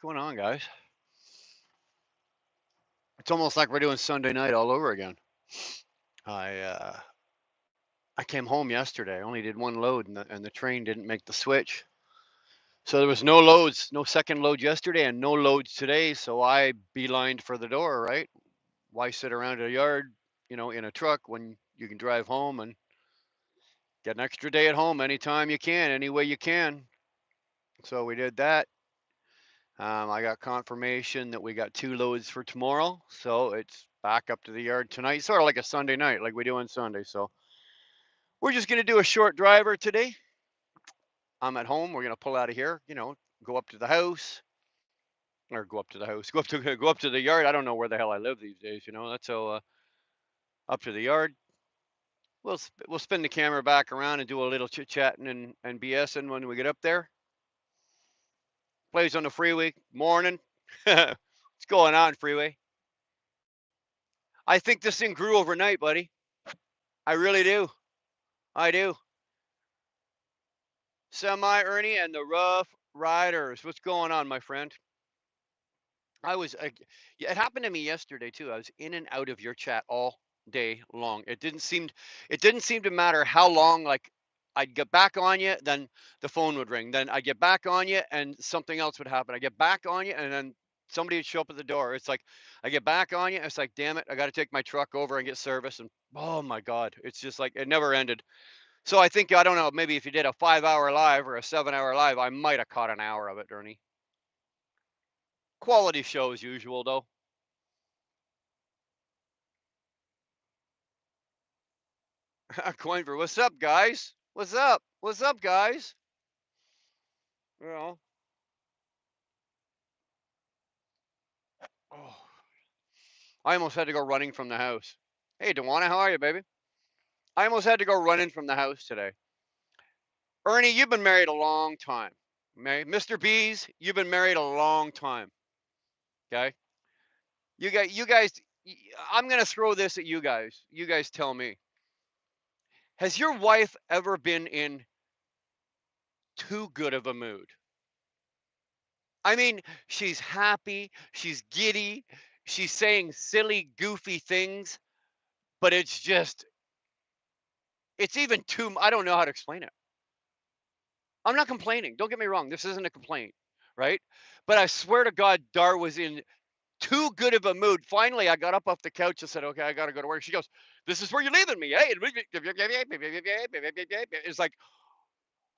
going on, guys? It's almost like we're doing Sunday night all over again. I uh, I came home yesterday. I only did one load, and the train didn't make the switch. So there was no loads, no second load yesterday, and no loads today. So I beelined for the door. Right? Why sit around a yard, in a truck when you can drive home and get an extra day at home anytime you can, any way you can. So we did that. I got confirmation that we got 2 loads for tomorrow, so it's back up to the yard tonight, sort of like a Sunday night, like we do on Sunday. So we're just gonna do a short driver today. I'm at home. We're gonna pull out of here, go up to the house, or go up to the house, go up to the yard. I don't know where the hell I live these days. That's so up to the yard. We'll spin the camera back around and do a little chit chatting and BSing when we get up there. Plays on the freeway. Morning. What's going on, freeway? I think this thing grew overnight, buddy. I really do. I do. Semi Ernie and the Rough Riders. What's going on, my friend? I was, yeah, it happened to me yesterday too. I was in and out of your chat all day long. It didn't seem to matter how long. Like I'd get back on you, then the phone would ring. Then I get back on you, and something else would happen. I get back on you, and then somebody would show up at the door. It's like I get back on you. It's like, damn it, I got to take my truck over and get service. And oh my god, it's just like it never ended. So I think I don't know, maybe if you did a 5 hour live or a 7 hour live, I might have caught an hour of it, Ernie. Quality show as usual, though. Coinver, what's up, guys? What's up? What's up, guys? You know, oh, I almost had to go running from the house. Hey, Dewana, how are you, baby? I almost had to go running from the house today. Ernie, you've been married a long time. Mr. Bees, you've been married a long time. Okay, you guys. I'm gonna throw this at you guys. You guys tell me. Has your wife ever been in too good of a mood? I mean, she's happy, she's giddy, she's saying silly, goofy things, but it's even too, I don't know how to explain it. I'm not complaining. Don't get me wrong. This isn't a complaint, right? But I swear to God, Dar was in too good of a mood. Finally, I got up off the couch and said, okay, I got to go to work. She goes, this is where you're leaving me, eh? It's like,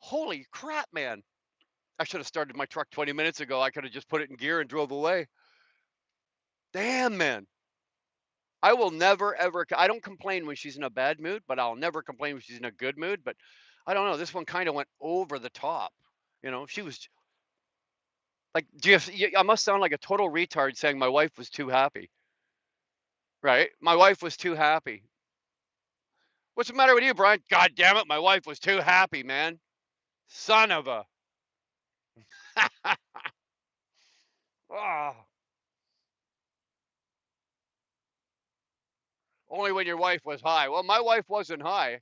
holy crap, man. I should have started my truck 20 minutes ago. I could have just put it in gear and drove away. Damn, man. I will never ever. I don't complain when she's in a bad mood, but I'll never complain when she's in a good mood. But I don't know. This one kind of went over the top. She was like, I must sound like a total retard saying my wife was too happy, right? My wife was too happy. What's the matter with you, Brian? God damn it, my wife was too happy, man. Son of a. Oh, only when your wife was high. Well, my wife wasn't high.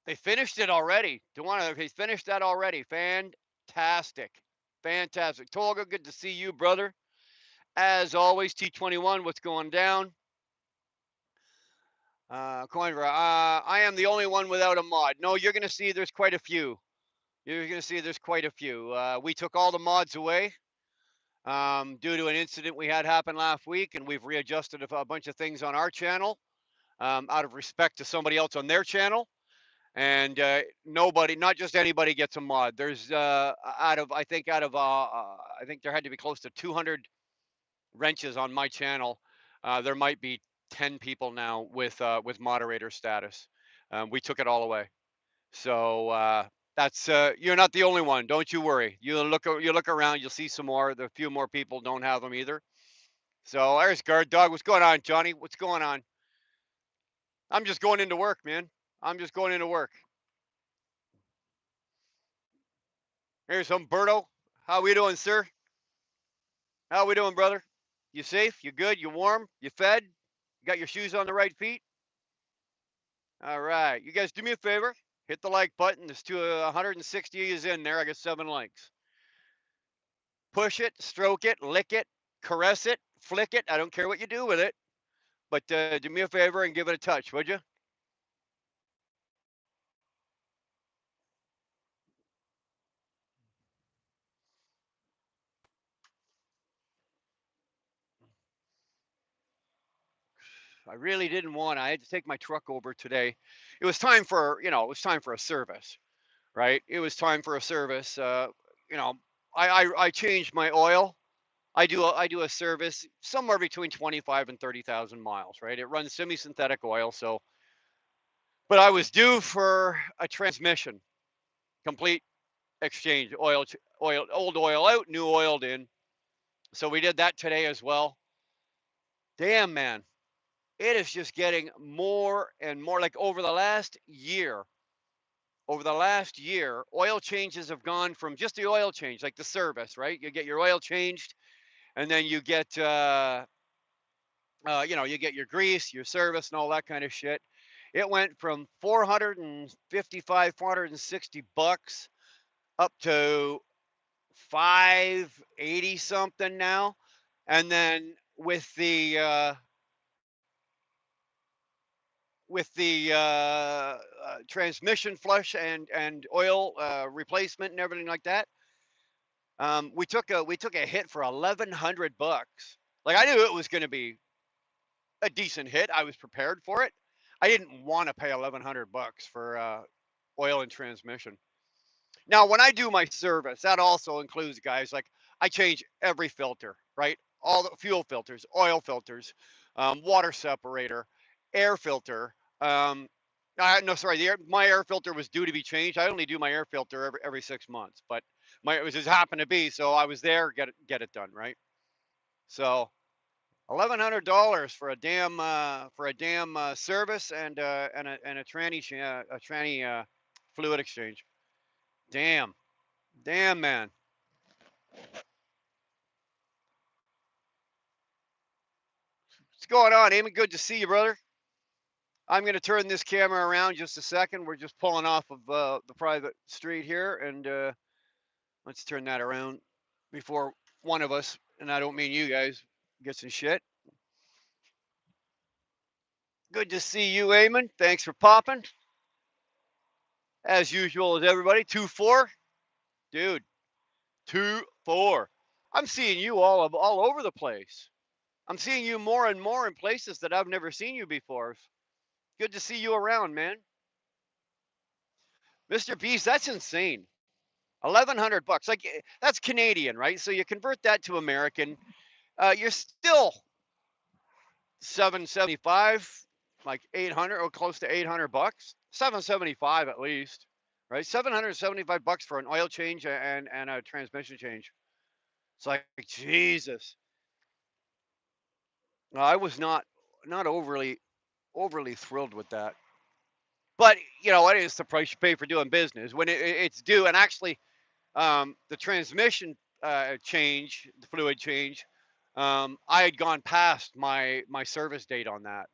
They finished it already. They finished that already. Fantastic. Fantastic. Tolga, good to see you, brother. As always, T21, what's going down? Coinver, I am the only one without a mod. No, you're going to see there's quite a few. You're going to see there's quite a few. We took all the mods away due to an incident we had happen last week, and we've readjusted a bunch of things on our channel out of respect to somebody else on their channel. And nobody, not just anybody, gets a mod. There's I think there had to be close to 200 wrenches on my channel. There might be 10 people now with moderator status. We took it all away. So that's you're not the only one. Don't you worry. You look around, you'll see some more. A few more people don't have them either. So there's Guard Dog. What's going on, Johnny? What's going on? I'm just going into work, man. I'm just going into work. Here's Humberto. How we doing, sir? How we doing, brother? You safe? You good? You warm? You fed? You got your shoes on the right feet? All right. You guys do me a favor. Hit the like button. There's 160 is in there. I got 7 likes. Push it, stroke it, lick it, caress it, flick it. I don't care what you do with it, but do me a favor and give it a touch, would you? I really didn't want. I had to take my truck over today. It was time for, it was time for a service, right? It was time for a service. You know, I changed my oil. I do a service somewhere between 25 and 30,000 miles, right? It runs semi-synthetic oil, so but I was due for a transmission, complete exchange, oil, old oil out, new oiled in. So we did that today as well. Damn, man, it is just getting more and more like over the last year, oil changes have gone from just the oil change, like the service, right? You get your oil changed, and then you get, you get your grease, your service, and all that kind of shit. It went from 455, $460 up to 580 something now. And then with the transmission flush and oil replacement and everything like that, we took a hit for $1,100. Like I knew it was going to be a decent hit. I was prepared for it. I didn't want to pay $1,100 for oil and transmission. Now, when I do my service, that also includes, guys, like I change every filter, right? All the fuel filters, oil filters, water separator, air filter. No, sorry, my air filter was due to be changed. I only do my air filter every 6 months, but it was just happened to be, so I was there, get it done, right? So $1,100 for a damn service and a tranny fluid exchange. Damn, damn, man. What's going on, Eamon? Good to see you, brother. I'm going to turn this camera around just a second. We're just pulling off of the private street here, and let's turn that around before one of us, and I don't mean you guys, gets in shit. Good to see you, Eamon. Thanks for popping. As usual, as everybody. 2-4, dude. 2-4. I'm seeing you all over the place. I'm seeing you more and more in places that I've never seen you before. Good to see you around, man. Mr. Beast, that's insane. $1,100, like that's Canadian, right? So you convert that to American, you're still 775, like 800 or close to $800, 775 at least, right? $775 for an oil change and a transmission change. It's like Jesus. No, I was not overly thrilled with that, but you know what is the price you pay for doing business when it's due, and actually the transmission change, the fluid change, I had gone past my service date on that.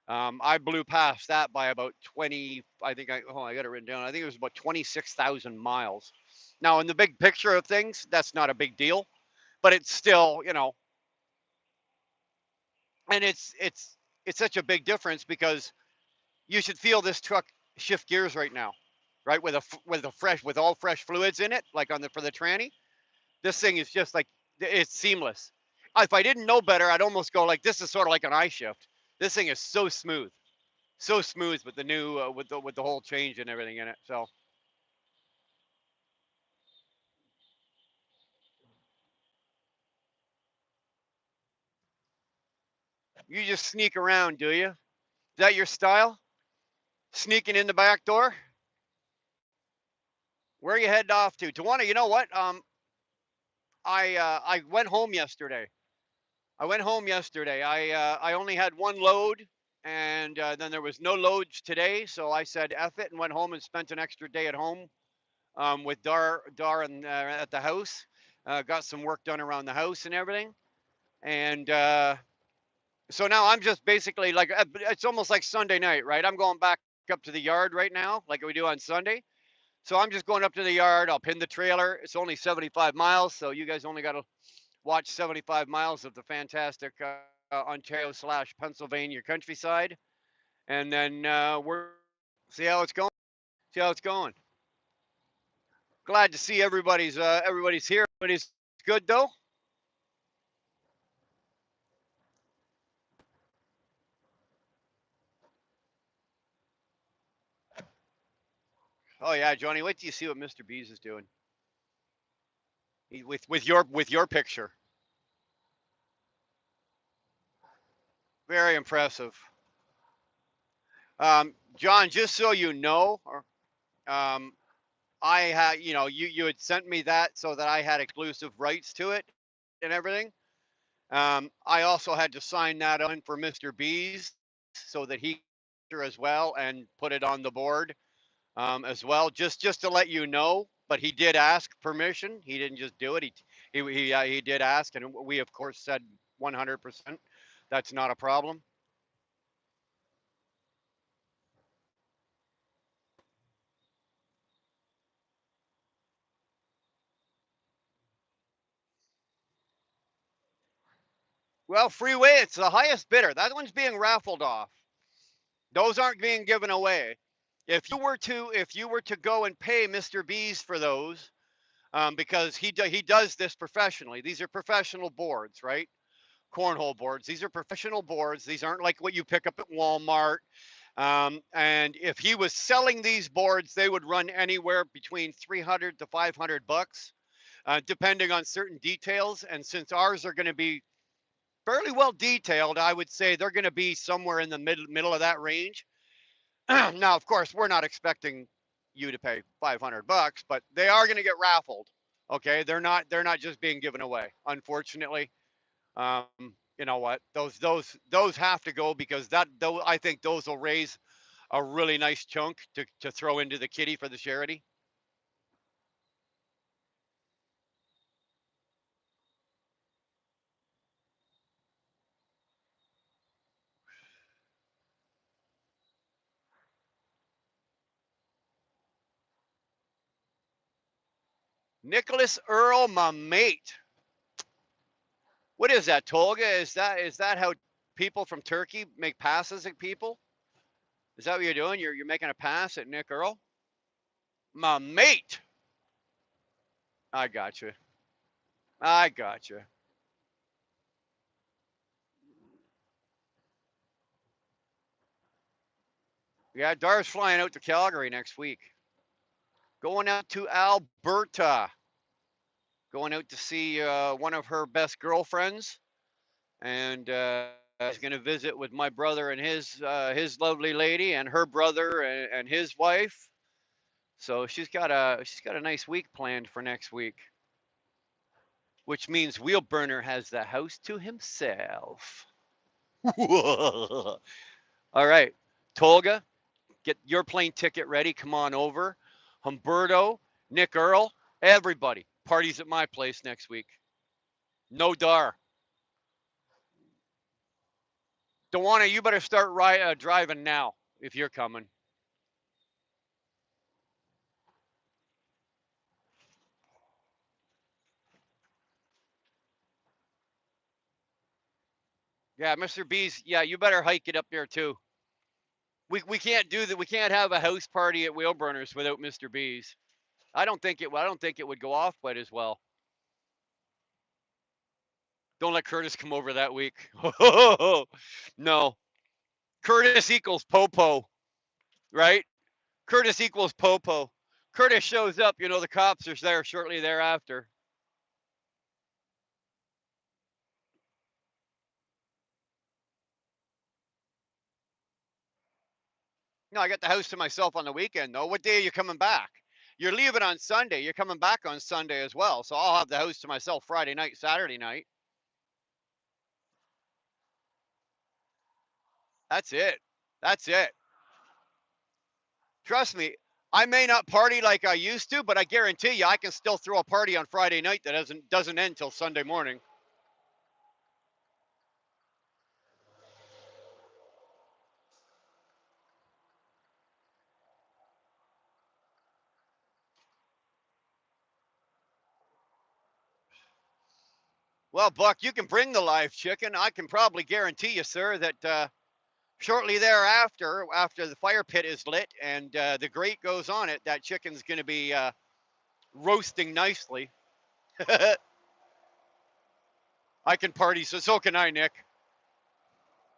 I blew past that by about 20. I think I got it written down. I think it was about 26,000 miles. Now, in the big picture of things, that's not a big deal, but it's still, and it's such a big difference because you should feel this truck shift gears right now, right? With all fresh fluids in it, like for the tranny. This thing is just like it's seamless. If I didn't know better, I'd almost go like this is sort of like an I shift. This thing is so smooth with the new with the whole change and everything in it. So you just sneak around, do you? Is that your style? Sneaking in the back door? Where are you heading off to? Tawana, you know what? I went home yesterday. I only had one load, and then there was no loads today. So I said F it and went home and spent an extra day at home with Dar and at the house. Got some work done around the house and everything. And so now I'm just basically like it's almost like Sunday night, right? I'm going back up to the yard right now, like we do on Sunday. So I'm just going up to the yard. I'll pin the trailer. It's only 75 miles, so you guys only got to watch 75 miles of the fantastic Ontario / Pennsylvania countryside, and then we're see how it's going. See how it's going. Glad to see everybody's here. Everybody's good though. Oh yeah, Johnny. Wait till you see what Mr. B's is doing. With your picture. Very impressive. John, just so you know, um, I had, you had sent me that so that I had exclusive rights to it and everything. I also had to sign that on for Mr. B's so that he as well and put it on the board as well, just to let you know. But he did ask permission. He didn't just do it. He did ask, and we of course said 100%. That's not a problem. Well, freeway, it's the highest bidder. That one's being raffled off. Those aren't being given away. If you were to go and pay Mr. B's for those, because he does this professionally. These are professional boards, right? Cornhole boards. These are professional boards. These aren't like what you pick up at Walmart. And if he was selling these boards, they would run anywhere between 300 to 500 bucks, depending on certain details. And since ours are going to be fairly well detailed, I would say they're going to be somewhere in the middle of that range. Now, of course, we're not expecting you to pay 500 bucks, but they are going to get raffled. Okay, they're not just being given away. Unfortunately, um, you know what? Those have to go because I think those will raise a really nice chunk to throw into the kitty for the charity. Nicholas Earl, my mate. What is that, Tolga? Is that how people from Turkey make passes at people? Is that what you're doing? You're making a pass at Nick Earl? My mate. I got you. I got you. Yeah, Dar's flying out to Calgary next week. Going out to Alberta. Going out to see one of her best girlfriends, and he's going to visit with my brother and his lovely lady, and her brother and his wife. So she's got a nice week planned for next week, which means Wheelburner has the house to himself. All right, Tolga, get your plane ticket ready. Come on over. Humberto, Nick Earl, everybody. Parties at my place next week. No Dar. Dewana, you better start driving now if you're coming. Yeah, Mr. B's. Yeah, you better hike it up there too. We can't do that. We can't have a house party at Wheelburners without Mr. B's. I don't think it would go off quite as well. Don't let Curtis come over that week. No, Curtis equals Popo, right? Curtis equals Popo. Curtis shows up, the cops are there shortly thereafter. No, I got the house to myself on the weekend though. What day are you coming back? You're leaving on Sunday. You're coming back on Sunday as well. So I'll have the house to myself Friday night, Saturday night. That's it. That's it. Trust me, I may not party like I used to, but I guarantee you I can still throw a party on Friday night that doesn't end till Sunday morning. Well, Buck, you can bring the live chicken. I can probably guarantee you, sir, that shortly thereafter, after the fire pit is lit and the grate goes on it, that chicken's going to be roasting nicely. I can party, so can I, Nick.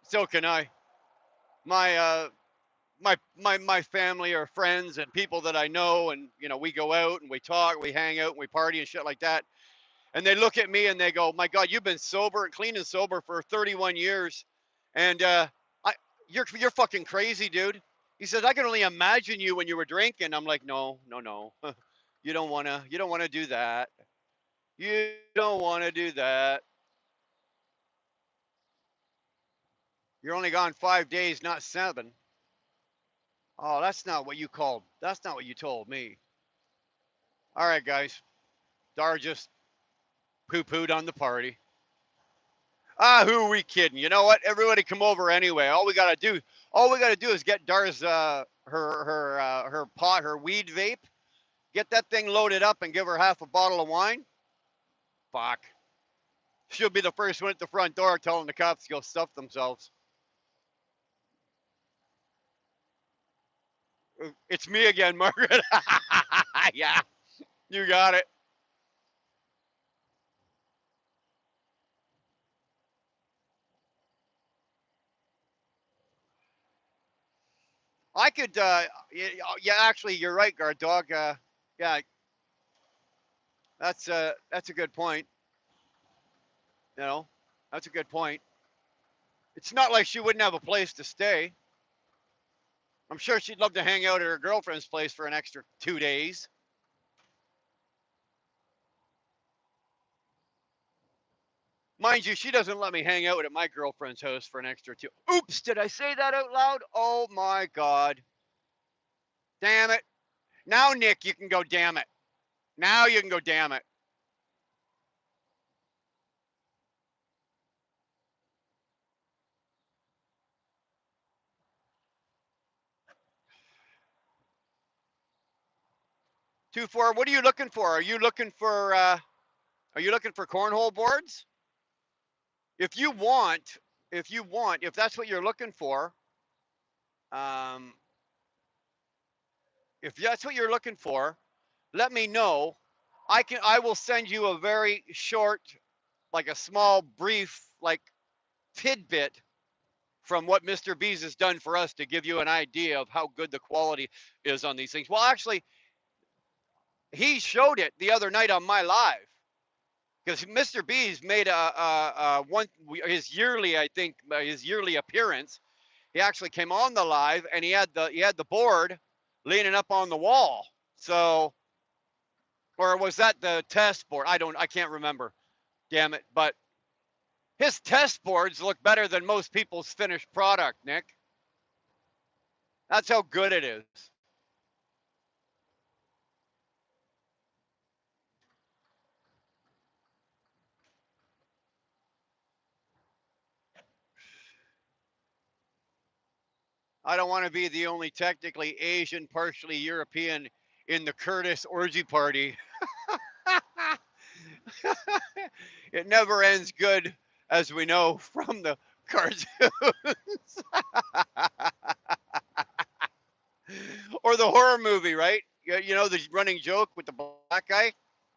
So can I. My my family or friends and people that I know, and we go out and we talk, we hang out and we party and shit like that. And they look at me and they go, "My God, you've been sober and clean and sober for 31 years, and I you're fucking crazy, dude." He says, "I can only imagine you when you were drinking." I'm like, "No, no, no, you don't wanna do that. You don't wanna do that. You're only gone 5 days, not 7." Oh, that's not what you told me. All right, guys. Dar just poo-pooed on the party. Ah, who are we kidding? You know what? Everybody come over anyway. All we gotta do is get Dar's her pot, her weed vape, get that thing loaded up and give her half a bottle of wine. Fuck. She'll be the first one at the front door telling the cops to go stuff themselves. It's me again, Margaret. Yeah, you got it. I could yeah, actually you're right, guard dog. Yeah, that's a good point. You know, that's a good point. It's not like she wouldn't have a place to stay. I'm sure she'd love to hang out at her girlfriend's place for an extra 2 days. Mind you, she doesn't let me hang out at my girlfriend's house for an extra two. Oops, did I say that out loud? Oh my God. Damn it. Now, Nick, you can go, damn it. Now you can go, damn it. Two, four, what are you looking for? Are you looking for cornhole boards? If you want, if that's what you're looking for, um, if that's what you're looking for, let me know. I will send you a very short, like a small brief, like tidbit from what Mr. Bees has done for us to give you an idea of how good the quality is on these things. Well, actually, he showed it the other night on my live because Mr. Bees made a one his yearly, I think, his yearly appearance. He actually came on the live and he had the board leaning up on the wall. So, or was that the test board? I can't remember. Damn it! But his test boards look better than most people's finished product, Nick. That's how good it is. I don't want to be the only technically Asian, partially European in the Curtis orgy party. It never ends good, as we know from the cartoons or the horror movie, right? You know the running joke with the black guy.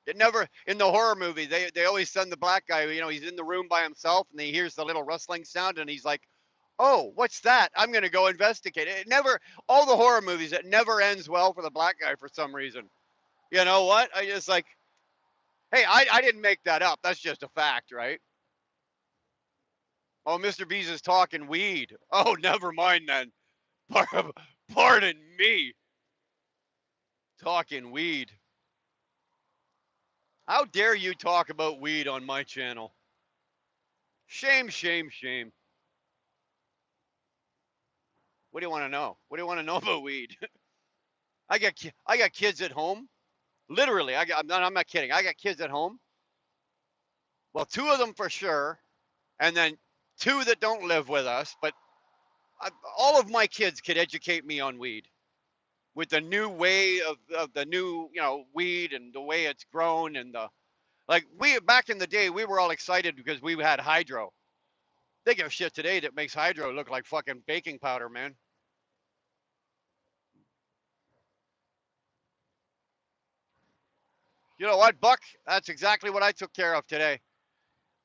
It never in the horror movie they always send the black guy. He's in the room by himself and he hears the little rustling sound and he's like, "Oh, what's that? I'm gonna go investigate." It never all the horror movies. It never ends well for the black guy for some reason. You know what? I just like, hey, I didn't make that up. That's just a fact, right? Oh, Mr. Bees is talking weed. Oh, never mind then. Pardon me. Talking weed. How dare you talk about weed on my channel? Shame, shame, shame. What do you want to know? What do you want to know about weed? I got kids at home. Literally, I'm not kidding. I got kids at home. Well, two of them for sure, and then two that don't live with us. But all of my kids could educate me on weed with the new way of the new weed and the way it's grown and the Like we back in the day, we were all excited because we had hydro. They give a shit today that makes hydro look like fucking baking powder, man. You know what, Buck? That's exactly what I took care of today.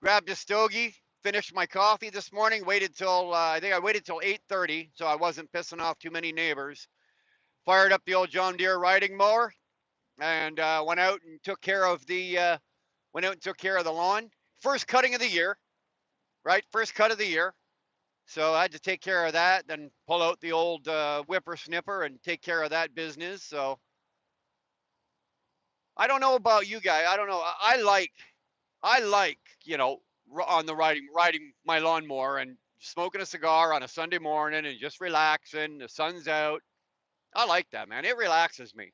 Grabbed a stogie, finished my coffee this morning. Waited till I think I waited till 8:30, so I wasn't pissing off too many neighbors. Fired up the old John Deere riding mower and went out and took care of the lawn. First cutting of the year, right? First cut of the year. So I had to take care of that, then pull out the old whippersnipper and take care of that business. So I don't know about you guys. I don't know. I like, on the riding my lawnmower and smoking a cigar on a Sunday morning and just relaxing. The sun's out. I like that, man. It relaxes me.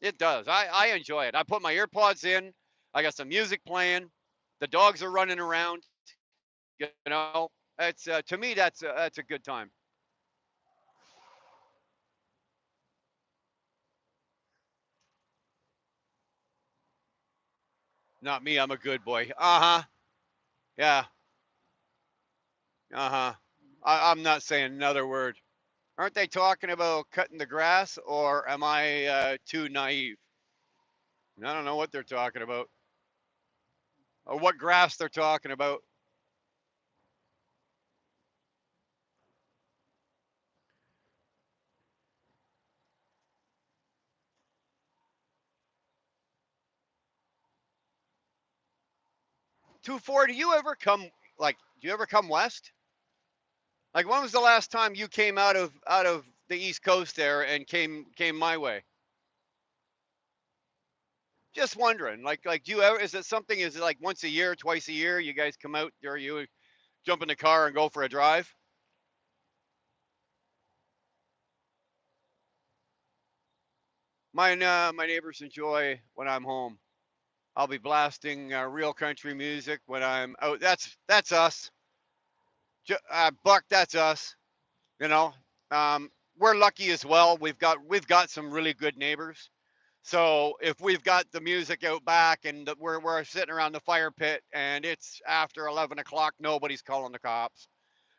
It does. I enjoy it. I put my earpods in. I got some music playing. The dogs are running around. You know, it's to me that's a good time. Not me. I'm a good boy. Uh huh. Yeah. Uh huh. I'm not saying another word. Aren't they talking about cutting the grass, or am I too naive? I don't know what they're talking about, or what grass they're talking about. 2-4. Do you ever come Do you ever come west? Like, when was the last time you came out of the East Coast there and came my way? Just wondering. Do you ever? Is it something? Is it like once a year, twice a year? You guys come out, or you jump in the car and go for a drive? My neighbors enjoy when I'm home. I'll be blasting real country music when I'm out. That's us, Buck. That's us. You know, we're lucky as well. We've got some really good neighbors. So if we've got the music out back and we're sitting around the fire pit and it's after 11 o'clock, nobody's calling the cops.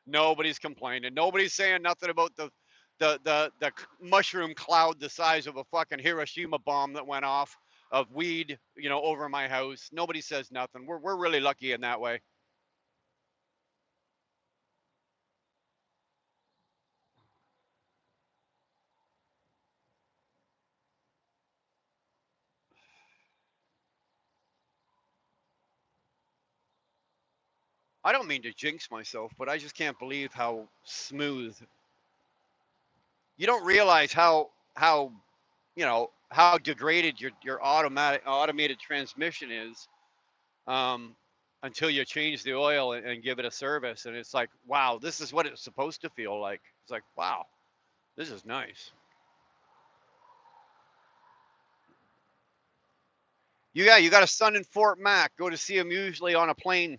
Nobody's complaining. Nobody's saying nothing about the mushroom cloud the size of a fucking Hiroshima bomb that went off of weed, over my house. Nobody says nothing. We're really lucky in that way. I don't mean to jinx myself, but I just can't believe how smooth. You don't realize how degraded your automated transmission is, um, until you change the oil and give it a service, and it's like, wow, this is what it's supposed to feel like. It's like, wow, this is nice. You got a son in Fort Mac. Go to see him usually on a plane.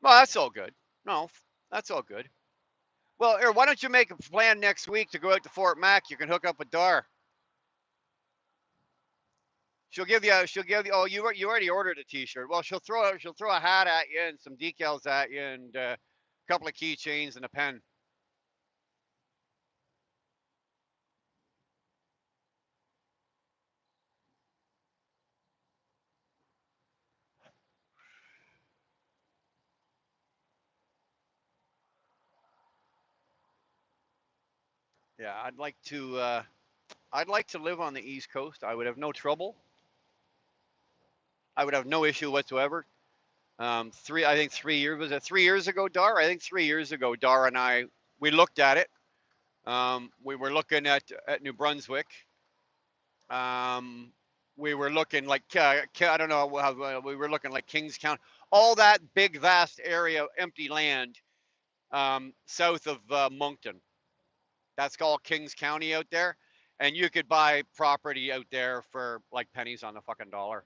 Well, that's all good. No, that's all good. Well, here, why don't you make a plan next week to go out to Fort Mac? You can hook up with Dar. She'll give you. Oh, you already ordered a T-shirt. Well, she'll throw a hat at you and some decals at you and a couple of keychains and a pen. Yeah, I'd like to live on the East Coast. I would have no trouble. I would have no issue whatsoever. I think 3 years, was it 3 years ago, Dar? I think 3 years ago, Dar and I, we looked at it. We were looking at New Brunswick. Um, we were looking like I don't know how we were looking like Kings County, all that big vast area of empty land, south of Moncton. That's called Kings County out there, and you could buy property out there for like pennies on the fucking dollar.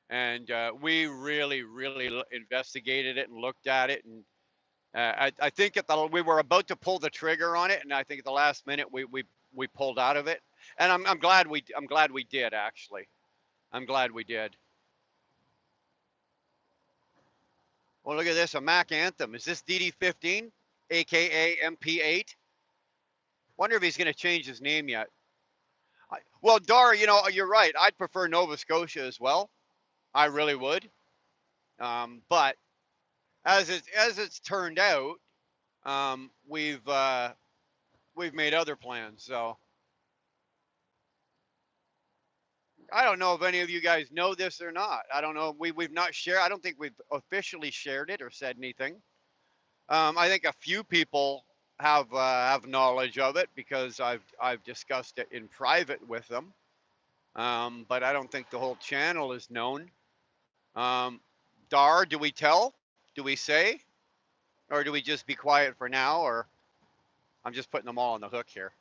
And we really, really investigated it and looked at it, and I think we were about to pull the trigger on it, and I think at the last minute we pulled out of it, and I'm glad we did, actually. I'm glad we did. Well, look at this, a Mac Anthem. Is this DD15, aka MP8? Wonder if he's going to change his name yet. Well, Dar, you know, you're right. I'd prefer Nova Scotia as well. I really would. But as it's turned out, we've made other plans. So I don't know if any of you guys know this or not. I don't know. We've not shared. I don't think we've officially shared it or said anything. I think a few people have knowledge of it because I've discussed it in private with them. But I don't think the whole channel is known. Um, Dar, do we tell? Do we say? Or do we just be quiet for now? Or I'm just putting them all on the hook here.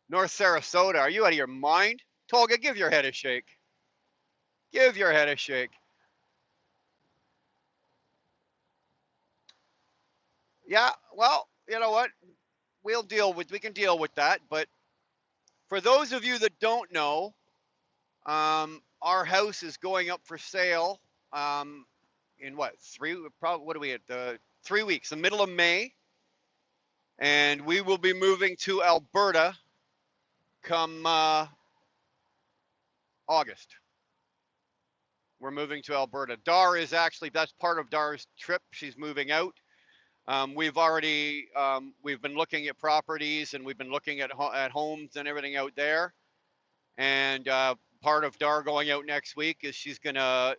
North Sarasota, are you out of your mind? Tolga, give your head a shake. Give your head a shake. Yeah, well, you know what? We can deal with that. But for those of you that don't know, our house is going up for sale in what, probably, what are we at? 3 weeks, the middle of May. And we will be moving to Alberta come August. We're moving to Alberta. Dar is actually, that's part of Dar's trip. She's moving out. We've been looking at properties and we've been looking at homes and everything out there. And part of Dar going out next week is she's gonna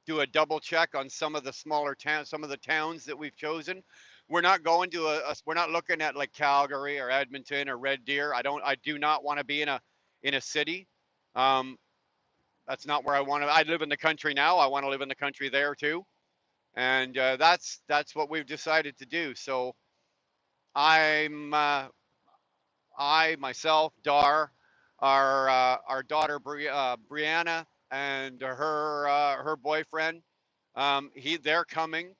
do a double check on some of the smaller towns, some of the towns that we've chosen. We're not going to we're not looking at like Calgary or Edmonton or Red Deer. I do not want to be in a city. Um, that's not where I want to. I live in the country now. I want to live in the country there too. And that's what we've decided to do. So I'm I myself, Dar, our daughter Brianna, and her boyfriend. They're coming.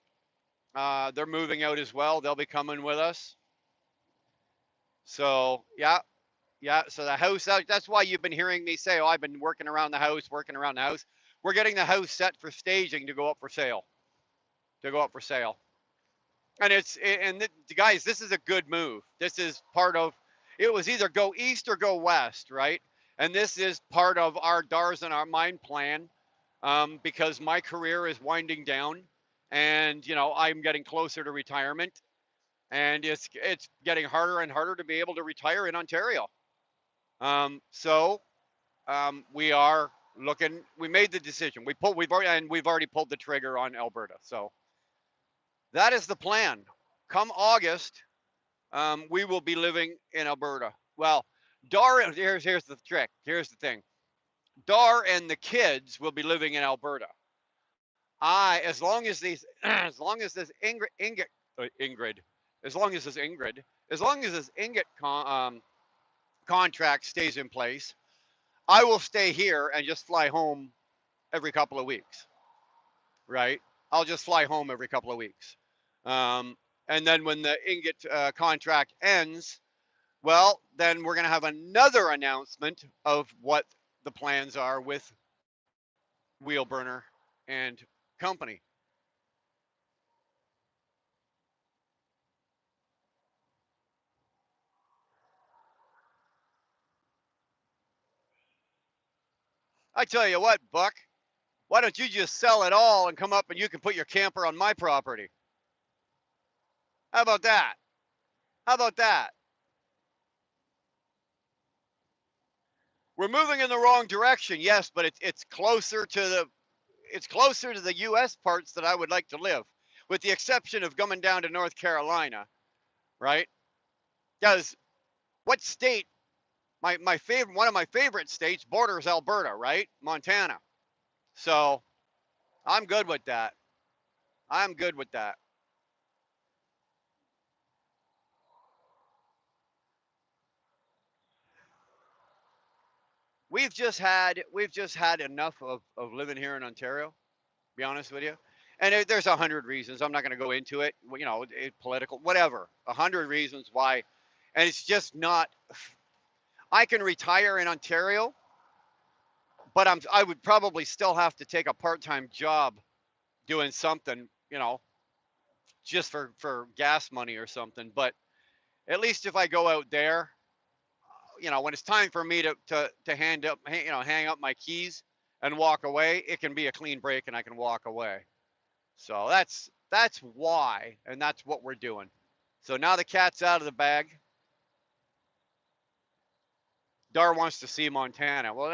They're moving out as well. They'll be coming with us. So yeah, yeah. So the house out. That's why you've been hearing me say, "Oh, I've been working around the house, working around the house." We're getting the house set for staging to go up for sale. To go up for sale. And guys, this is a good move. This is part of. It was either go east or go west, right? And this is part of our DARS and our mind plan, because my career is winding down, and I'm getting closer to retirement, and it's getting harder and harder to be able to retire in Ontario. So we are looking. We made the decision. We've already pulled the trigger on Alberta. So that is the plan. Come August, we will be living in Alberta. Well, here's the trick. Here's the thing. Dar and the kids will be living in Alberta. As long as these, as long as this Ingrid, as long as this Ingrid, as long as this contract stays in place, I will stay here and just fly home every couple of weeks. Right? I'll just fly home every couple of weeks. And then when the Ingot contract ends, well, then we're going to have another announcement of what the plans are with Wheelburner and company. I tell you what, Buck, why don't you just sell it all and come up and you can put your camper on my property? How about that? How about that? We're moving in the wrong direction, yes, but it's closer to the U.S. parts that I would like to live, with the exception of coming down to North Carolina, right? Because what state? My favorite, one of my favorite states borders Alberta, right? Montana. So I'm good with that. I'm good with that. We've just had enough of living here in Ontario. Be honest with you. And there's 100 reasons. I'm not going to go into it. Political, whatever. 100 reasons why, and it's just not. I can retire in Ontario, but I would probably still have to take a part-time job doing something, just for gas money or something. But at least if I go out there, when it's time for me to hang up my keys and walk away, it can be a clean break and I can walk away. So that's why, and that's what we're doing. So now the cat's out of the bag. Dar wants to see Montana. Well,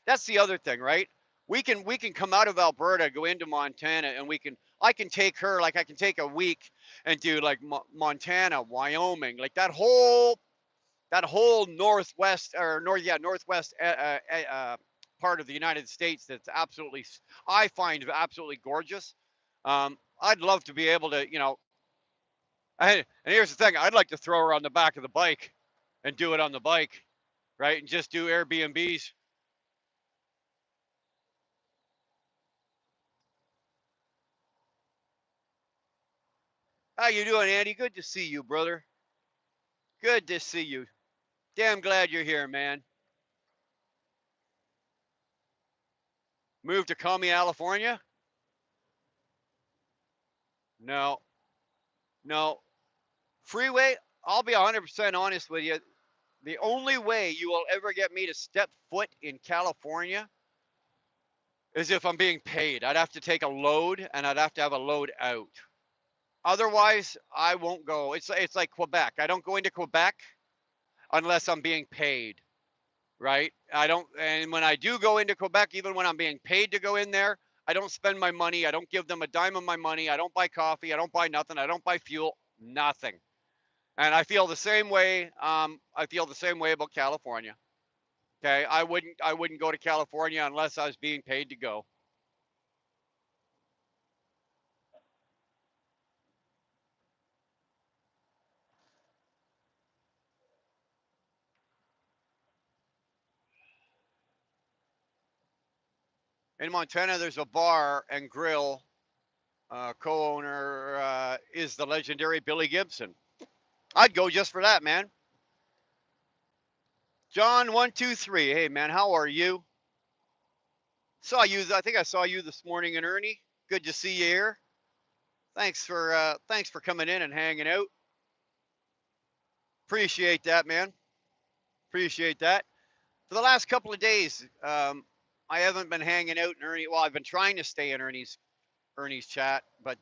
that's the other thing, right? We can come out of Alberta, go into Montana, and I can take her, like I can take a week and do like Montana, Wyoming, like that whole northwest or northwest part of the United States that's I find absolutely gorgeous. I'd love to be able to, and here's the thing, I'd like to throw her on the back of the bike and do it on the bike, right? And just do Airbnbs. How you doing, Andy? Good to see you, brother. Good to see you. Damn glad you're here, man. Moved to Comey, California? No, no. Freeway, I'll be 100% honest with you. The only way you will ever get me to step foot in California is if I'm being paid. I'd have to take a load and I'd have to have a load out. Otherwise, I won't go. It's like Quebec. I don't go into Quebec unless I'm being paid, right? I don't, and when I do go into Quebec, even when I'm being paid to go in there, I don't spend my money. I don't give them a dime of my money. I don't buy coffee. I don't buy nothing. I don't buy fuel. Nothing. And I feel the same way. I feel the same way about California. Okay, I wouldn't go to California unless I was being paid to go. In Montana, there's a bar and grill. Co-owner is the legendary Billy Gibson. I'd go just for that, man. John 123. Hey, man, how are you? Saw you. I think I saw you this morning in Ernie. Good to see you here. Thanks for coming in and hanging out. Appreciate that, man. Appreciate that. For the last couple of days, I haven't been hanging out in Ernie. Well, I've been trying to stay in Ernie's chat, but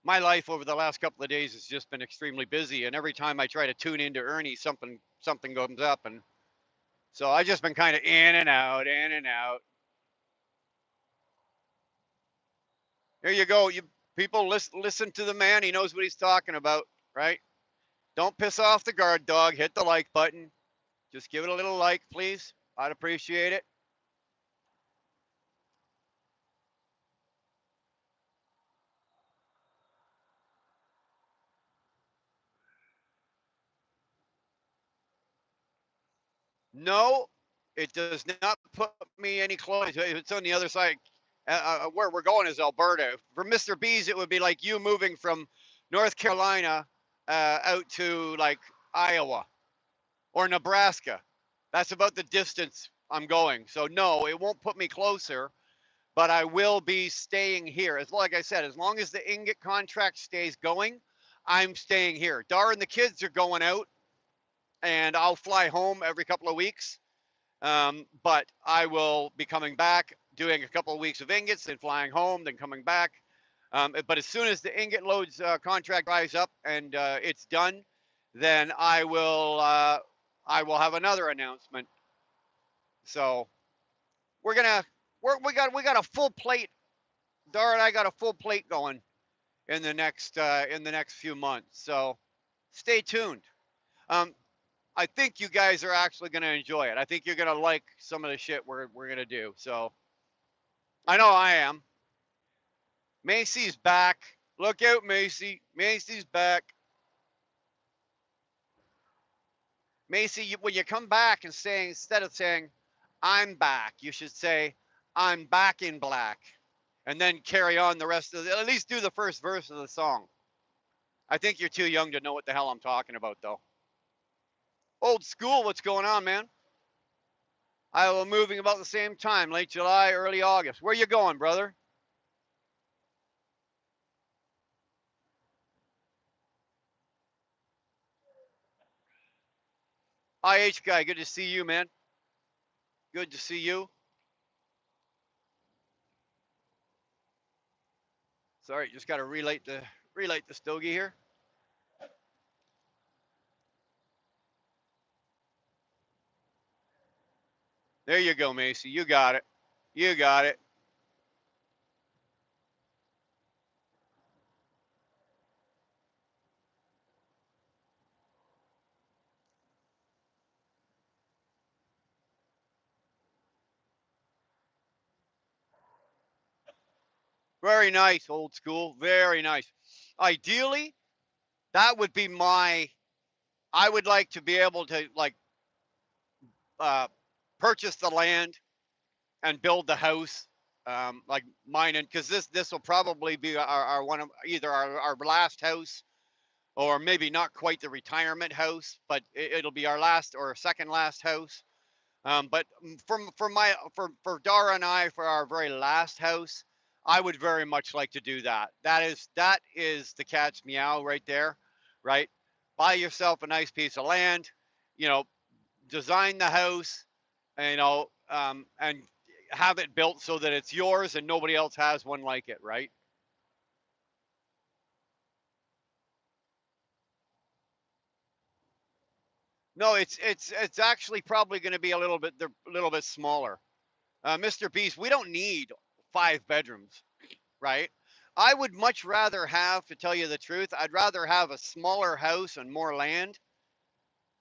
my life over the last couple of days has just been extremely busy. And every time I try to tune into Ernie, something comes up, and so I've just been kind of in and out, in and out. There you go. You people listen to the man. He knows what he's talking about, right? Don't piss off the guard dog. Hit the like button. Just give it a little like, please. I'd appreciate it. No, it does not put me any closer. It's on the other side. Where we're going is Alberta. For Mr. B's, it would be like you moving from North Carolina out to like Iowa or Nebraska. That's about the distance I'm going. So no, it won't put me closer, but I will be staying here. As like I said, as long as the ingot contract stays going, I'm staying here. Dar and the kids are going out, and I'll fly home every couple of weeks. But I will be coming back, doing a couple of weeks of ingots, then flying home, then coming back. But as soon as the ingot loads contract dries up and it's done, then I will have another announcement. So we're gonna we got a full plate. Dara and I got a full plate going in the next few months. So stay tuned. Um, I think you guys are actually going to enjoy it. I think you're going to like some of the shit we're going to do. So I know I am. Macy's back. Look out, Macy. Macy's back. Macy, when you come back and saying, instead of saying, I'm back, you should say, I'm back in black. and then carry on the rest of the, at least do the first verse of the song. I think you're too young to know what the hell I'm talking about, though. Old school, what's going on, man? Iowa moving about the same time, late July, early August. Where you going, brother? IH guy, good to see you, man. Good to see you. Sorry, just got to relight the stogie here. There you go, Macy. You got it. You got it. Very nice, old school. Very nice. Ideally, that would be my. I would like to be able to like uh, purchase the land and build the house, like mine, and because this will probably be our one of either our last house or maybe not quite the retirement house, but it'll be our last or second last house. But for Dara and I for our very last house, I would very much like to do that. That is the cat's meow right there, right? Buy yourself a nice piece of land, you know, design the house, and have it built so that it's yours and nobody else has one like it, right? No, it's actually probably going to be a little bit smaller. Mr. Beast, we don't need 5 bedrooms, right? I would much rather have, to tell you the truth, I'd rather have a smaller house and more land.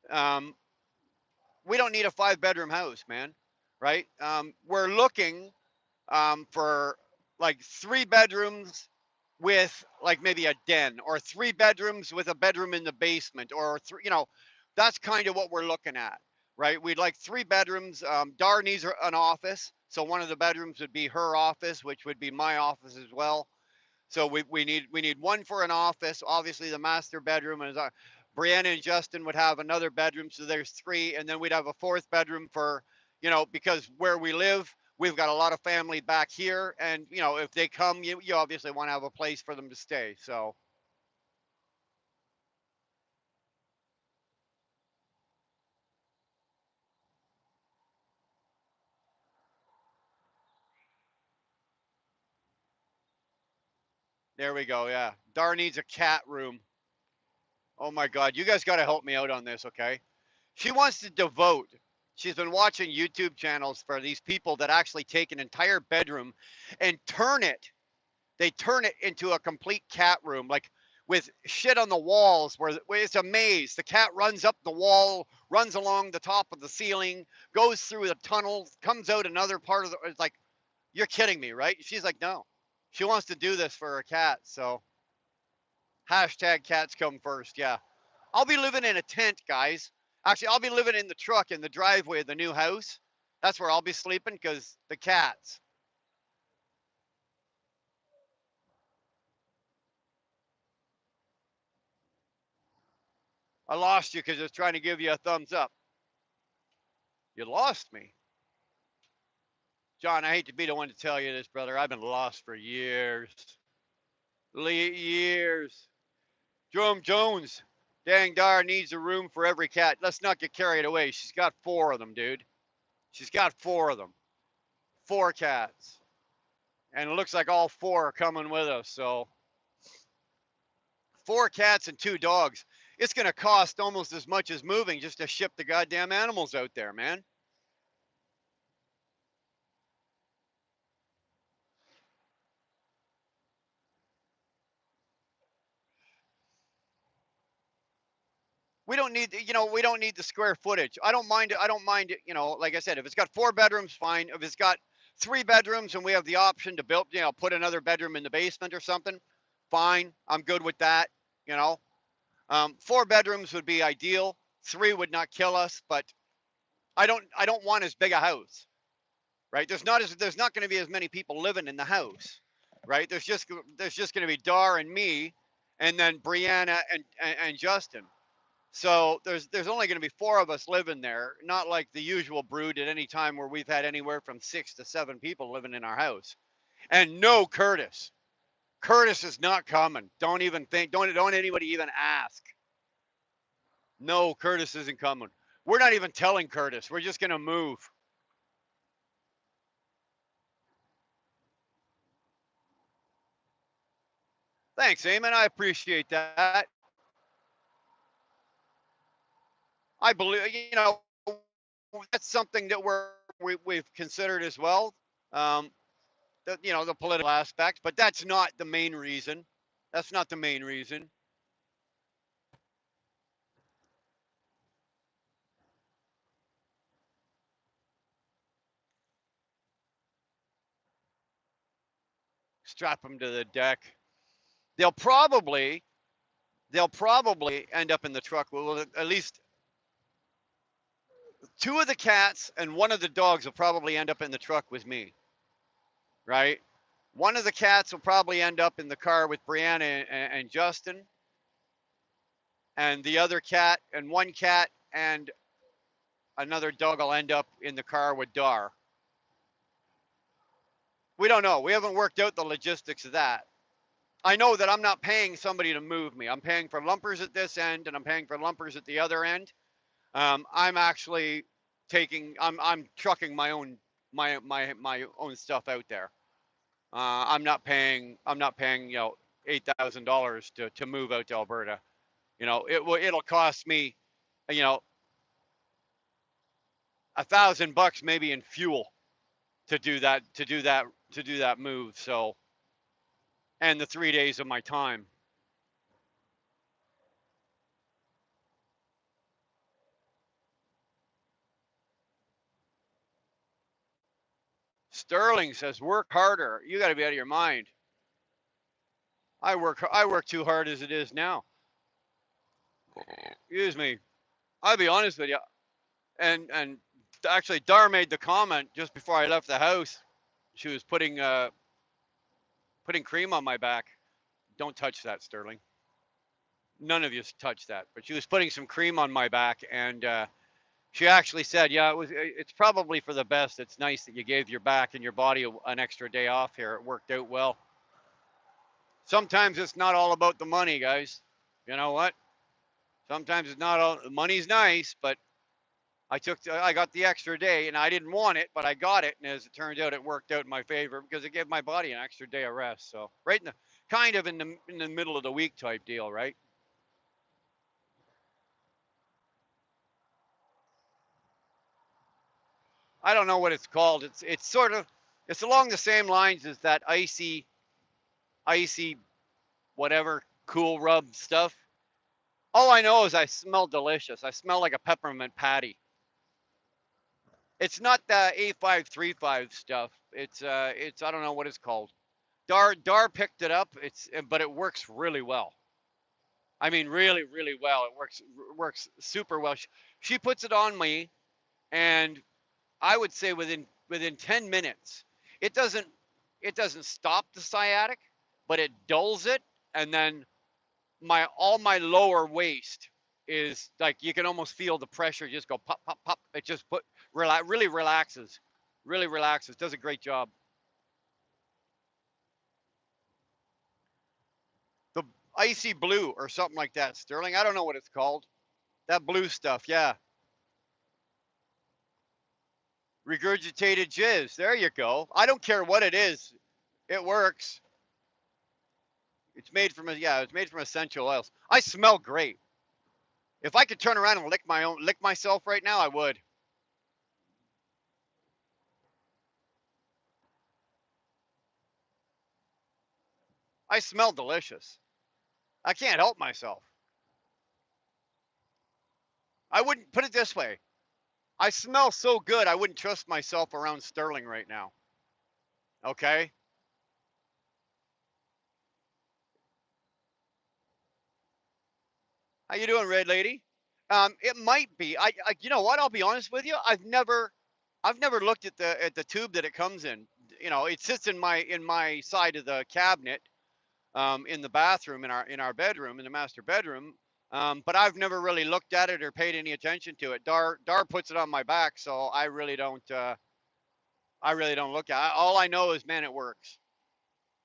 Um, we don't need a 5 bedroom house, man, right? We're looking for like 3 bedrooms with like maybe a den, or 3 bedrooms with a bedroom in the basement, or that's kind of what we're looking at, right? We'd like 3 bedrooms. Dar needs an office, so one of the bedrooms would be her office, which would be my office as well. So we need one for an office. Obviously, the master bedroom is our. Brianna and Justin would have another bedroom, so there's 3, and then we'd have a 4th bedroom for, because where we live, we've got a lot of family back here, and if they come, you obviously want to have a place for them to stay. So there we go. Yeah, Dar needs a cat room. Oh my God, you guys got to help me out on this, okay? She wants to devote. She's been watching YouTube channels for these people that actually take an entire bedroom and turn it into a complete cat room, like with shit on the walls where it's a maze. The cat runs up the wall, runs along the top of the ceiling, goes through the tunnel, comes out another part of the. It's like, you're kidding me, right? She's like, no. She wants to do this for her cat. So hashtag cats come first. Yeah. I'll be living in a tent, guys. Actually, I'll be living in the truck in the driveway of the new house. That's where I'll be sleeping because the cats. I lost you because I was trying to give you a thumbs up. You lost me. John, I hate to be the one to tell you this, brother. I've been lost for years. Years. Jerome Jones. Dang Dar needs a room for every cat. Let's not get carried away. She's got 4 of them, dude. She's got 4 of them. 4 cats. And it looks like all 4 are coming with us. So 4 cats and 2 dogs. It's going to cost almost as much as moving just to ship the goddamn animals out there, man. We don't need the square footage. I don't mind it. I don't mind it. Like I said, if it's got 4 bedrooms, fine. If it's got 3 bedrooms and we have the option to build, put another bedroom in the basement or something, fine. I'm good with that. You know, 4 bedrooms would be ideal. 3 would not kill us, but I don't want as big a house, right? There's not going to be as many people living in the house. right? There's just going to be Dar and me, and then Brianna and Justin. So there's only going to be four of us living there, not like the usual brood at any time where we've had anywhere from 6 to 7 people living in our house. And no Curtis. Curtis is not coming. Don't even think. Don't anybody even ask. No, Curtis isn't coming. We're not even telling Curtis. We're just going to move. Thanks, Eamon. I appreciate that. I believe, that's something that we've considered as well. Um, the political aspect, but that's not the main reason. That's not the main reason. Strap them to the deck. They'll probably they'll probably end up in the truck. Well, at least two of the cats and one of the dogs will probably end up in the truck with me, right? One of the cats will probably end up in the car with Brianna and Justin, and the other cat and one cat and another dog will end up in the car with Dar. We don't know. We haven't worked out the logistics of that. I know that I'm not paying somebody to move me. I'm paying for lumpers at this end, and I'm paying for lumpers at the other end. I'm actually I'm trucking my own stuff out there. I'm not paying $8,000 to move out to Alberta. It'll cost me you know $1,000 maybe in fuel to do that move. So, and the 3 days of my time. Sterling says work harder. You got to be out of your mind. I work too hard as it is now. Excuse me. I'll be honest with you. And actually, Dar made the comment just before I left the house. She was putting cream on my back. Don't touch that, Sterling. None of you touch that. But she was putting some cream on my back, and she actually said, "Yeah, it's probably for the best. It's nice that you gave your back and your body an extra day off here. It worked out well." Sometimes it's not all about the money, guys. You know what? Sometimes it's not all money's nice, but I got the extra day and I didn't want it, but I got it, and as it turned out, it worked out in my favor because it gave my body an extra day of rest. So right in the kind of in the middle of the week type deal, right? I don't know what it's called. It's sort of it's along the same lines as that icy whatever cool rub stuff. All I know is I smell delicious. I smell like a peppermint patty. It's not the A535 stuff. It's I don't know what it's called. Dar picked it up. But it works really well. I mean, really, really well. It works super well. She puts it on me, and I would say within 10 minutes, it doesn't it doesn't stop the sciatic, but it dulls it, and then my lower waist is like you can almost feel the pressure just go pop pop pop. It just really relaxes, really relaxes. Does a great job. The icy blue or something like that, Sterling. I don't know what it's called. That blue stuff, yeah. Regurgitated jizz. There you go. I don't care what it is. It works. It's made from essential oils. I smell great. If I could turn around and lick myself right now, I would. I smell delicious. I can't help myself. I wouldn't put it this way. I smell so good I wouldn't trust myself around Sterling right now. Okay? How you doing, Red Lady? It might be. You know what? I'll be honest with you. I've never looked at the tube that it comes in. you know, it sits in my side of the cabinet, in the bathroom, in our bedroom, in the master bedroom. But I've never really looked at it or paid any attention to it. Dar puts it on my back, so I really don't look at it. All I know is, man, it works.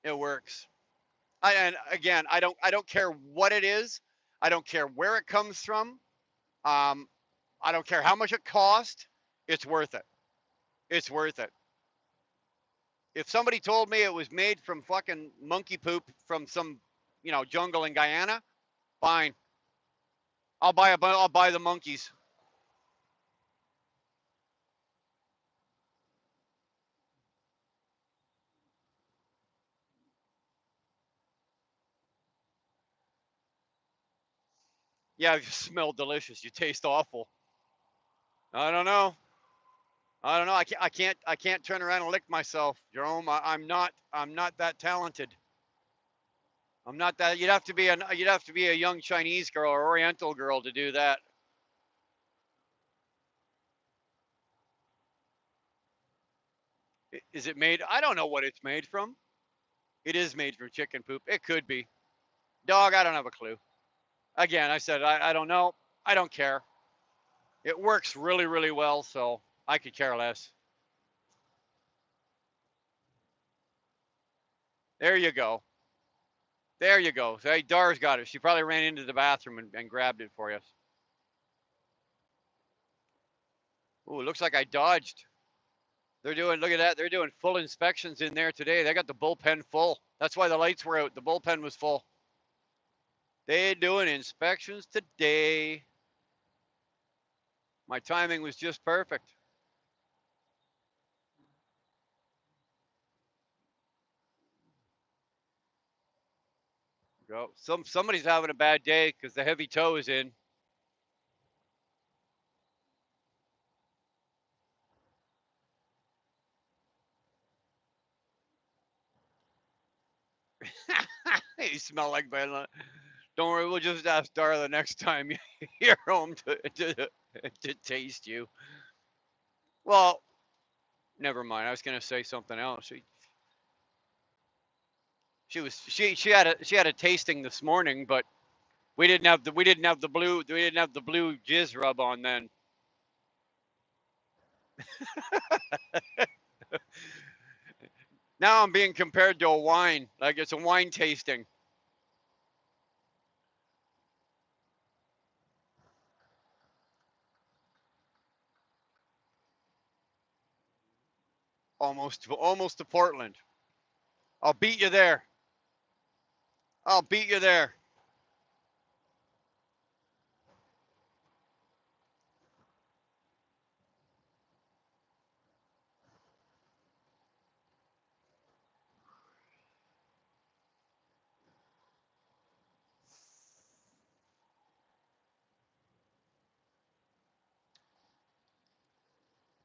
It works. And again, I don't care what it is. I don't care where it comes from. Um, I don't care how much it cost. It's worth it. It's worth it. If somebody told me it was made from fucking monkey poop from some, you know, jungle in Guyana, fine. I'll buy the monkeys. Yeah, you smell delicious. You taste awful. I don't know. I don't know. I can't turn around and lick myself, Jerome. I'm not that talented. I'm not that. You'd have to be a young Chinese girl or Oriental girl to do that. Is it made? I don't know what it's made from. It is made from chicken poop. It could be. Dog, I don't have a clue. Again, I said I don't know. I don't care. It works really, really well, so I could care less. There you go. There you go. Hey, Dar's got it. She probably ran into the bathroom and grabbed it for you. Ooh, looks like I dodged. They're doing, look at that. They're doing full inspections in there today. They got the bullpen full. That's why the lights were out. The bullpen was full. They're doing inspections today. My timing was just perfect. Go. Somebody's having a bad day because the heavy toe is in. You smell like banana. Don't worry, we'll just ask Dara the next time you're home to taste you. Well, never mind. I was gonna say something else. She had a tasting this morning, but we didn't have the blue jizz rub on then. Now I'm being compared to a wine, like it's a wine tasting. Almost to Portland. I'll beat you there. I'll beat you there.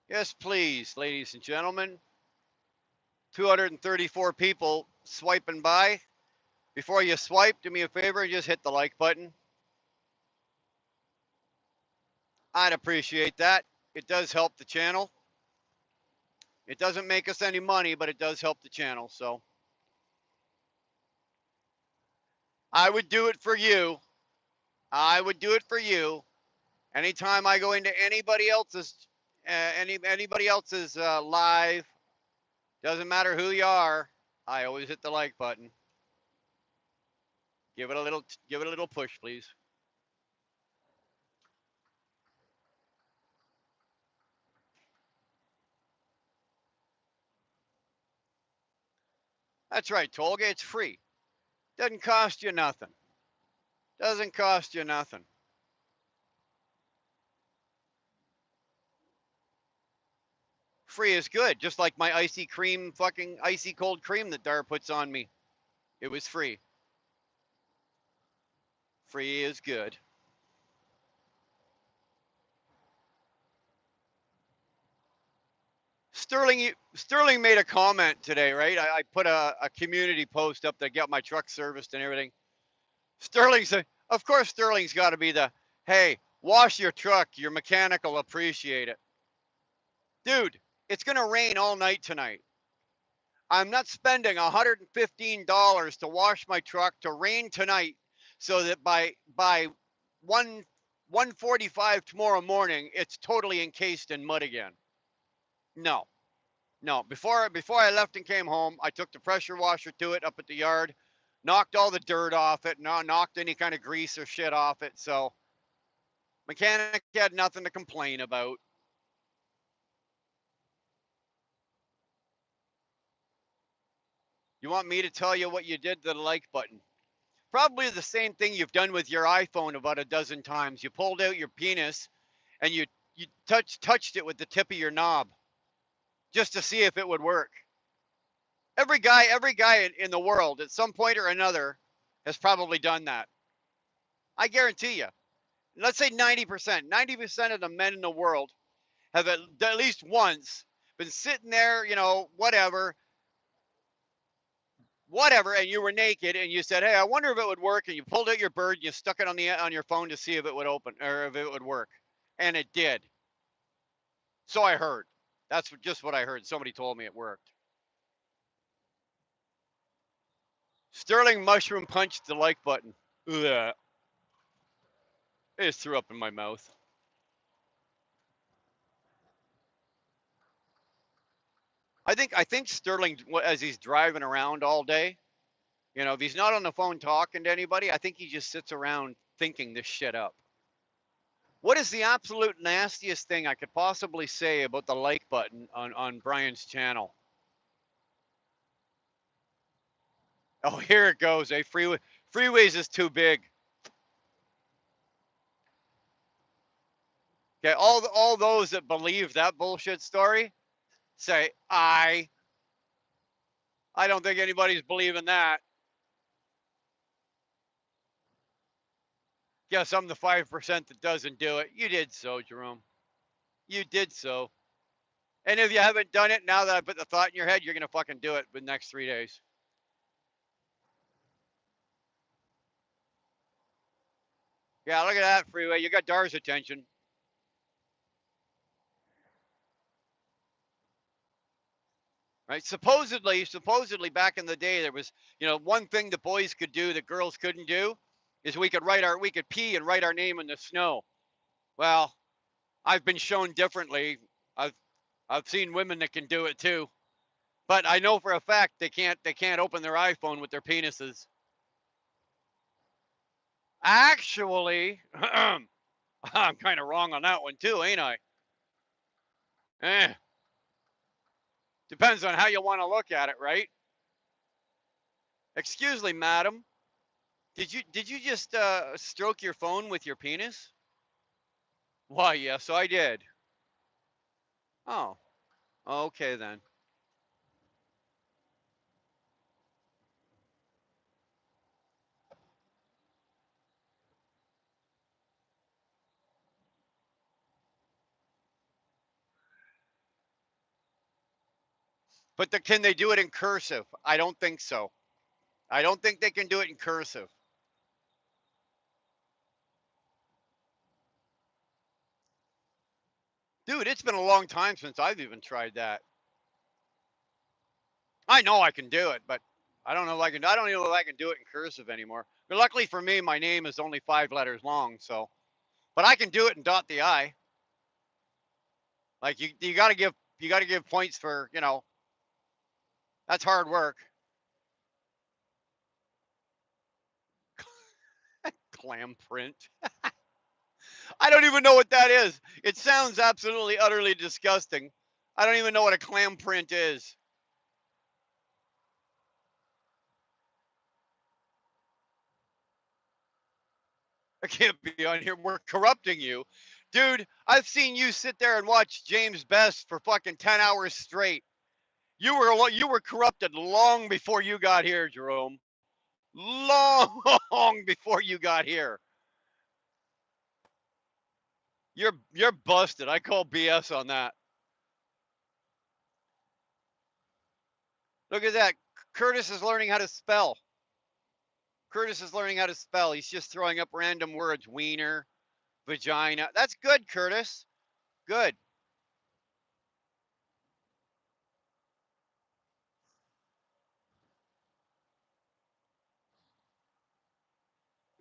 Yes, please, ladies and gentlemen. 234 people swiping by. Before you swipe, do me a favor and just hit the like button. I'd appreciate that. It does help the channel. It doesn't make us any money, but it does help the channel. So I would do it for you. I would do it for you. Anytime I go into anybody else's live, doesn't matter who you are, I always hit the like button. Give it a little push, please. That's right, Tolga. It's free. Doesn't cost you nothing. Doesn't cost you nothing. Free is good, just like my icy cream, fucking icy cold cream that Dar puts on me. It was free. Free is good. Sterling made a comment today, right? I put a community post up that got my truck serviced and everything. Sterling said, of course Sterling's got to be the, hey, wash your truck, your mechanic will appreciate it. Dude, it's going to rain all night tonight. I'm not spending $115 to wash my truck to rain tonight so that by 1 1:45 tomorrow morning it's totally encased in mud again. No. No, before I left and came home, I took the pressure washer to it up at the yard, knocked all the dirt off it, knocked any kind of grease or shit off it. So mechanic had nothing to complain about. You want me to tell you what you did to the like button? Probably the same thing you've done with your iPhone about a dozen times. You pulled out your penis and you touched it with the tip of your knob just to see if it would work. Every guy in the world at some point or another has probably done that. I guarantee you. Let's say 90%. 90% of the men in the world have at least once been sitting there, whatever, and you were naked and you said, "Hey, I wonder if it would work." And you pulled out your bird and you stuck it on your phone to see if it would open or if it would work, and it did. So I heard. That's just what I heard. Somebody told me it worked. Sterling mushroom punched the like button. Ugh. It just threw up in my mouth. I think Sterling, as he's driving around all day, if he's not on the phone talking to anybody, I think he just sits around thinking this shit up. What is the absolute nastiest thing I could possibly say about the like button on Brian's channel? Oh, here it goes. Freeways is too big. Okay, all those that believe that bullshit story say I don't think anybody's believing that. Guess I'm the 5% that doesn't do it. You did so, Jerome. You did so. And if you haven't done it, now that I put the thought in your head, you're gonna fucking do it in the next 3 days. Yeah, look at that, Freeway. You got Dar's attention. Right? Supposedly back in the day, there was, one thing the boys could do that girls couldn't do is we could pee and write our name in the snow. Well, I've been shown differently. I've I've seen women that can do it too, but I know for a fact they can't open their iPhone with their penises. Actually, I'm kind of wrong on that one too, ain't I? Eh, depends on how you want to look at it, right? Excuse me, madam. Did you just stroke your phone with your penis? Why, yes, I did. Oh, okay then. But can they do it in cursive? I don't think so. I don't think they can do it in cursive. Dude, it's been a long time since I've even tried that. I know I can do it, but I don't know if I don't even know if I can do it in cursive anymore. But luckily for me, my name is only 5 letters long, so but I can do it and dot the I. Like you gotta give points for, that's hard work. Clam print. I don't even know what that is. It sounds absolutely utterly disgusting. I don't even know what a clam print is. I can't be on here. We're corrupting you. Dude, I've seen you sit there and watch James Best for fucking 10 hours straight. You were corrupted long before you got here, Jerome. Long before you got here. You're busted. I call BS on that. Look at that. Curtis is learning how to spell. Curtis is learning how to spell. He's just throwing up random words. Wiener, vagina. That's good, Curtis. Good.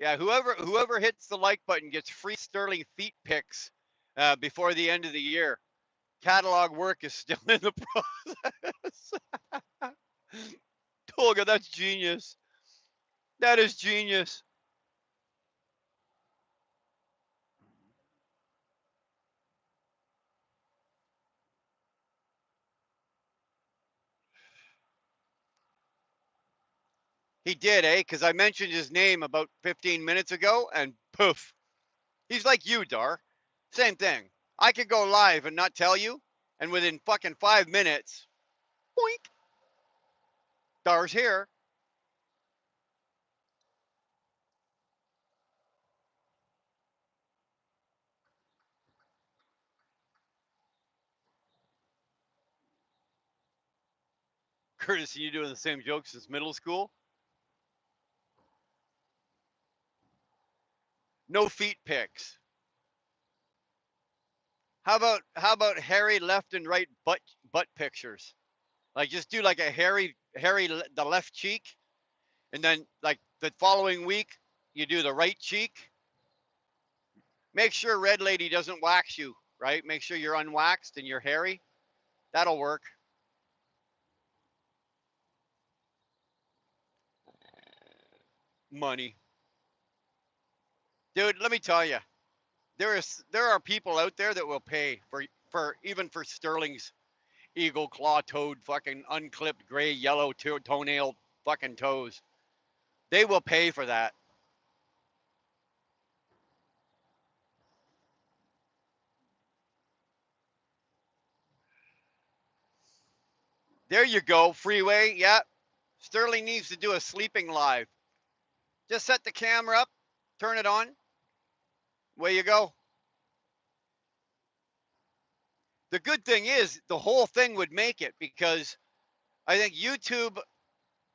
Yeah, whoever hits the like button gets free Sterling feet picks before the end of the year. Catalog work is still in the process. Tolga, that's genius. That is genius. He did, eh? Because I mentioned his name about 15 minutes ago, and poof. He's like you, Dar. Same thing. I could go live and not tell you, and within fucking 5 minutes, boink, Dar's here. Curtis, you doing the same jokes since middle school? No feet pics. How about hairy left and right butt pictures? Like just do like a hairy the left cheek, and then like the following week you do the right cheek. Make sure Red Lady doesn't wax you, right? Make sure you're unwaxed and you're hairy. That'll work. Money, dude. Let me tell you, there are people out there that will pay for even for Sterling's eagle claw toed fucking unclipped gray yellow toenail fucking toes. They will pay for that. There you go, Freeway. Yeah, Sterling needs to do a sleeping live. Just set the camera up, turn it on. Away you go. The good thing is the whole thing would make it because I think YouTube,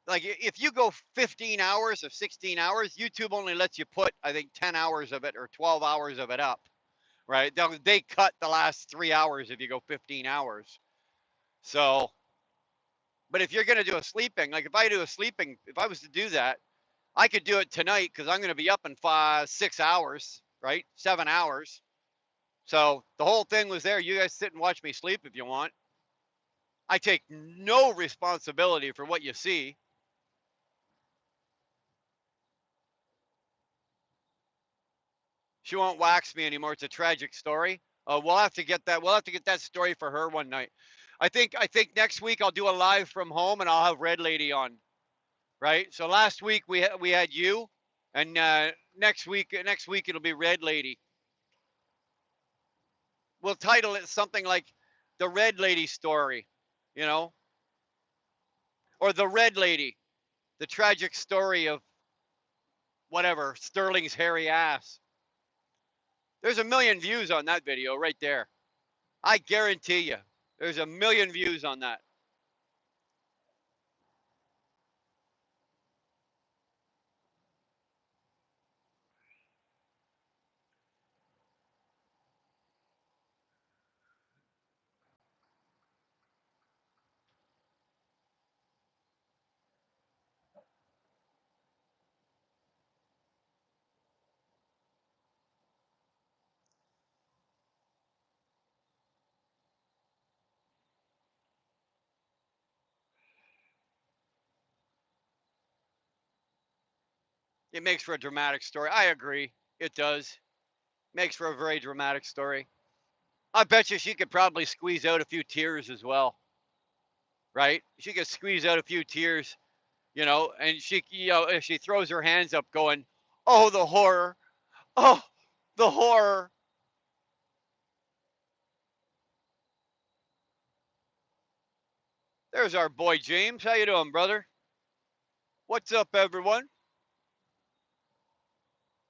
like if you go 15 hours or 16 hours, YouTube only lets you put, I think, 10 hours of it or 12 hours of it up, right? They cut the last 3 hours if you go 15 hours. So, but if you're going to do a sleeping, like if I was to do that, I could do it tonight because I'm going to be up in 6 hours, right? 7 hours. So the whole thing was there. You guys sit and watch me sleep if you want. I take no responsibility for what you see. She won't wax me anymore. It's a tragic story. We'll have to get that. We'll have to get that story for her one night. I think next week I'll do a live from home and I'll have Red Lady on. Right. So last week we had you, and next week it'll be Red Lady. We'll title it something like the Red Lady story, you know, or the Red Lady, the tragic story of whatever Sterling's hairy ass. There's a million views on that video right there. I guarantee you, there's a million views on that. It makes for a dramatic story. I agree. It does. Makes for a very dramatic story. I bet you she could probably squeeze out a few tears as well, right? She could squeeze out a few tears, and if she throws her hands up going, "Oh, the horror. Oh, the horror." There's our boy James. How you doing, brother? What's up, everyone?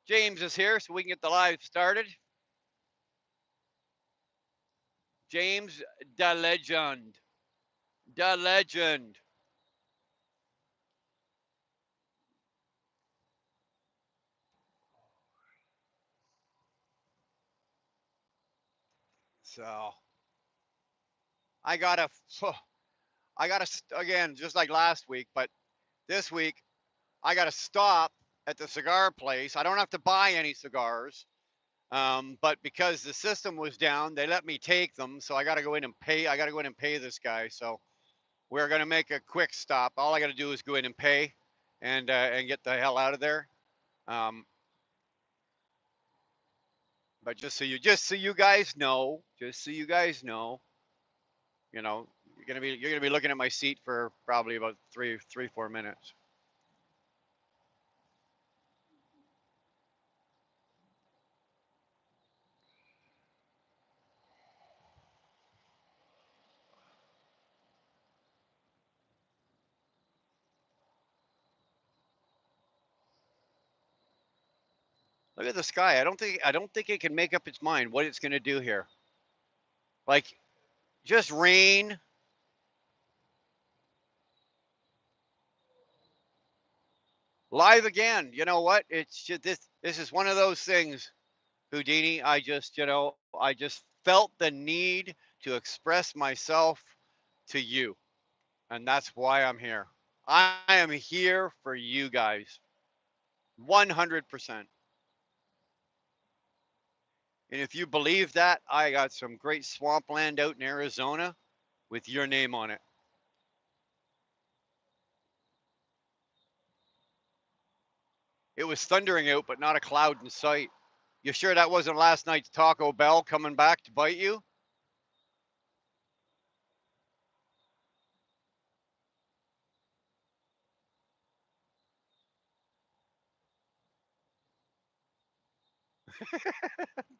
James is here, so we can get the live started. James, the legend. The legend. So I gotta, again, just like last week, but this week I gotta stop at the cigar place. I don't have to buy any cigars. But because the system was down, they let me take them. So I got to go in and pay. I got to go in and pay this guy. So we're going to make a quick stop. All I got to do is go in and pay and get the hell out of there. Um, but just so you guys know, you know, you're gonna be looking at my seat for probably about 4 minutes. Look at the sky. I don't think it can make up its mind what it's gonna do here. Like just rain. Live again. You know what? It's just this is one of those things, Houdini. I just felt the need to express myself to you. And that's why I'm here. I am here for you guys. 100%. And if you believe that, I got some great swampland out in Arizona with your name on it. It was thundering out, but not a cloud in sight. You sure that wasn't last night's Taco Bell coming back to bite you?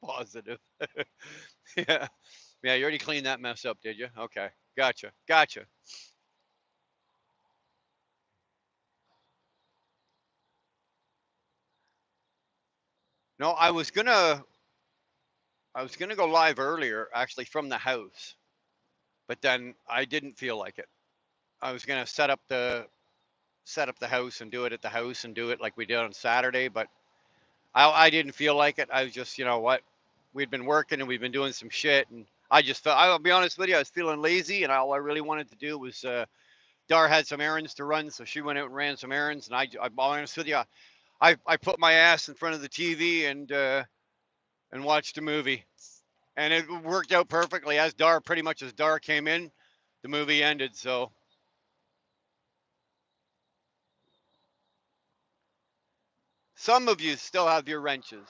Positive. Yeah. Yeah, you already cleaned that mess up, did you? Okay. Gotcha. Gotcha. No, I was gonna go live earlier actually from the house, but then I didn't feel like it. I was gonna set up the house and do it at the house and do it like we did on Saturday, but I didn't feel like it. I was just, you know what? We'd been working and we've been doing some shit, and I just felt. I'll be honest with you, I was feeling lazy, and all I really wanted to do was. Dar had some errands to run, so she went out and ran some errands, and I'm honest with you, I put my ass in front of the TV and watched a movie, and it worked out perfectly. As Dar came in, the movie ended. So some of you still have your wrenches.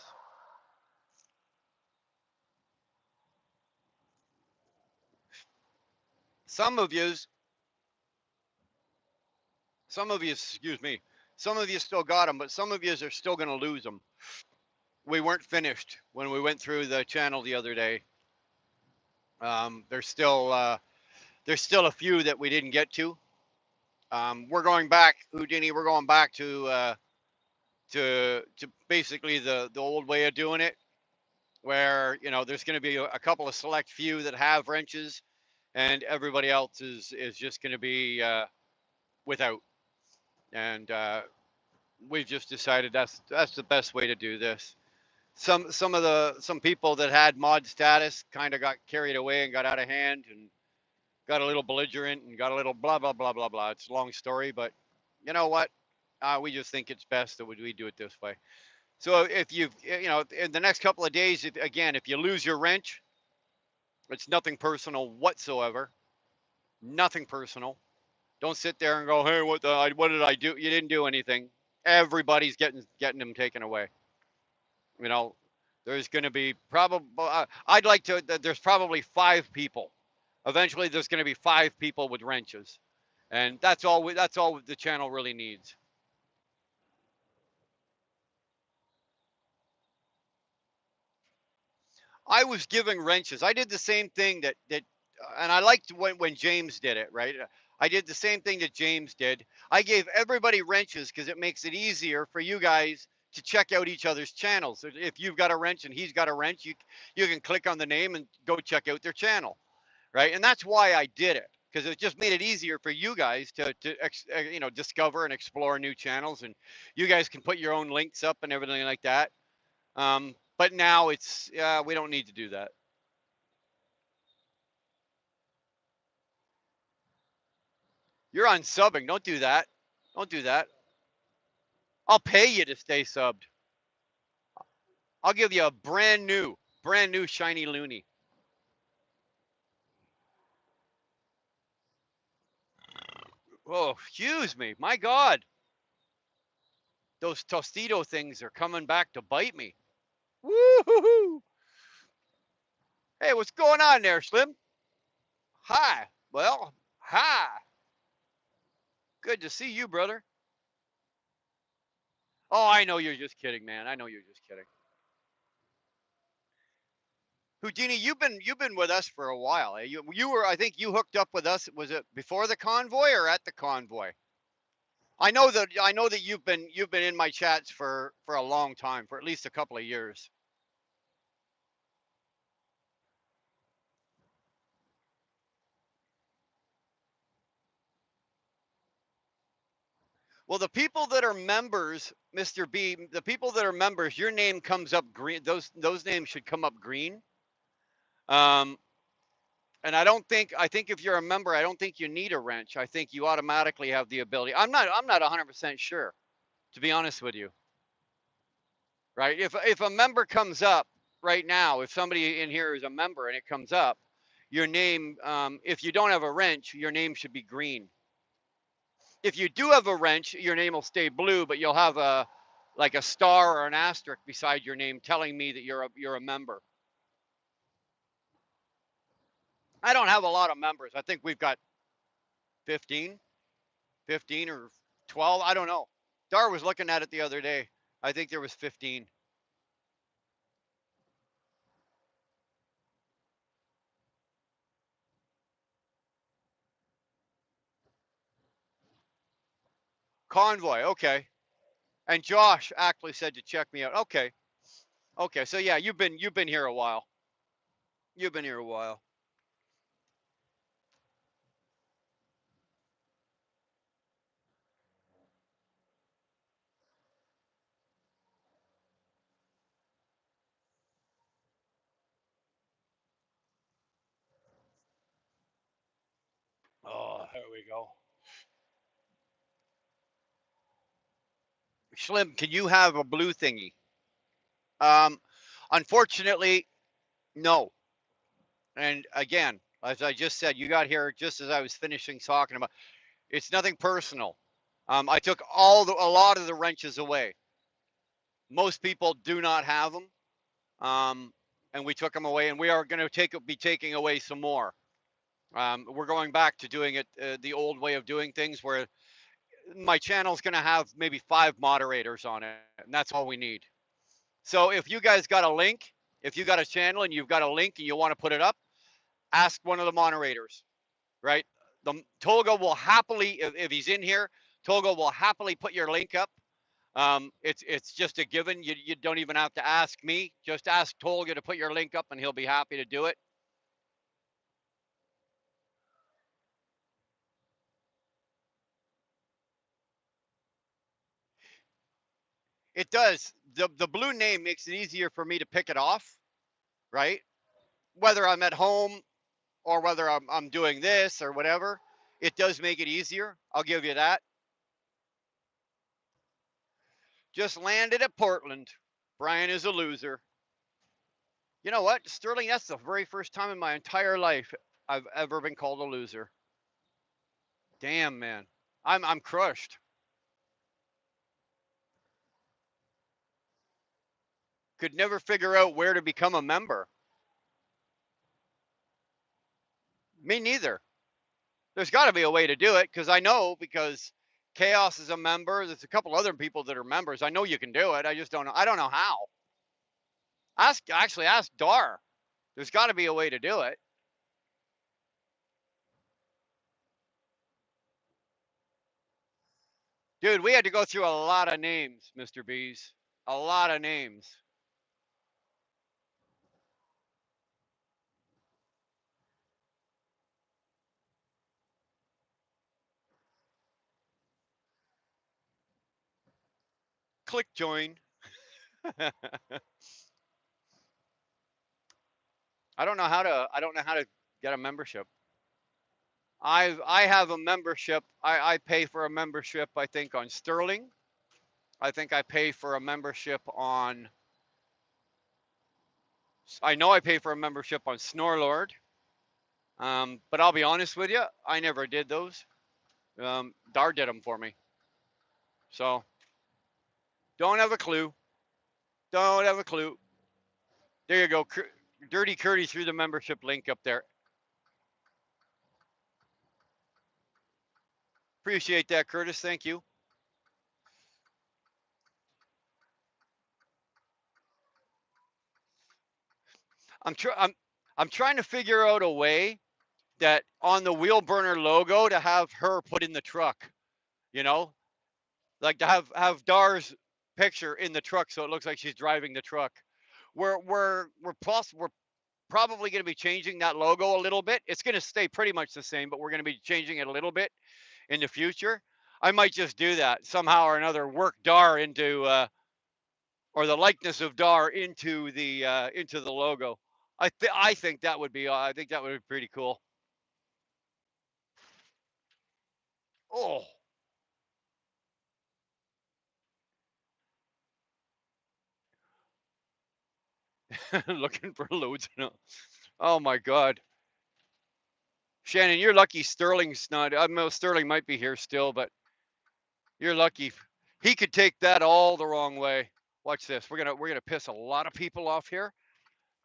Some of you, excuse me, some of you still got them, but some of you are still going to lose them. We weren't finished when we went through the channel the other day. There's still a few that we didn't get to. We're going back, Houdini. We're going back to basically the old way of doing it, where there's going to be a couple of select few that have wrenches, and everybody else is just going to be without. And we've just decided that's the best way to do this. Some people that had mod status kind of got carried away and got out of hand and got a little belligerent and got a little blah blah blah blah blah. It's a long story, but you know what? We just think it's best that we do it this way. So if in the next couple of days, if you lose your wrench, it's nothing personal whatsoever. Nothing personal. Don't sit there and go, hey, what did I do? You didn't do anything. Everybody's getting them taken away. You know, there's going to be probably. I'd like to. There's probably 5 people. Eventually, there's going to be 5 people with wrenches, and that's all the channel really needs. I was giving wrenches. I did the same thing and I liked when James did it. Right, I did the same thing that James did. I gave everybody wrenches because it makes it easier for you guys to check out each other's channels. If you've got a wrench and he's got a wrench, you can click on the name and go check out their channel. Right, and that's why I did it, because it just made it easier for you guys to discover and explore new channels, and you guys can put your own links up and everything like that. But now we don't need to do that. You're unsubbing. Don't do that. Don't do that. I'll pay you to stay subbed. I'll give you a brand new shiny loony. Oh, excuse me. My God. Those Tostito things are coming back to bite me. Woo-hoo-hoo. Hey, what's going on there, Slim? Hi. Well, hi. Good to see you, brother. Oh, I know you're just kidding, man. I know you're just kidding. Houdini, you've been with us for a while. Eh? You were, I think you hooked up with us. Was it before the convoy or at the convoy? I know that you've been in my chats for a long time, for at least a couple of years. Well, the people that are members, Mr. B, the people that are members, your name comes up green. Those names should come up green. Um, and I think if you're a member, I don't think you need a wrench. I think you automatically have the ability. I'm not 100% sure, to be honest with you. Right? If a member comes up right now, if somebody in here is a member and it comes up, your name, if you don't have a wrench, your name should be green. If you do have a wrench, your name will stay blue, but you'll have a like a star or an asterisk beside your name telling me that you're a member. I don't have a lot of members. I think we've got 15, 15 or 12. I don't know. Dar was looking at it the other day. I think there was 15. Convoy, okay. And Josh actually said to check me out. Okay. Okay. So yeah, you've been here a while. You've been here a while. Oh, there we go. Slim, can you have a blue thingy? Um, unfortunately, no. And again, as I just said, you got here just as I was finishing talking about. It's nothing personal. I took a lot of the wrenches away. Most people do not have them, and we took them away, and we are going to be taking away some more. We're going back to doing it the old way of doing things, where my channel is going to have maybe 5 moderators on it, and that's all we need. So if you guys got a link, if you got a channel and you've got a link and you want to put it up, ask one of the moderators, right? The Tolga will happily, if he's in here, Tolga will happily put your link up. It's just a given. You don't even have to ask me. Just ask Tolga to put your link up, and he'll be happy to do it. It does. The blue name makes it easier for me to pick it off, right? Whether I'm at home or whether I'm doing this or whatever, it does make it easier. I'll give you that. Just landed at Portland. Brian is a loser. You know what, Sterling? That's the very first time in my entire life I've ever been called a loser. Damn, man, I'm crushed. Could never figure out where to become a member. Me neither. There's got to be a way to do it because I know because Chaos is a member. There's a couple other people that are members. I know you can do it. I just don't know. I don't know how. Ask Dar. There's got to be a way to do it. Dude, we had to go through a lot of names, Mr. Bees. A lot of names. Click join. I don't know how to get a membership. I have a membership. I pay for a membership, I think, on Sterling. I think I pay for a membership on. I know I pay for a membership on Snorlord. But I'll be honest with you, I never did those. Dar did them for me. So don't have a clue. Don't have a clue. There you go. Dirty Curdy threw the membership link up there. Appreciate that, Curtis. Thank you. I'm trying. I'm trying to figure out a way that on the wheel burner logo to have her put in the truck. You know, like to have Dar's picture in the truck so it looks like she's driving the truck. We're probably going to be changing that logo a little bit. It's going to stay pretty much the same, but we're going to be changing it a little bit in the future. I might just do that somehow or another. Work Dar into or the likeness of Dar into the logo. I think that would be I think that would be pretty cool. Oh, looking for loads. Oh my God, Shannon, you're lucky. Sterling's not. I know Sterling might be here still, but you're lucky. He could take that all the wrong way. Watch this. We're gonna piss a lot of people off here.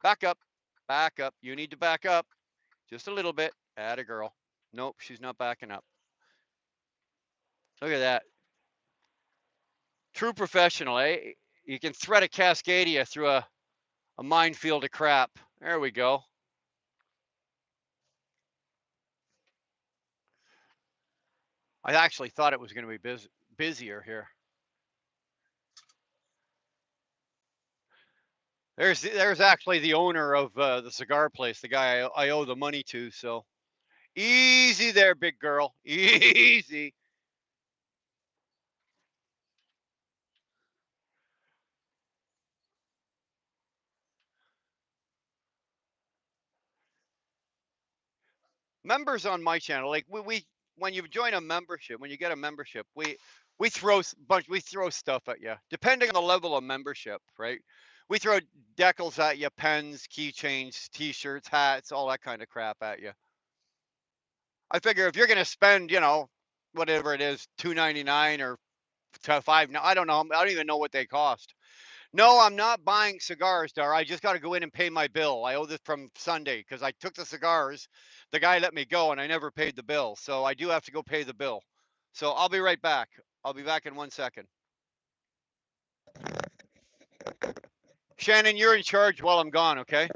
Back up. Back up. You need to back up just a little bit. Atta girl. Nope, she's not backing up. Look at that. True professional, eh? You can thread a Cascadia through a minefield of crap. There we go. I actually thought it was going to be busier here. There's actually the owner of the cigar place, the guy I owe the money to. So easy there, big girl. Easy. Members on my channel, like we when you join a membership, when you get a membership, we we throw stuff at you depending on the level of membership, right? We throw decals at you, pens, keychains, t-shirts, hats, all that kind of crap at you. I figure if you're going to spend, whatever it is, 2.99 or to five, no, I don't know, I don't even know what they cost. No, I'm not buying cigars, Dar. I just got to go in and pay my bill. I owe this from Sunday because I took the cigars. The guy let me go and I never paid the bill. So I do have to go pay the bill. So I'll be right back. I'll be back in 1 second. Shannon, you're in charge while I'm gone, okay?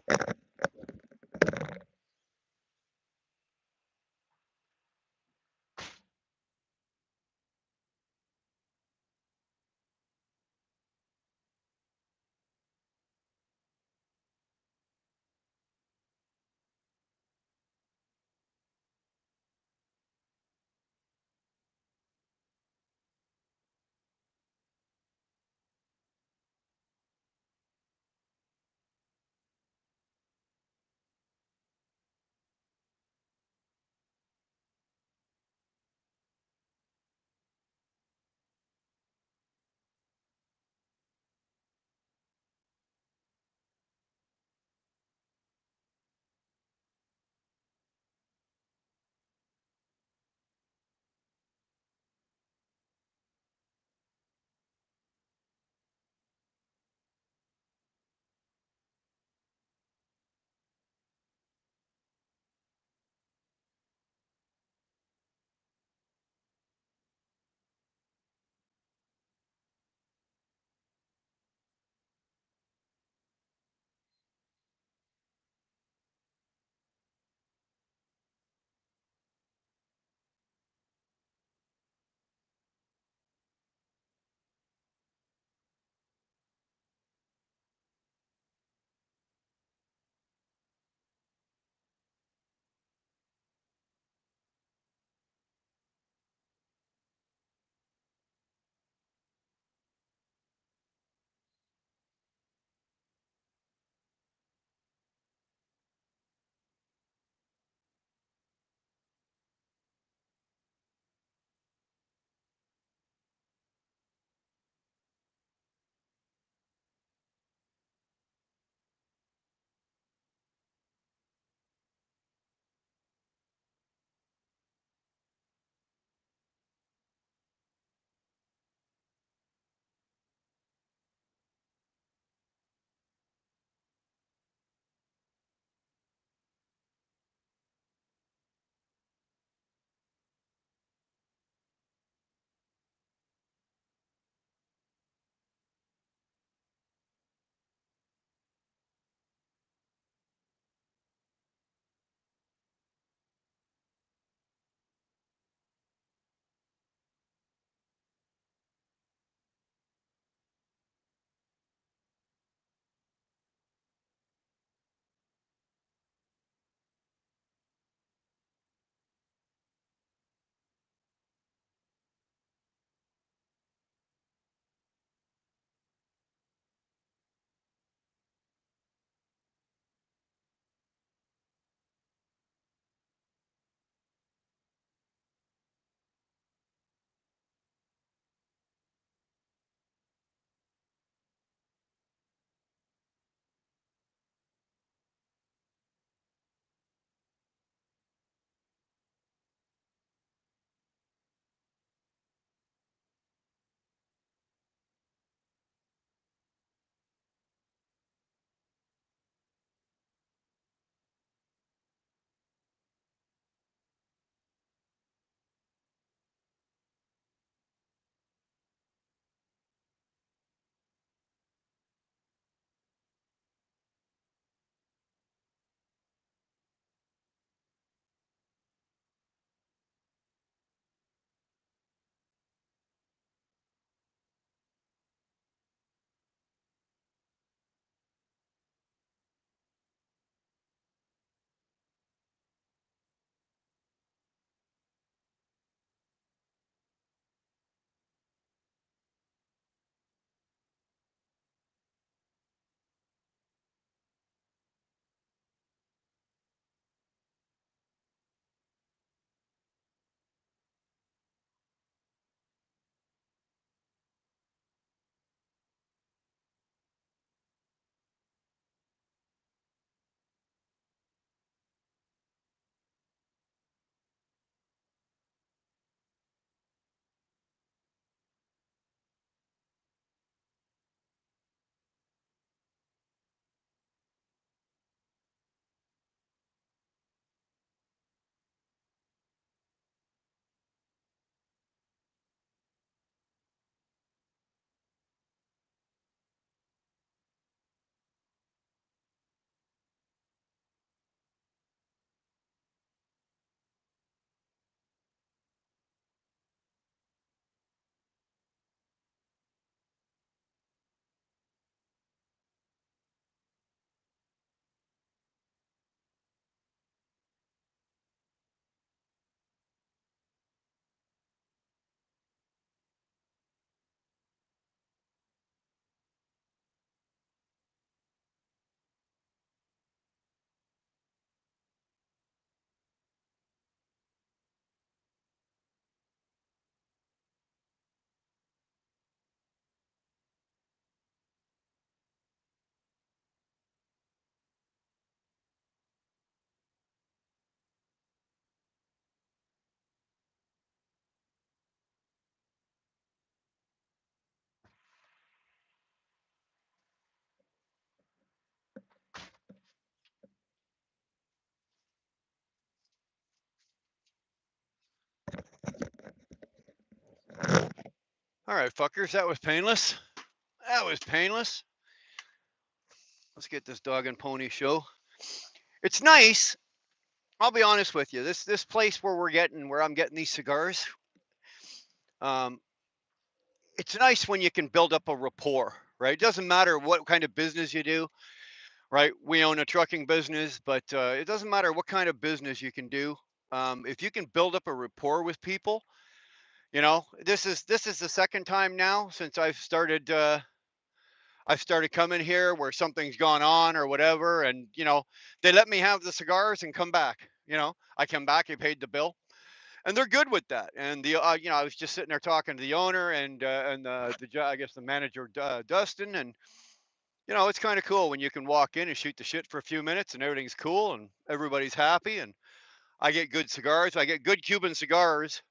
All right, fuckers, that was painless. That was painless. Let's get this dog and pony show. It's nice. I'll be honest with you. This place where I'm getting these cigars, um, it's nice when you can build up a rapport, right? It doesn't matter what kind of business you do, right? We own a trucking business, but it doesn't matter what kind of business you can do. If you can build up a rapport with people, this is the second time now since I've started coming here where something's gone on or whatever, and they let me have the cigars and come back. I come back, I paid the bill, and they're good with that. And I was just sitting there talking to the owner and I guess the manager, Dustin, and it's kind of cool when you can walk in and shoot the shit for a few minutes and everything's cool and everybody's happy. And I get good cigars. I get good Cuban cigars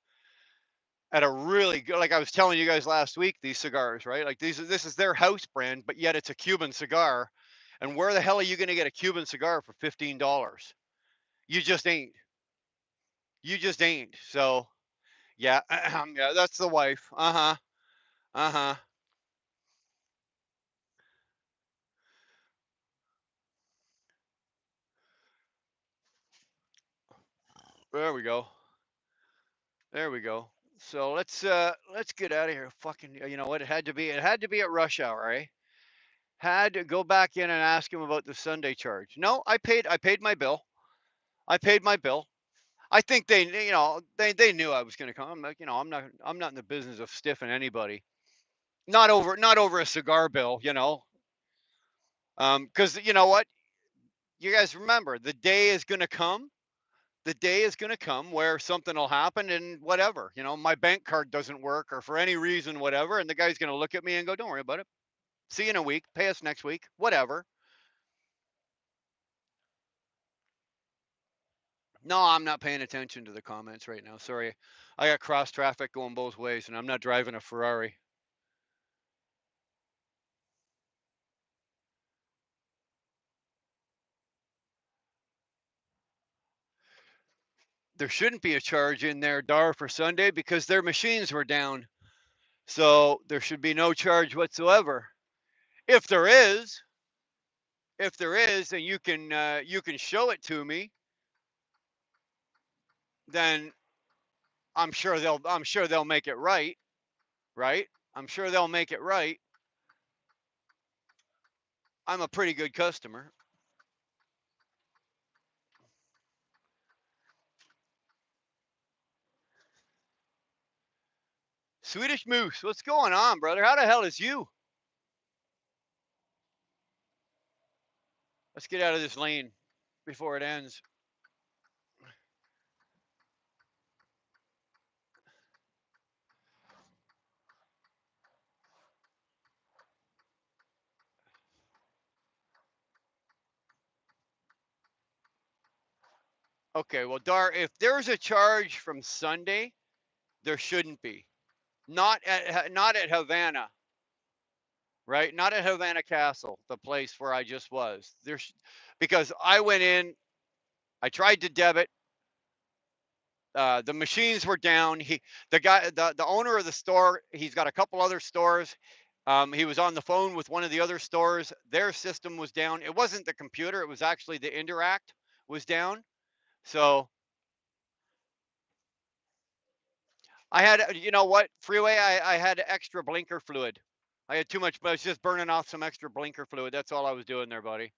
at a really good, like I was telling you guys last week, these cigars, right? Like this is their house brand, but yet it's a Cuban cigar. And where the hell are you going to get a Cuban cigar for $15? You just ain't. You just ain't. So yeah, yeah, that's the wife. Uh huh. Uh huh. There we go. There we go. So let's get out of here. Fucking, you know what? It had to be at rush hour, eh? Had to go back in and ask him about the Sunday charge. No, I paid my bill. I paid my bill. I think they knew I was going to come. I'm like, I'm not in the business of stiffing anybody. Not over a cigar bill, because you know what? You guys remember the day is going to come. The day is going to come where something will happen and whatever. My bank card doesn't work or for any reason, whatever, and the guy's going to look at me and go, "Don't worry about it. See you in a week. Pay us next week. Whatever." No, I'm not paying attention to the comments right now. Sorry. I got cross traffic going both ways and I'm not driving a Ferrari. There shouldn't be a charge in there, Dar, for Sunday because their machines were down. So there should be no charge whatsoever. If there is, and you can show it to me, then I'm sure they'll make it right, right? I'm sure they'll make it right. I'm a pretty good customer. Swedish Moose, what's going on, brother? How the hell is you? Let's get out of this lane before it ends. Okay, well, Dar, if there's a charge from Sunday, there shouldn't be. Not at Havana, right? Not at Havana Castle, the place where I just was. Because I went in, I tried to debit. The machines were down. The owner of the store, he's got a couple other stores. He was on the phone with one of the other stores. Their system was down. It wasn't the computer. It was actually the Interact was down. So I had, you know what, Freeway, I had extra blinker fluid. I had too much, but I was just burning off some extra blinker fluid. That's all I was doing there, buddy.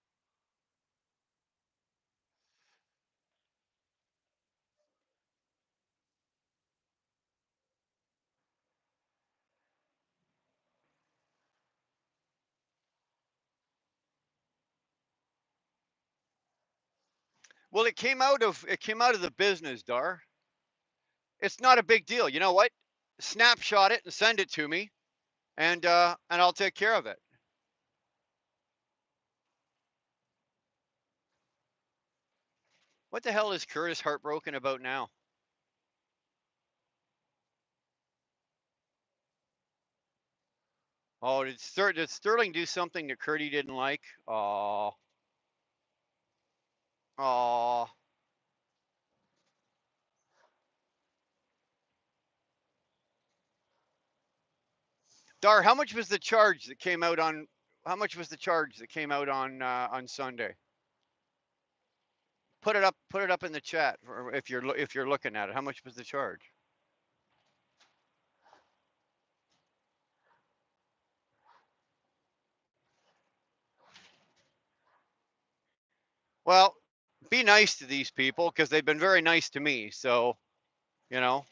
Well, it came out of the business, Dar. It's not a big deal. You know what? Snapshot it and send it to me, and I'll take care of it. What the hell is Curtis heartbroken about now? Oh, did Sterling do something that Curdy didn't like? Oh, oh. Dar, how much was the charge that came out on? How much was the charge that came out on Sunday? Put it up. Put it up in the chat if you're looking at it. How much was the charge? Well, be nice to these people because they've been very nice to me. So you know,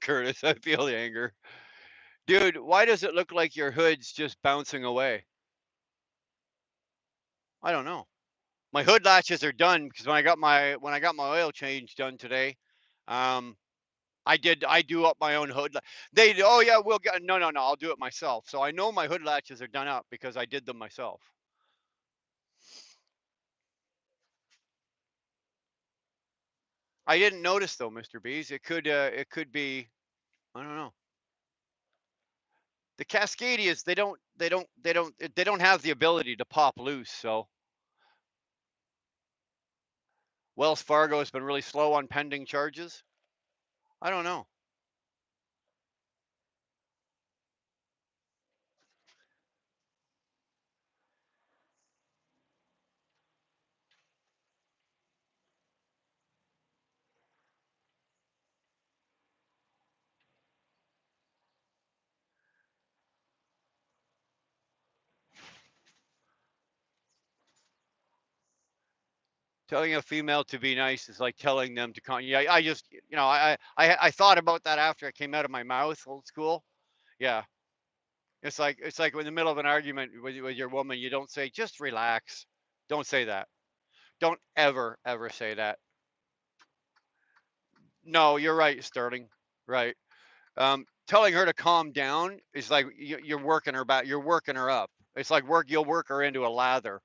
Curtis, I feel the anger, dude. Why does it look like your hood's just bouncing away? I don't know. My hood latches are done because when I got my oil change done today, um, I do up my own hood. They oh yeah we'll get no I'll do it myself. So I know my hood latches are done up because I did them myself. I didn't notice though, Mr. Bees. It could be I don't know. The Cascadias they don't have the ability to pop loose. So Wells Fargo has been really slow on pending charges. I don't know. Telling a female to be nice is like telling them to con. Yeah, I just I thought about that after it came out of my mouth. Old school. Yeah, it's like in the middle of an argument with your woman, you don't say just relax. Don't say that. Don't ever say that. No, you're right, Sterling. Right. Telling her to calm down is like you're working her back. You're working her up. It's like you'll work her into a lather.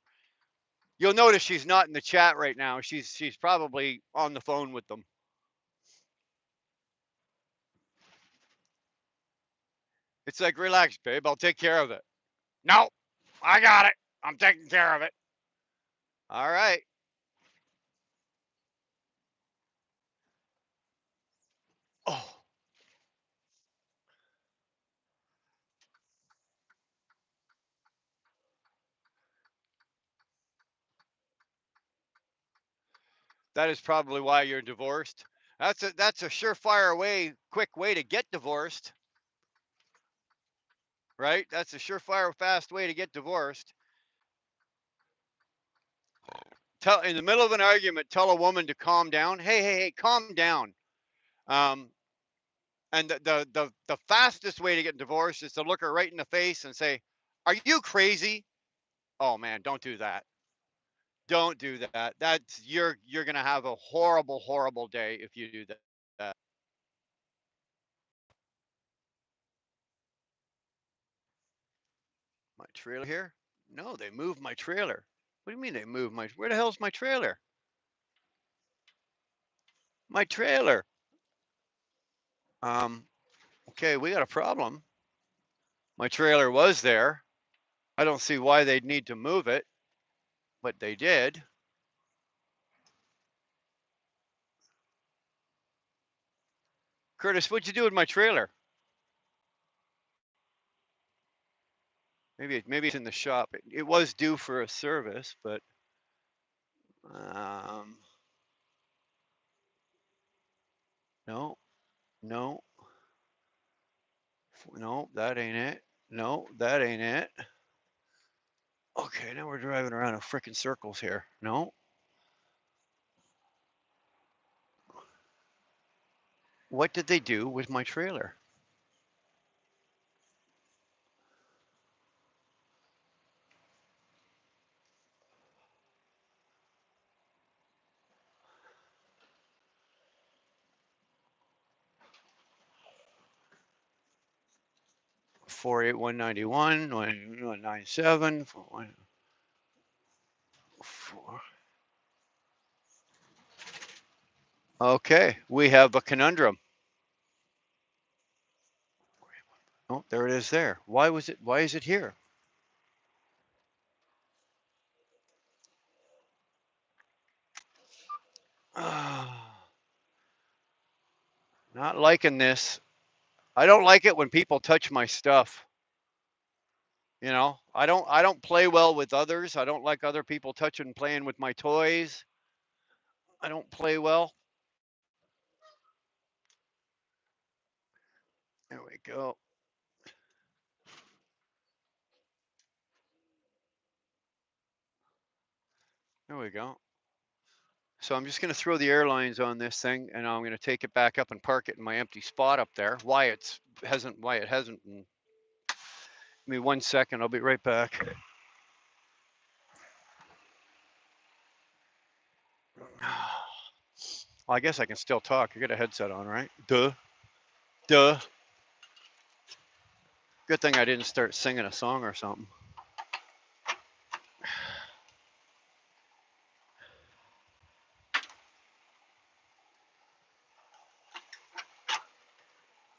You'll notice she's not in the chat right now. She's probably on the phone with them. It's like relax, babe. I'll take care of it. No, I got it. I'm taking care of it. All right. Oh, that is probably why you're divorced. That's a surefire way, quick way to get divorced, right? That's a surefire, fast way to get divorced. Tell in the middle of an argument, tell a woman to calm down. Hey, calm down. Um, and the fastest way to get divorced is to look her right in the face and say, "Are you crazy?" Oh man, don't do that. Don't do that. That's you're gonna have a horrible day if you do that. My trailer here? No, they moved my trailer. What do you mean they moved my? Where the hell's my trailer? My trailer. Um. Okay, we got a problem. My trailer was there. I don't see why they'd need to move it, but they did. Curtis, what'd you do with my trailer? Maybe it's in the shop. It was due for a service, but um, no, no, no, that ain't it. No, that ain't it. Okay, now we're driving around in freaking circles here. No. What did they do with my trailer? Four eight 191 197 4. Okay, we have a conundrum. Oh, there it is there. Why is it here? Not liking this. I don't like it when people touch my stuff. You know, I don't play well with others. I don't like other people touching and playing with my toys. I don't play well. There we go. There we go. So I'm just going to throw the airlines on this thing, and I'm going to take it back up and park it in my empty spot up there. Why it hasn't. Give me 1 second. I'll be right back. Well, I guess I can still talk. I got a headset on, right? Duh. Duh. Good thing I didn't start singing a song or something.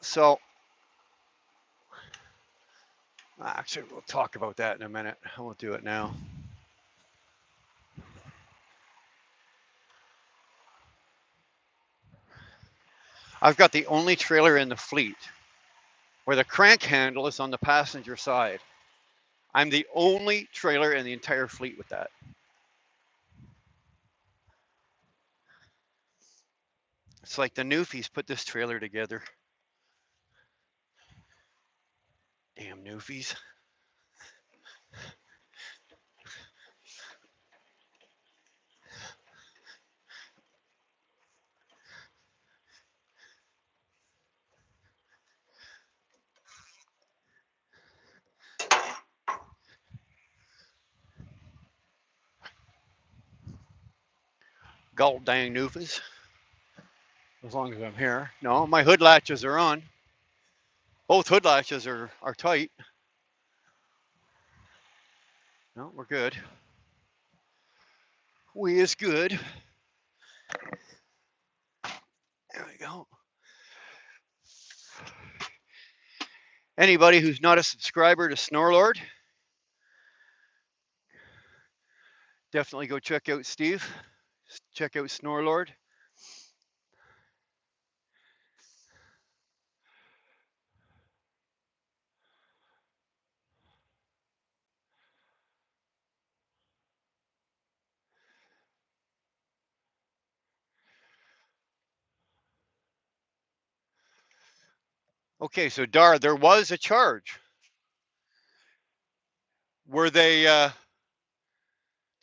So, actually, we'll talk about that in a minute. I won't do it now. I've got the only trailer in the fleet where the crank handle is on the passenger side. I'm the only trailer in the entire fleet with that. It's like the Newfies put this trailer together. Damn Newfies. Gulp dang Newfies. As long as I'm here. No, my hood latches are on. Both hood latches are tight. No, we're good. We is good. There we go. Anybody who's not a subscriber to Snorlord, definitely go check out Steve. Check out Snorlord. Okay, so Dar, there was a charge. Were they? There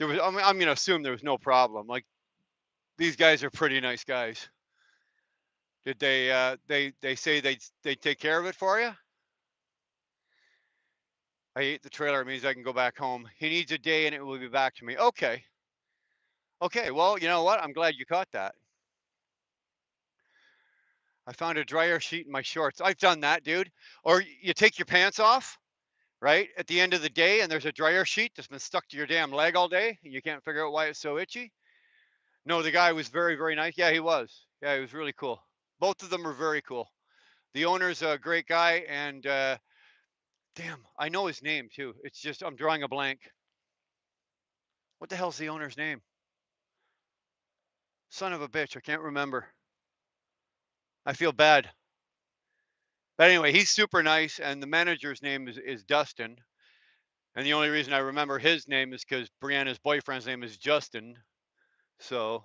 was. I'm going to assume there was no problem. Like these guys are pretty nice guys. Did they? They say they take care of it for you? I ate the trailer. It means I can go back home. He needs a day and it will be back to me. Okay. Okay. Well, you know what? I'm glad you caught that. I found a dryer sheet in my shorts. I've done that, dude. Or you take your pants off, right? At the end of the day, and there's a dryer sheet that's been stuck to your damn leg all day, and you can't figure out why it's so itchy. No, the guy was very, very nice. Yeah, he was. Yeah, he was really cool. Both of them were very cool. The owner's a great guy, and damn, I know his name too. It's just I'm drawing a blank. What the hell's the owner's name? Son of a bitch, I can't remember. I feel bad. But anyway, he's super nice, and the manager's name is Dustin. And the only reason I remember his name is because Brianna's boyfriend's name is Justin. So,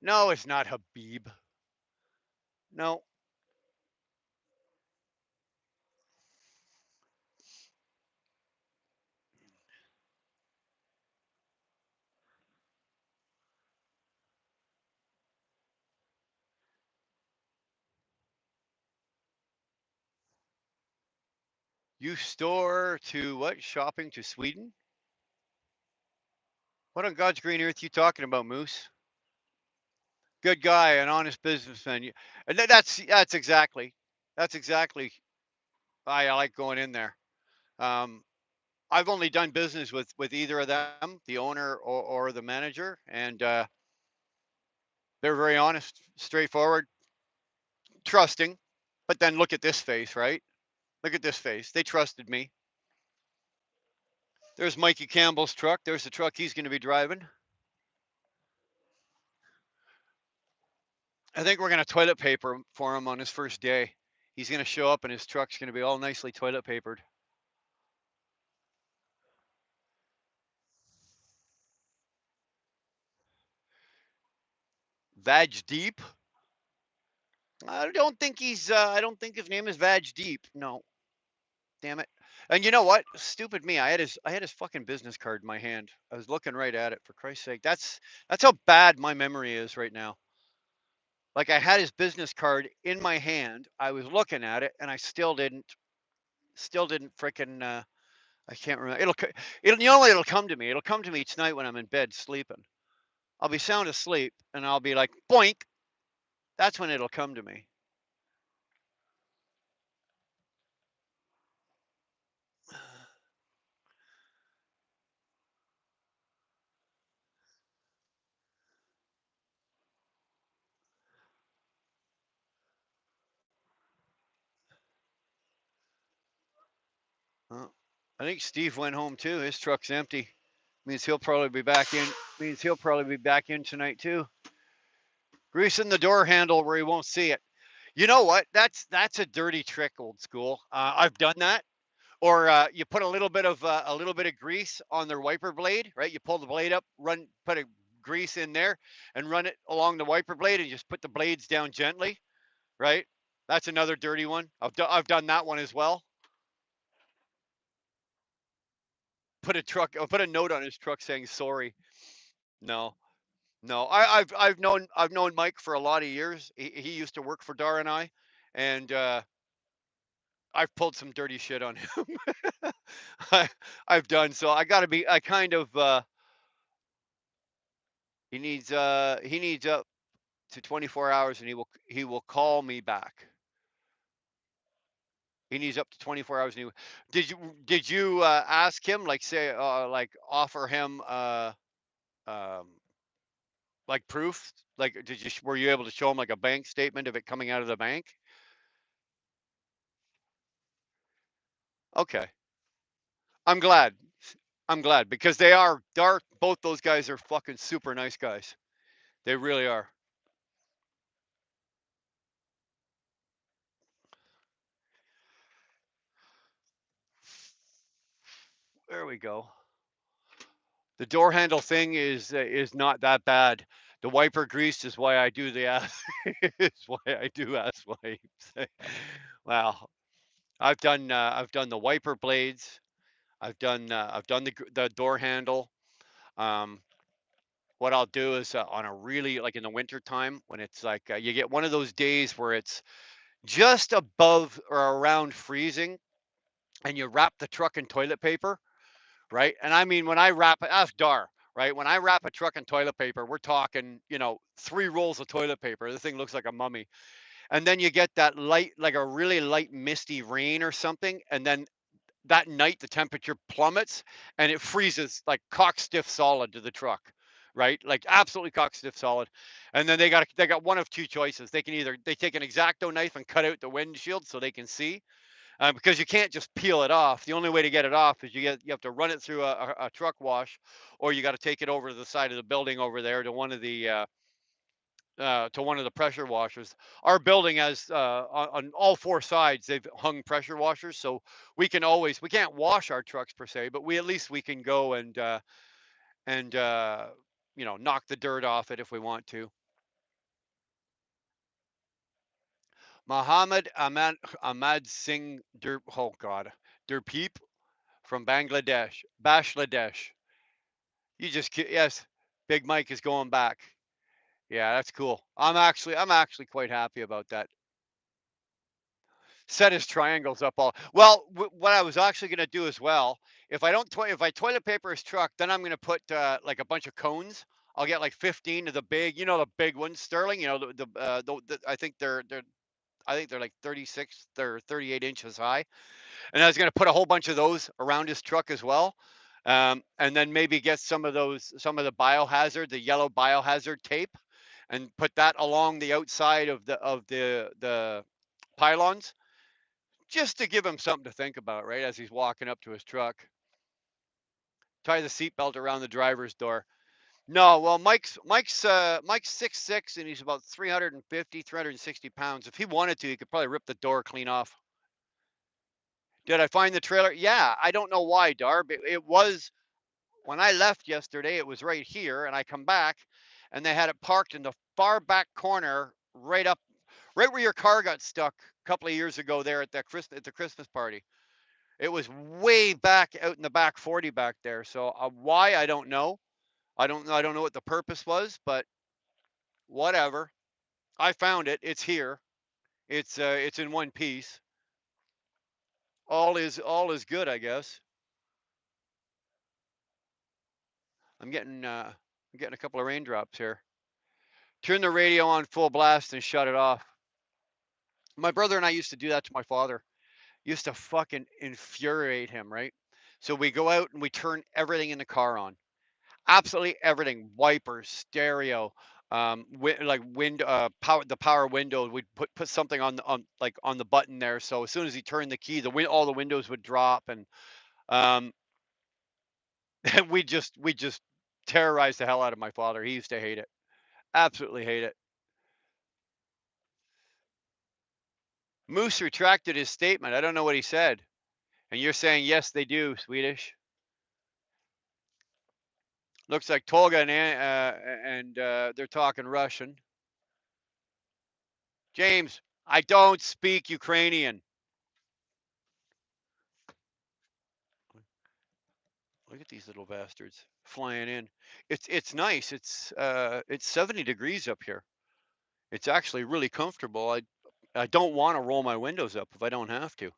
no, it's not Habib. No. You store to what? Shopping to Sweden? What on God's green earth you talking about, Moose? Good guy, an honest businessman. And that's exactly. I like going in there. Um, I've only done business with either of them, the owner or the manager, and they're very honest, straightforward, trusting. But then look at this face, right? Look at this face. They trusted me. There's Mikey Campbell's truck. There's the truck he's going to be driving. I think we're going to toilet paper for him on his first day. He's going to show up and his truck's going to be all nicely toilet papered. Vag Deep. I don't think he's. I don't think his name is Vag Deep. No, damn it. And you know what? Stupid me. I had his fucking business card in my hand. I was looking right at it. For Christ's sake, that's how bad my memory is right now. Like I had his business card in my hand. I was looking at it, and I still didn't frickin' I can't remember. It'll you know what, it'll come to me. It'll come to me each night when I'm in bed sleeping. I'll be sound asleep and I'll be like boink. That's when it'll come to me. Well, I think Steve went home too. His truck's empty. Means he'll probably be back in. Means he'll probably be back in tonight too. Greasing the door handle where he won't see it. You know what? That's a dirty trick, old school. I've done that. Or you put a little bit of grease on their wiper blade, right? You pull the blade up, put a grease in there, and run it along the wiper blade, and just put the blades down gently, right? That's another dirty one. I've done that one as well. Put a note on his truck saying sorry. No, no. I've known Mike for a lot of years. He used to work for Dar and and I've pulled some dirty shit on him. I, I've done so. I got to be. I kind of. He needs up to 24 hours, and he will call me back. He needs up to 24 hours. And did you ask him, like, say, like, offer him um like proof? Like, were you able to show him like a bank statement of it coming out of the bank? Okay, I'm glad. I'm glad because both those guys are fucking super nice guys. They really are. There we go. The door handle thing is not that bad. The wiper grease is why I do the ass. Is why I do ass wipes. Wow, I've done the wiper blades. I've done the door handle. Um, what I'll do is on a really like in the winter time when it's like you get one of those days where it's just above or around freezing, and you wrap the truck in toilet paper, right? And I mean, when I wrap it, that's Dar, right? When I wrap a truck in toilet paper, we're talking, 3 rolls of toilet paper. The thing looks like a mummy. And then you get that light, like a really light, misty rain or something. And then that night, the temperature plummets and it freezes like cock stiff solid to the truck, right? Like absolutely cock stiff solid. And then they got one of two choices. They take an X-Acto knife and cut out the windshield so they can see, because you can't just peel it off. The only way to get it off is you have to run it through a truck wash, or you got to take it over to the side of the building over there to one of the pressure washers. Our building has on all 4 sides they've hung pressure washers, so we can't wash our trucks per se, but we at least we can go and knock the dirt off it if we want to. Mohammed Ahmad Singh oh God, Durpeep from Bangladesh. Yes, Big Mike is going back. Yeah, that's cool. I'm actually quite happy about that. Set his triangles up all well. What I was actually going to do as well, if I toilet paper his truck, then I'm going to put like a bunch of cones. I'll get like 15 of the big, the big ones, Sterling. I think they're like 36, they're 38 inches high. And I was going to put a whole bunch of those around his truck as well. And then maybe get some of the the yellow biohazard tape, and put that along the outside of the pylons, just to give him something to think about, right, as he's walking up to his truck. Tie the seatbelt around the driver's door. No, well, Mike's 6'6", and he's about 350, 360 pounds. If he wanted to, he could probably rip the door clean off. Did I find the trailer? Yeah, I don't know why, Darb. It was when I left yesterday. It was right here, and I come back, and they had it parked in the far back corner, right where your car got stuck a couple of years ago there at the Christmas party. It was way back out in the back 40 back there. So why I don't know. I don't know what the purpose was, but whatever. I found it. It's here. It's in one piece. All is good, I guess. I'm getting a couple of raindrops here. Turn the radio on full blast and shut it off. My brother and I used to do that to my father. Used to fucking infuriate him, right? So we go out and we turn everything in the car on. Absolutely everything. Wipers, stereo, like power, the power window. We'd put something on the button there. So as soon as he turned the key, all the windows would drop, and um we just terrorized the hell out of my father. He used to hate it. Absolutely hate it. Moose retracted his statement. I don't know what he said. And you're saying yes, they do, Swedish. Looks like Tolga and they're talking Russian. James, I don't speak Ukrainian. Look at these little bastards flying in. It's nice. It's 70 degrees up here. It's actually really comfortable. I don't want to roll my windows up if I don't have to.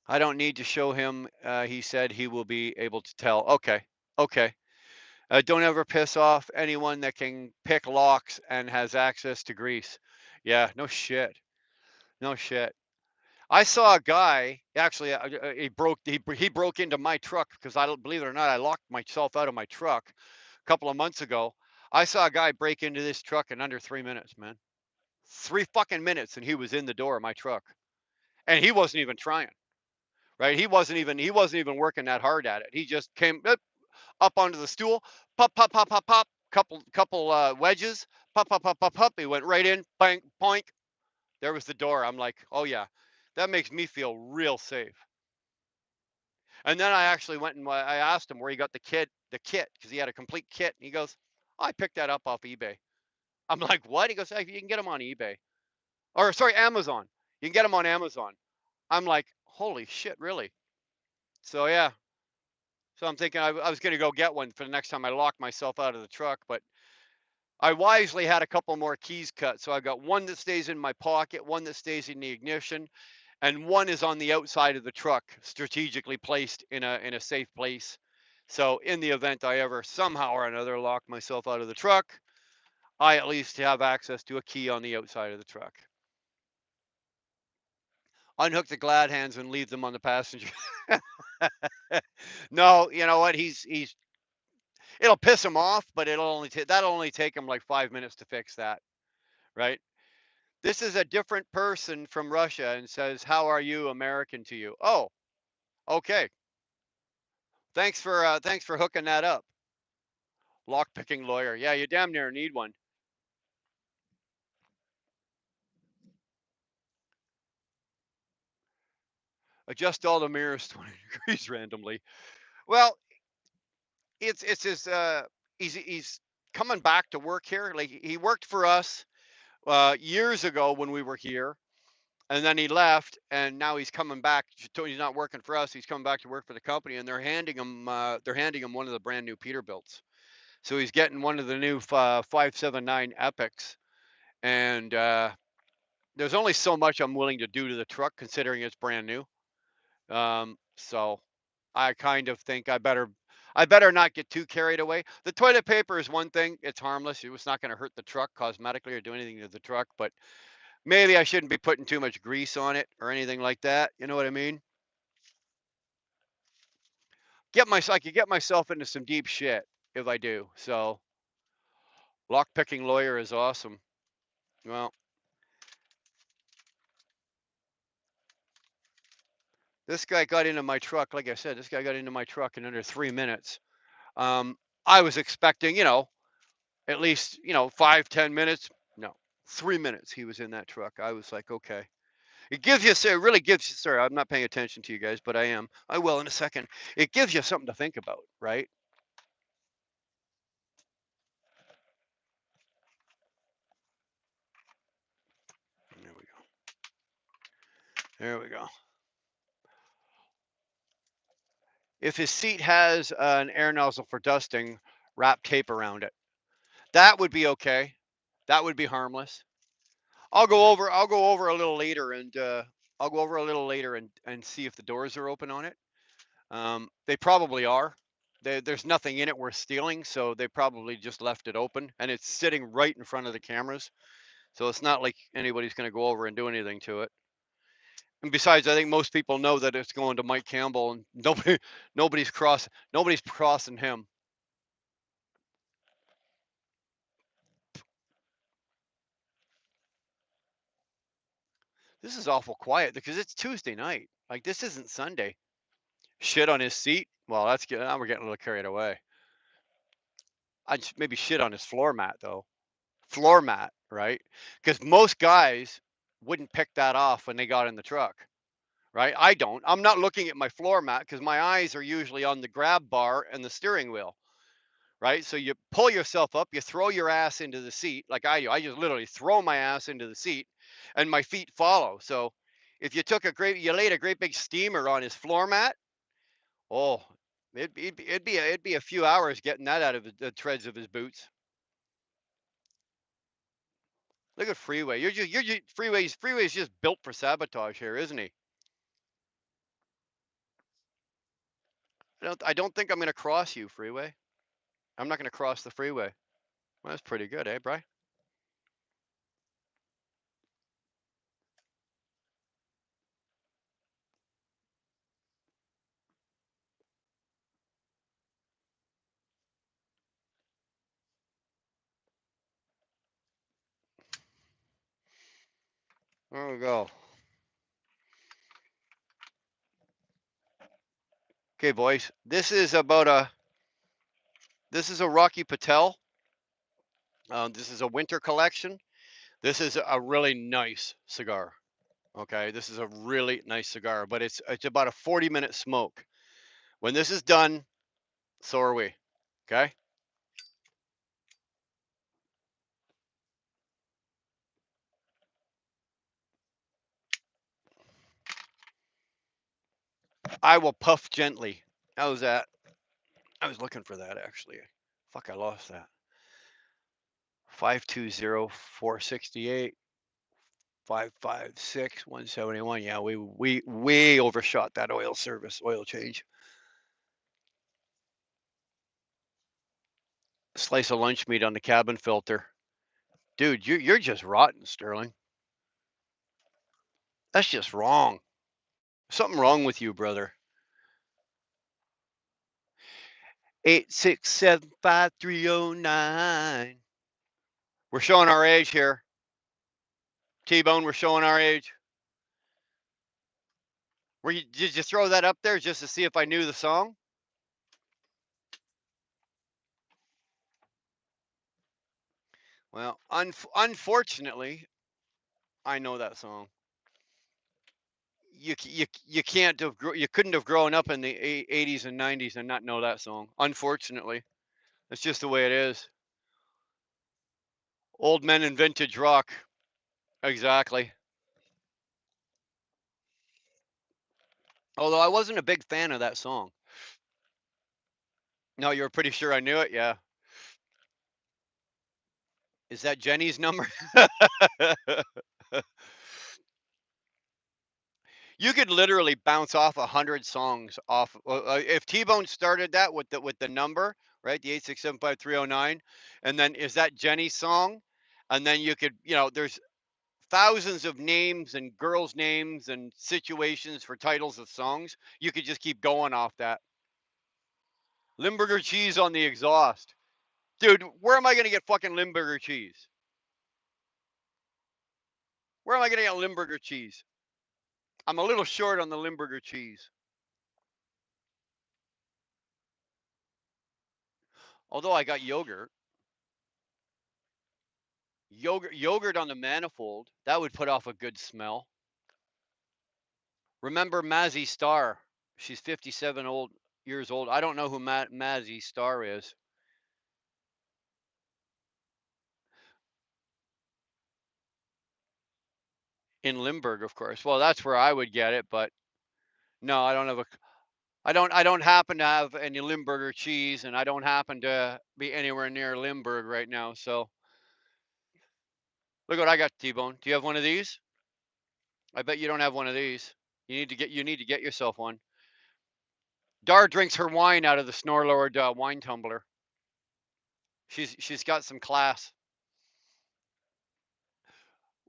I don't need to show him. He said he will be able to tell. Okay. Okay. Don't ever piss off anyone that can pick locks and has access to grease. Yeah, no shit. No shit. I saw a guy actually. He broke into my truck because I don't believe it or not. I locked myself out of my truck a couple of months ago. I saw a guy break into this truck in under 3 minutes, man. 3 fucking minutes, and he was in the door of my truck, and he wasn't even trying. Right? He wasn't even working that hard at it. He just came up onto the stool, pop, pop, pop, pop, pop, couple wedges, pop, pop, pop, pop, pop. He went right in, bang, poink. There was the door. I'm like, oh yeah, that makes me feel real safe. And then I actually went and I asked him where he got the kit, because he had a complete kit. And he goes, oh, I picked that up off eBay. I'm like, what? He goes, hey, you can get them on eBay. Or sorry, Amazon. You can get them on Amazon. I'm like, holy shit, really? So yeah. So I'm thinking I was going to go get one for the next time I lock myself out of the truck, but I wisely had a couple more keys cut. So I got one that stays in my pocket, one that stays in the ignition, and one is on the outside of the truck, strategically placed in a safe place. So in the event I ever somehow or another lock myself out of the truck, I at least have access to a key on the outside of the truck. Unhook the glad hands and leave them on the passenger. No, you know what? He's it'll piss him off, but that'll only take him like 5 minutes to fix that, right? This is a different person from Russia and says, "How are you, American?" to you. Oh, okay. Thanks for hooking that up. Lock picking lawyer. Yeah, you damn near need one. Adjust all the mirrors 20 degrees randomly. Well, it's his he's coming back to work here. Like he worked for us years ago when we were here, and then he left, and now he's coming back. He's not working for us. He's coming back to work for the company, and they're handing him one of the brand new Peterbilts. So he's getting one of the new 579 Epics, and there's only so much I'm willing to do to the truck considering it's brand new. So I kind of think I better not get too carried away. The toilet paper is one thing; it's harmless. It was not going to hurt the truck cosmetically or do anything to the truck, but maybe I shouldn't be putting too much grease on it or anything like that. You know what I mean? I could get myself into some deep shit if I do. So lock picking lawyer is awesome. Well, This guy got into my truck. Like I said, this guy got into my truck in under 3 minutes. I was expecting, at least, 5, 10 minutes. No, 3 minutes he was in that truck. I was like, okay. It really gives you, sorry, I'm not paying attention to you guys, but I am. I will in a second. It gives you something to think about, right? There we go. There we go. If his seat has an air nozzle for dusting, wrap tape around it. That would be okay. That would be harmless. I'll go over a little later and see if the doors are open on it. They probably are. There's nothing in it worth stealing, so they probably just left it open, and it's sitting right in front of the cameras. So it's not like anybody's going to go over and do anything to it. And besides, I think most people know that it's going to Mike Campbell, and nobody's crossing him. This is awful quiet because it's Tuesday night. Like, this isn't Sunday. Shit on his seat. Well, that's good. Now we're getting a little carried away. I'd maybe shit on his floor mat though. Floor mat, right? Because most guys wouldn't pick that off when they got in the truck, right? I don't. I'm not looking at my floor mat because my eyes are usually on the grab bar and the steering wheel, right? So you pull yourself up, you throw your ass into the seat like I do. I just literally throw my ass into the seat and my feet follow. So if you laid a great big steamer on his floor mat, oh, it'd be a few hours getting that out of the treads of his boots. Look at Freeway. You're just Freeway's just built for sabotage here, isn't he? I don't think I'm gonna cross you, Freeway. I'm not gonna cross the freeway. Well, that's pretty good, eh, Bry? There we go. Okay, boys. This is a Rocky Patel. This is a winter collection. This is a really nice cigar. Okay, this is a really nice cigar, but it's about a 40-minute smoke. When this is done, so are we. Okay. I will puff gently. How's that? I was looking for that actually. Fuck, I lost that. 520-468. 556-171. Yeah, we overshot that oil change. Slice of lunch meat on the cabin filter. Dude, you're just rotten, Sterling. That's just wrong. Something wrong with you, brother. 8675309. We're showing our age here. T-Bone, we're showing our age. Did you throw that up there just to see if I knew the song? Well, unfortunately, I know that song. You can't have you couldn't have grown up in the 80s and 90s and not know that song. Unfortunately, it's just the way it is. Old men and vintage rock. Exactly. Although I wasn't a big fan of that song. No, you were pretty sure I knew it. Yeah. Is that Jenny's number? You could literally bounce off 100 songs off. If T-Bone started that with the number, right, the 8675309, and then is that Jenny's song, and then you could, there's thousands of names and girls' names and situations for titles of songs. You could just keep going off that. Limburger cheese on the exhaust, dude. Where am I gonna get fucking Limburger cheese? Where am I gonna get Limburger cheese? I'm a little short on the Limburger cheese. Although I got yogurt. Yogurt on the manifold. That would put off a good smell. Remember Mazzy Star? She's 57 years old. I don't know who Mazzy Star is. In Limburg, of course. Well, that's where I would get it, but no, I don't have a I don't happen to have any Limburger cheese, and I don't happen to be anywhere near Limburg right now. So look what I got, T-Bone. Do you have one of these? I bet you don't have one of these. You need to get yourself one. Dar drinks her wine out of the Snorlord wine tumbler. She's got some class.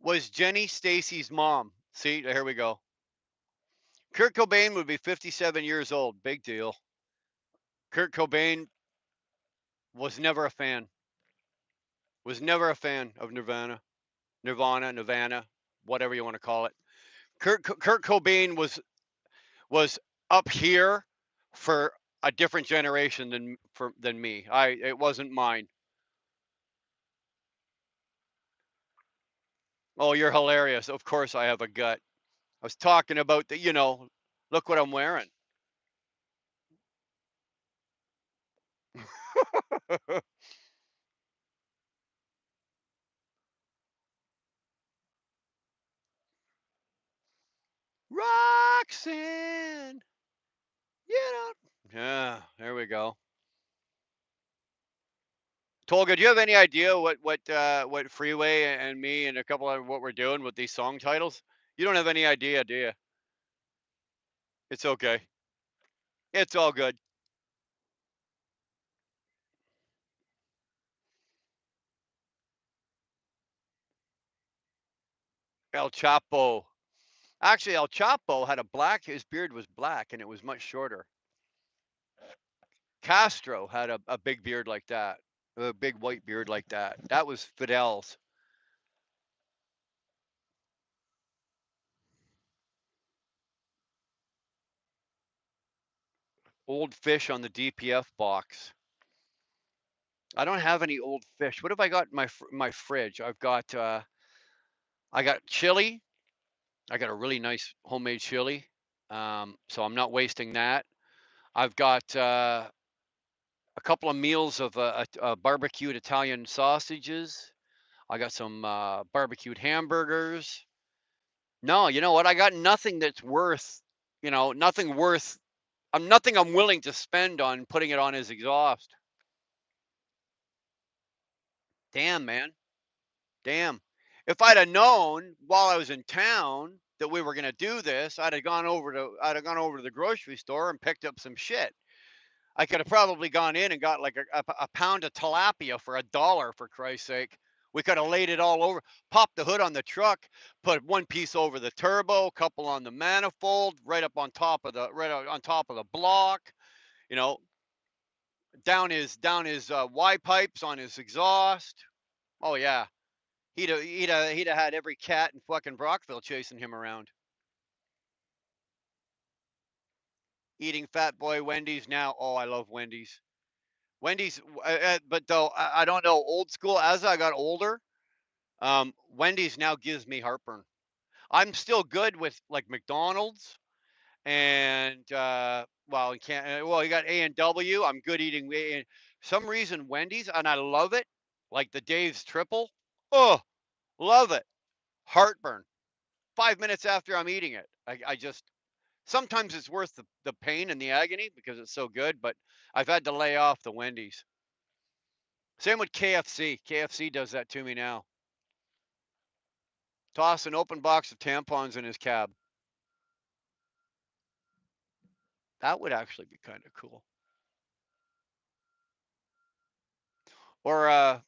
Was Jenny Stacy's mom? See, here we go. Kurt Cobain would be 57 years old. Big deal. Kurt Cobain was never a fan. Was never a fan of Nirvana, whatever you want to call it. Kurt Cobain was up here for a different generation than me. It wasn't mine. Oh, you're hilarious. Of course I have a gut. I was talking about look what I'm wearing. Roxanne. You know. Yeah, there we go. Tolga, do you have any idea what Freeway and me and a couple of what we're doing with these song titles? You don't have any idea, do you? It's okay. It's all good. El Chapo. Actually, El Chapo had a black. His beard was black, and it was much shorter. Castro had a big beard like that, a big white beard like that. That was Fidel's. Old fish on the DPF box. I don't have any old fish. What have I got in my fridge? I got chili. I got a really nice homemade chili. So I'm not wasting that. I've got a couple of meals of barbecued Italian sausages. I got some barbecued hamburgers. No, you know what? I got nothing that's worth, nothing worth. Nothing I'm willing to spend on putting it on his exhaust. Damn, man. Damn. If I'd have known while I was in town that we were gonna do this, I'd have gone over to the grocery store and picked up some shit. I could have probably gone in and got like a pound of tilapia for $1, for Christ's sake. We could have laid it all over, popped the hood on the truck, put one piece over the turbo, couple on the manifold, right on top of the block, you know, down his Y pipes on his exhaust. Oh yeah, he'd have had every cat in fucking Brockville chasing him around. Eating Fat Boy Wendy's now. Oh, I love Wendy's. But though I don't know, old school. As I got older, Wendy's now gives me heartburn. I'm still good with like McDonald's and well, you got A&W. I'm good eating some reason Wendy's, and I love it. Like the Dave's triple. Oh, love it. Heartburn. 5 minutes after I'm eating it. I just sometimes it's worth the pain and the agony because it's so good, but I've had to lay off the Wendy's. Same with KFC. KFC does that to me now. Toss an open box of tampons in his cab. That would actually be kind of cool. Or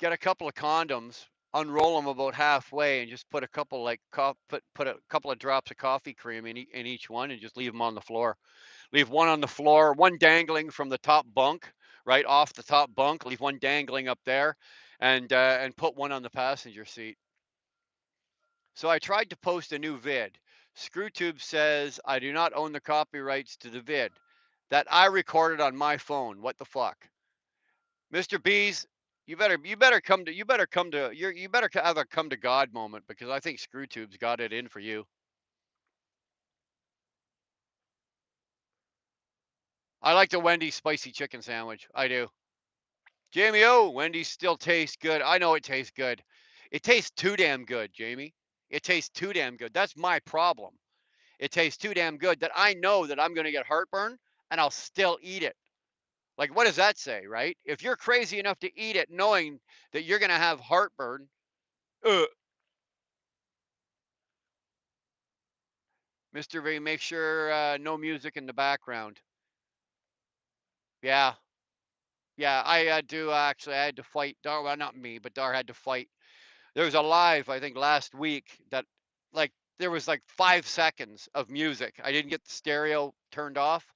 get a couple of condoms, unroll them about halfway, and just put a couple put a couple of drops of coffee cream in each one, and just leave them on the floor. Leave one on the floor, one dangling from the top bunk, right off the top bunk. Leave one dangling up there, and put one on the passenger seat. So I tried to post a new vid. ScrewTube says I do not own the copyrights to the vid that I recorded on my phone. What the fuck? Mr. Bees, you better have a come to God moment because I think ScrewTube's got it in for you. I like the Wendy's spicy chicken sandwich. I do. Jamie O, Wendy's still tastes good. I know it tastes good. It tastes too damn good, Jamie. It tastes too damn good. That's my problem. It tastes too damn good that I know that I'm going to get heartburn and I'll still eat it. Like, what does that say, right? If you're crazy enough to eat it knowing that you're going to have heartburn, uh, Mr. V, make sure no music in the background. Yeah. Yeah. I had to actually, I had to fight Dar. Well, not me, but Dar had to fight. There was a live, I think, last week that, like, there was like 5 seconds of music. I didn't get the stereo turned off,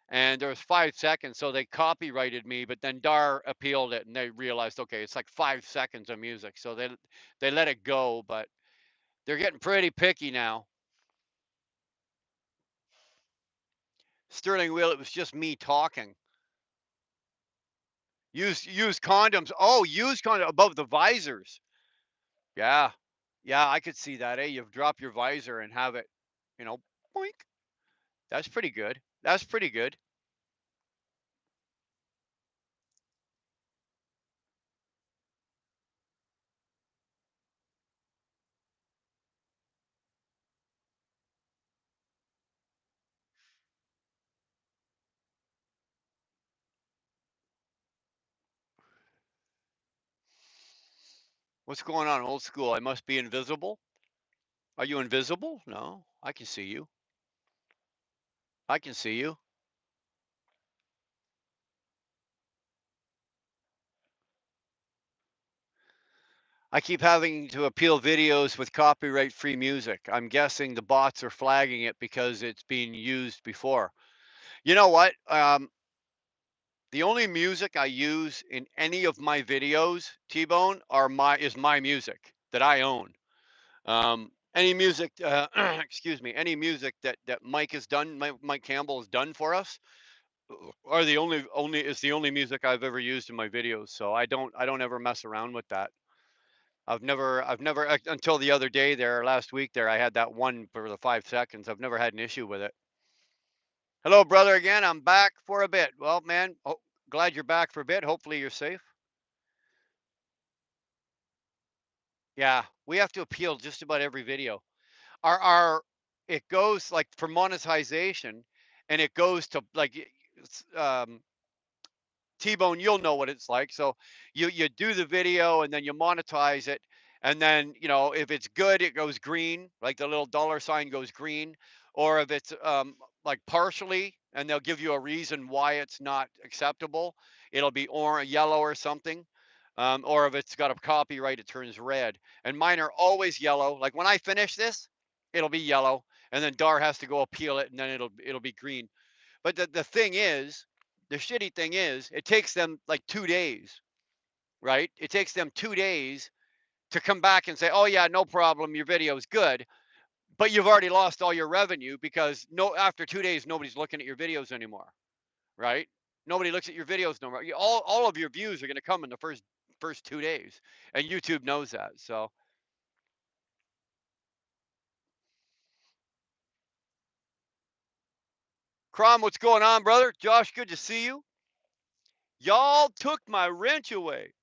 and there was 5 seconds, so they copyrighted me. But then Dar appealed it, and they realized, okay, it's like 5 seconds of music, so they let it go. But they're getting pretty picky now. Sterling Wheel, it was just me talking. Use condoms. Oh, use condom above the visors. Yeah, yeah, I could see that. You drop your visor and have it, you know, boink. That's pretty good. That's pretty good. What's going on, old school? I must be invisible. Are you invisible? No, I can see you. I can see you. I keep having to appeal videos with copyright free music. I'm guessing the bots are flagging it because it's being used before. You know what? The only music I use in any of my videos, T-Bone, is my music that I own. Any music, excuse me, any music that Mike has done, Mike Campbell has done for us, are the only is the only music I've ever used in my videos. So I don't ever mess around with that. I've never until the other day there last week there I had that one for the 5 seconds. I've never had an issue with it. Hello, brother. Again, I'm back for a bit. Well, man, glad you're back for a bit. Hopefully you're safe. Yeah, we have to appeal just about every video. Our it goes like for monetization, and it goes to like T-Bone, you'll know what it's like. So you do the video and then you monetize it. And then, if it's good, it goes green, like the little dollar sign goes green. Or if it's like partially, and they'll give you a reason why it's not acceptable, it'll be orange, yellow or something. Or if it's got a copyright, it turns red. And mine are always yellow. Like when I finish this, it'll be yellow. And then Dar has to go appeal it, and then it'll be green. But the thing is, the shitty thing is, it takes them like 2 days, right? It takes them 2 days to come back and say, "Oh yeah, no problem, your video is good," but you've already lost all your revenue because no, after 2 days, nobody's looking at your videos anymore, right? Nobody looks at your videos no more. All of your views are going to come in the first 2 days, and YouTube knows that. So, Crom, what's going on, brother? Josh, good to see you. Y'all took my wrench away.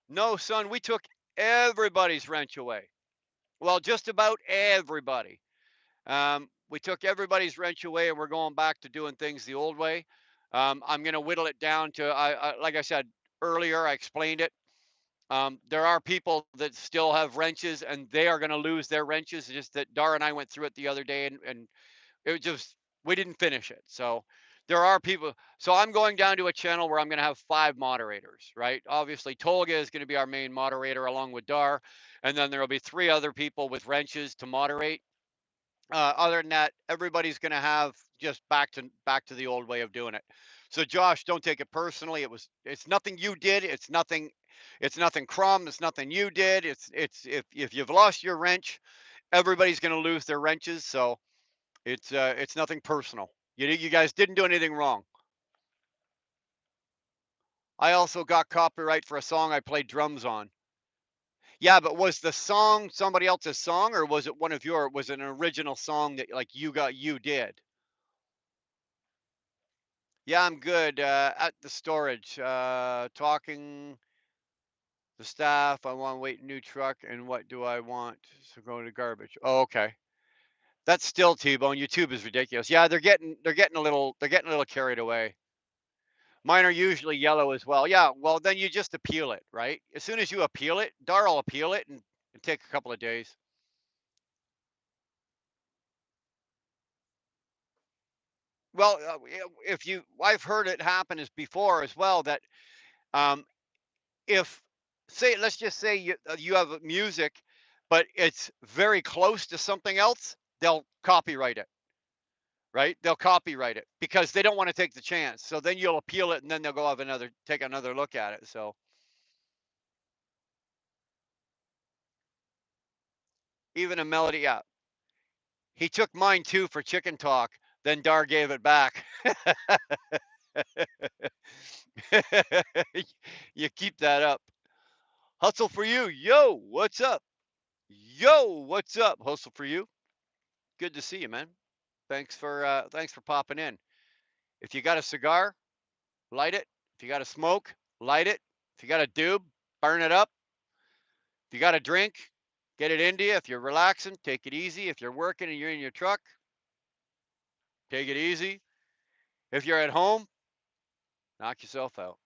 No, son, we took everybody's wrench away. Well, just about everybody. We took everybody's wrench away, and we're going back to doing things the old way. I'm going to whittle it down to, like I said earlier, I explained it. There are people that still have wrenches, and they are going to lose their wrenches. Just that Dar and I went through it the other day, and it was just we didn't finish it. So there are people. So I'm going down to a channel where I'm going to have 5 moderators, right? Obviously, Tolga is going to be our main moderator along with Dar, and then there will be 3 other people with wrenches to moderate. Other than that, everybody's going to have just back to the old way of doing it. So Josh, don't take it personally. It's nothing you did. It's nothing Crum. It's nothing you did. It's if you've lost your wrench, Everybody's going to lose their wrenches, so it's nothing personal. You guys didn't do anything wrong. I also got copyright for a song I played drums on. Yeah, but was the song somebody else's song, or was it one of your was it an original song that like you did? Yeah, I'm good. At the storage, talking the staff. I want to wait new truck, and what do I want? So going to garbage. Oh, okay. That's still T-Bone. YouTube is ridiculous. Yeah, they're getting a little carried away. Mine are usually yellow as well. Yeah, well then you just appeal it, right? As soon as you appeal it, Dar will appeal it and take a couple of days. Well, if you, I've heard it happen as before as well that um, if say let's just say you have music, but it's very close to something else, they'll copyright it, right? They'll copyright it because they don't want to take the chance. So then you'll appeal it, and then they'll go have another take another look at it. So even a melody, yeah. He took mine too for chicken talk. Then Dar gave it back. You keep that up. Hustle for you. Yo, what's up? Yo, what's up? Hustle for you. Good to see you, man. Thanks for popping in. If you got a cigar, light it. If you got a smoke, light it. If you got a doob, burn it up. If you got a drink, get it into you. If you're relaxing, take it easy. If you're working and you're in your truck, take it easy. If you're at home, knock yourself out.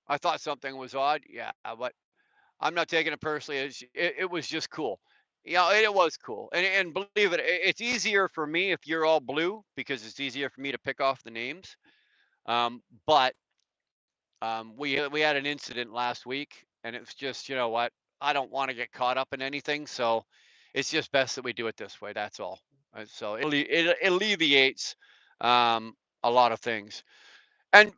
I thought something was odd. Yeah, but I'm not taking it personally. It was just cool. Yeah, it was cool. And believe it, it's easier for me if you're all blue because it's easier for me to pick off the names. But we had an incident last week, and it's just, you know what? I don't want to get caught up in anything, so it's just best that we do it this way. That's all. So it alleviates um, a lot of things. And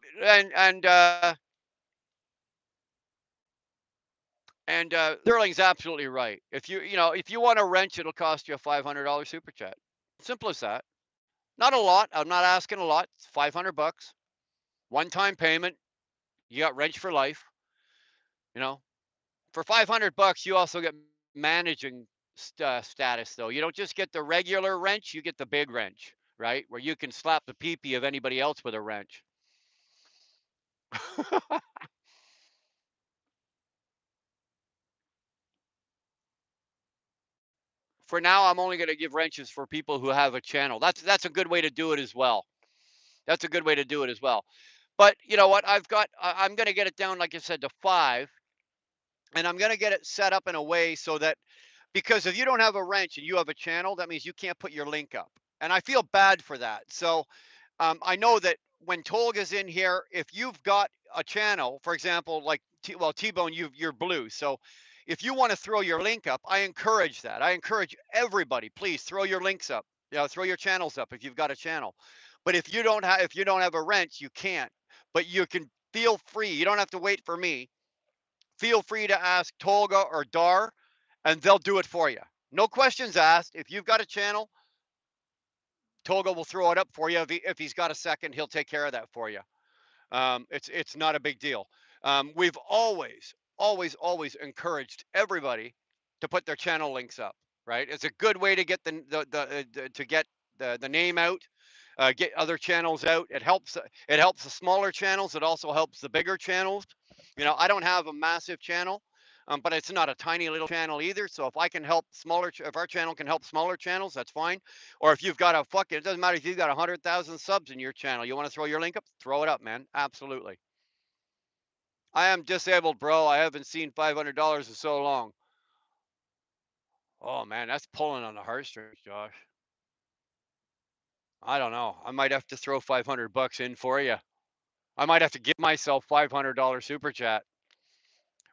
and Sterling's absolutely right. If you want a wrench, it'll cost you a $500 super chat. Simple as that. Not a lot. I'm not asking a lot. It's 500 bucks, one time payment. You got wrench for life. You know, for 500 bucks, you also get managing status though. You don't just get the regular wrench, you get the big wrench, right? Where you can slap the pee of anybody else with a wrench. For now, I'm only going to give wrenches for people who have a channel. That's a good way to do it as well. That's a good way to do it as well. But you know what? I'm going to get it down, like I said, to five, and I'm going to get it set up in a way so that because if you don't have a wrench and you have a channel, that means you can't put your link up. And I feel bad for that. So I know that when Tolga's in here, if you've got a channel, for example, like T-Bone, you're blue. So if you want to throw your link up, I encourage that. I encourage everybody, please throw your links up. Throw your channels up if you've got a channel. But if you don't have a wrench, you can't. But you can feel free. You don't have to wait for me. Feel free to ask Tolga or Dar, and they'll do it for you. No questions asked. If you've got a channel, Tolga will throw it up for you. If he's got a second, he'll take care of that for you. It's not a big deal. We've always encouraged everybody to put their channel links up. Right? It's a good way to get to get the name out, get other channels out. It helps the smaller channels. It also helps the bigger channels. I don't have a massive channel. But it's not a tiny little channel either. So if I can help if our channel can help smaller channels, that's fine. Or if you've got it doesn't matter if you've got 100,000 subs in your channel, you want to throw your link up, throw it up, man. Absolutely. I am disabled, bro. I haven't seen $500 in so long. Oh man, that's pulling on the heartstrings, Josh. I don't know. I might have to throw 500 bucks in for you. I might have to give myself $500 super chat.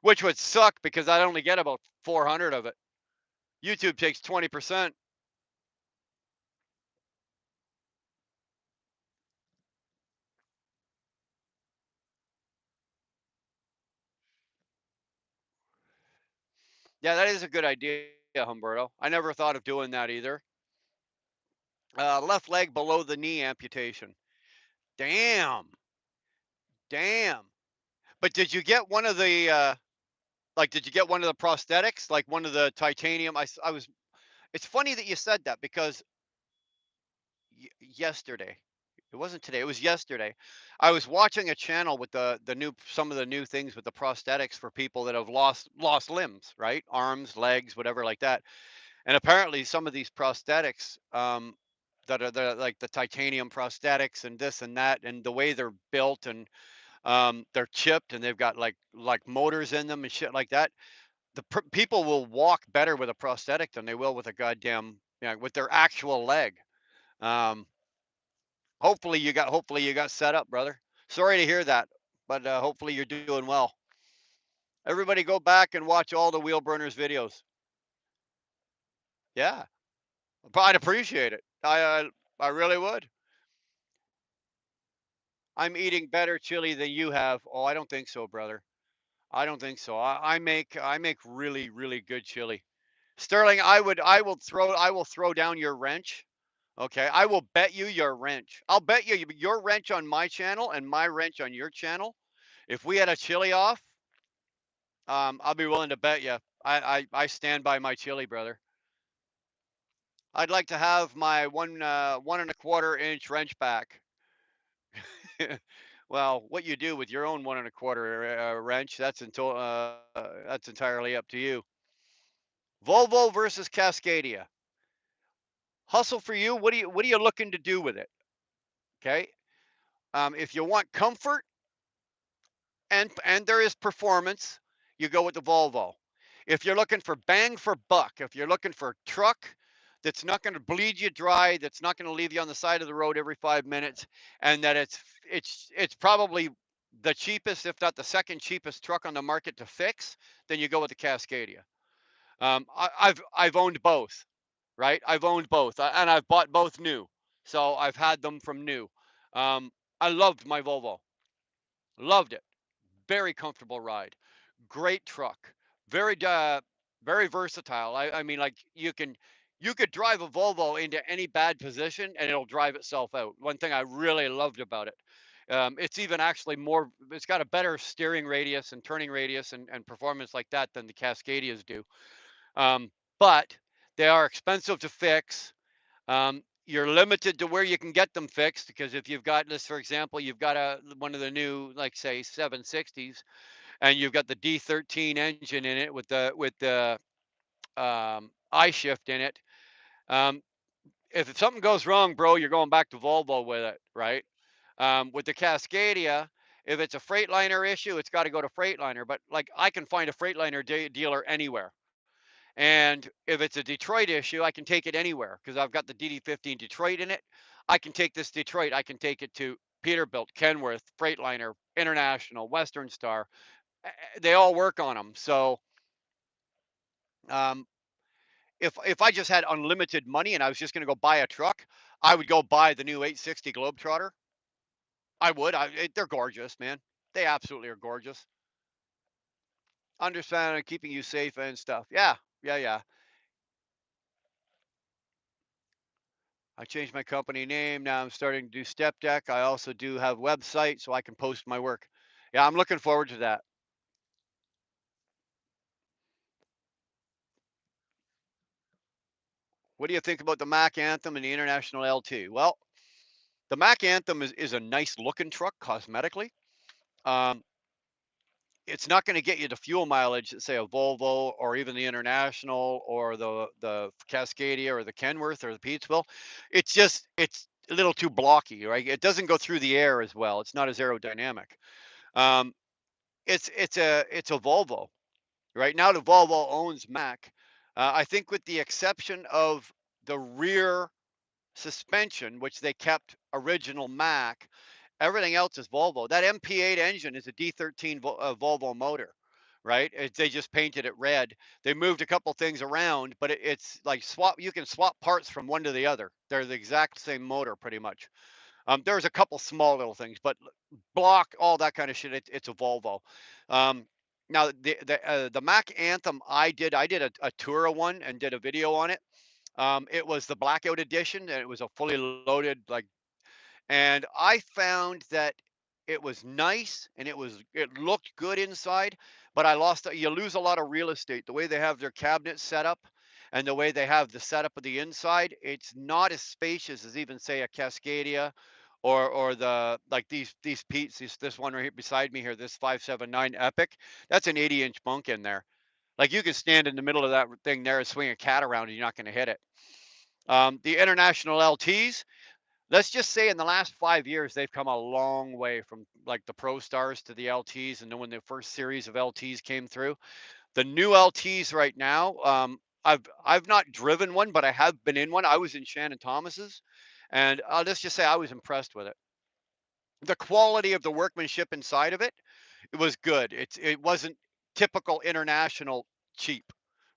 which would suck because I only get about 400 of it. YouTube takes 20%. Yeah, that is a good idea, Humberto. I never thought of doing that either. Left leg below the knee amputation. Damn, damn. But did you get one of the like? Did you get one of the prosthetics, like one of the titanium? I was. It's funny that you said that because yesterday, it wasn't today. It was yesterday. I was watching a channel with the new some of the new things with the prosthetics for people that have lost limbs, right? Arms, legs, whatever like that. And apparently, some of these prosthetics, that are like the titanium prosthetics and this and that, and the way they're built, and they're chipped, and they've got like motors in them and shit like that. People will walk better with a prosthetic than they will with a goddamn, with their actual leg. Um, hopefully you got set up, brother. Sorry to hear that, but hopefully you're doing well. Everybody, go back and watch all the Wheel Burners videos. Yeah, but I'd appreciate it. I really would. I'm eating better chili than you have. Oh, I don't think so, brother. I don't think so. I make really really good chili. Sterling, I will throw down your wrench. Okay, I will bet you your wrench. I'll bet you your wrench on my channel and my wrench on your channel. If we had a chili off, I'll be willing to bet you. I stand by my chili, brother. I'd like to have my 1 1.25 inch wrench back. Well, what you do with your own 1 1/4 wrench, that's entirely up to you. Volvo versus Cascadia. Hustle for you. What are you looking to do with it? Okay. If you want comfort and there is performance, you go with the Volvo. If you're looking for bang for buck, if you're looking for a truck that's not going to bleed you dry, that's not going to leave you on the side of the road every 5 minutes, and that it's probably the cheapest, if not the second cheapest truck on the market to fix, then you go with the Cascadia. I've owned both, right? I've owned both, and I've bought both new, so I've had them from new. Um, I loved my Volvo, loved it. Very comfortable ride. Great truck. Very very versatile. I mean, like, you could drive a Volvo into any bad position and it'll drive itself out. One thing I really loved about it. It's even actually more. It's got a better steering radius and turning radius and performance like that than the Cascadias do. Um, but they are expensive to fix. You're limited to where you can get them fixed because if you've got this, for example, you've got one of the new, like, say, 760s, and you've got the D13 engine in it with the I shift in it. Um, if something goes wrong, bro, you're going back to Volvo with it, right? With the Cascadia, if it's a Freightliner issue, it's got to go to Freightliner. But, like, I can find a Freightliner dealer anywhere. And if it's a Detroit issue, I can take it anywhere because I've got the DD15 Detroit in it. I can take this Detroit. I can take it to Peterbilt, Kenworth, Freightliner, International, Western Star. They all work on them. So, um, if I just had unlimited money and I was just going to go buy a truck, I would go buy the new 860 Globetrotter. I would. They're gorgeous, man. They absolutely are gorgeous. Understand keeping you safe and stuff. Yeah, yeah, yeah. I changed my company name. Now I'm starting to do step deck. I also do have website so I can post my work. Yeah, I'm looking forward to that. What do you think about the Mac Anthem and the International L2? Well, the Mac Anthem is a nice looking truck cosmetically. Um, it's not going to get you the fuel mileage that, say, a Volvo or even the International or the Cascadia or the Kenworth or the Petersville. It's a little too blocky, right? It doesn't go through the air as well. It's not as aerodynamic. Um, it's a Volvo. Right now, the Volvo owns Mac. I think with the exception of the rear suspension, which they kept original Mac, everything else is Volvo. That MP8 engine is a D13 Volvo motor, right? They just painted it red. They moved a couple things around, but it's like swap. You can swap parts from one to the other. They're the exact same motor, pretty much. There's a couple small little things, but block, all that kind of shit. It's a Volvo. Um, Now the Mac Anthem I did a tour of one and did a video on it. It was the blackout edition, and it was a fully loaded like, and I found that it was nice and it looked good inside, but you lose a lot of real estate. The way they have their cabinets set up and the way they have the setup of the inside, it's not as spacious as even say a Cascadia or the like these Pete's, this one right here beside me here, this 579 Epic. That's an 80-inch bunk in there. Like you could stand in the middle of that thing there and swing a cat around and you're not going to hit it. The international LTs, let's just say in the last 5 years, they've come a long way from like the Pro Stars to the LTs. And then when the first series of LTs came through, the new LTs right now, I've not driven one, but I have been in one. I was in Shannon Thomas's, and let's just say I was impressed with it. The quality of the workmanship inside of it was good. It wasn't typical international cheap,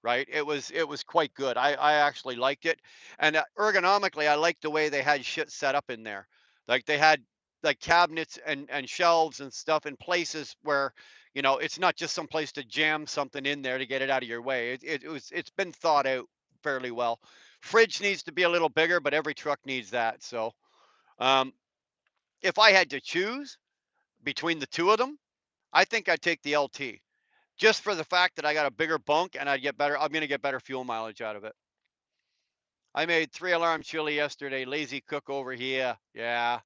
right? It was quite good. I actually liked it, and ergonomically, I liked the way they had shit set up in there. Like they had like cabinets and shelves and stuff in places where it's not just some place to jam something in there to get it out of your way. It's been thought out fairly well. Fridge needs to be a little bigger, but every truck needs that. So um, if I had to choose between the two of them, I think I'd take the LT just for the fact that I got a bigger bunk and I'm going to get better fuel mileage out of it. I made 3 alarm chili yesterday, lazy cook over here. Yeah.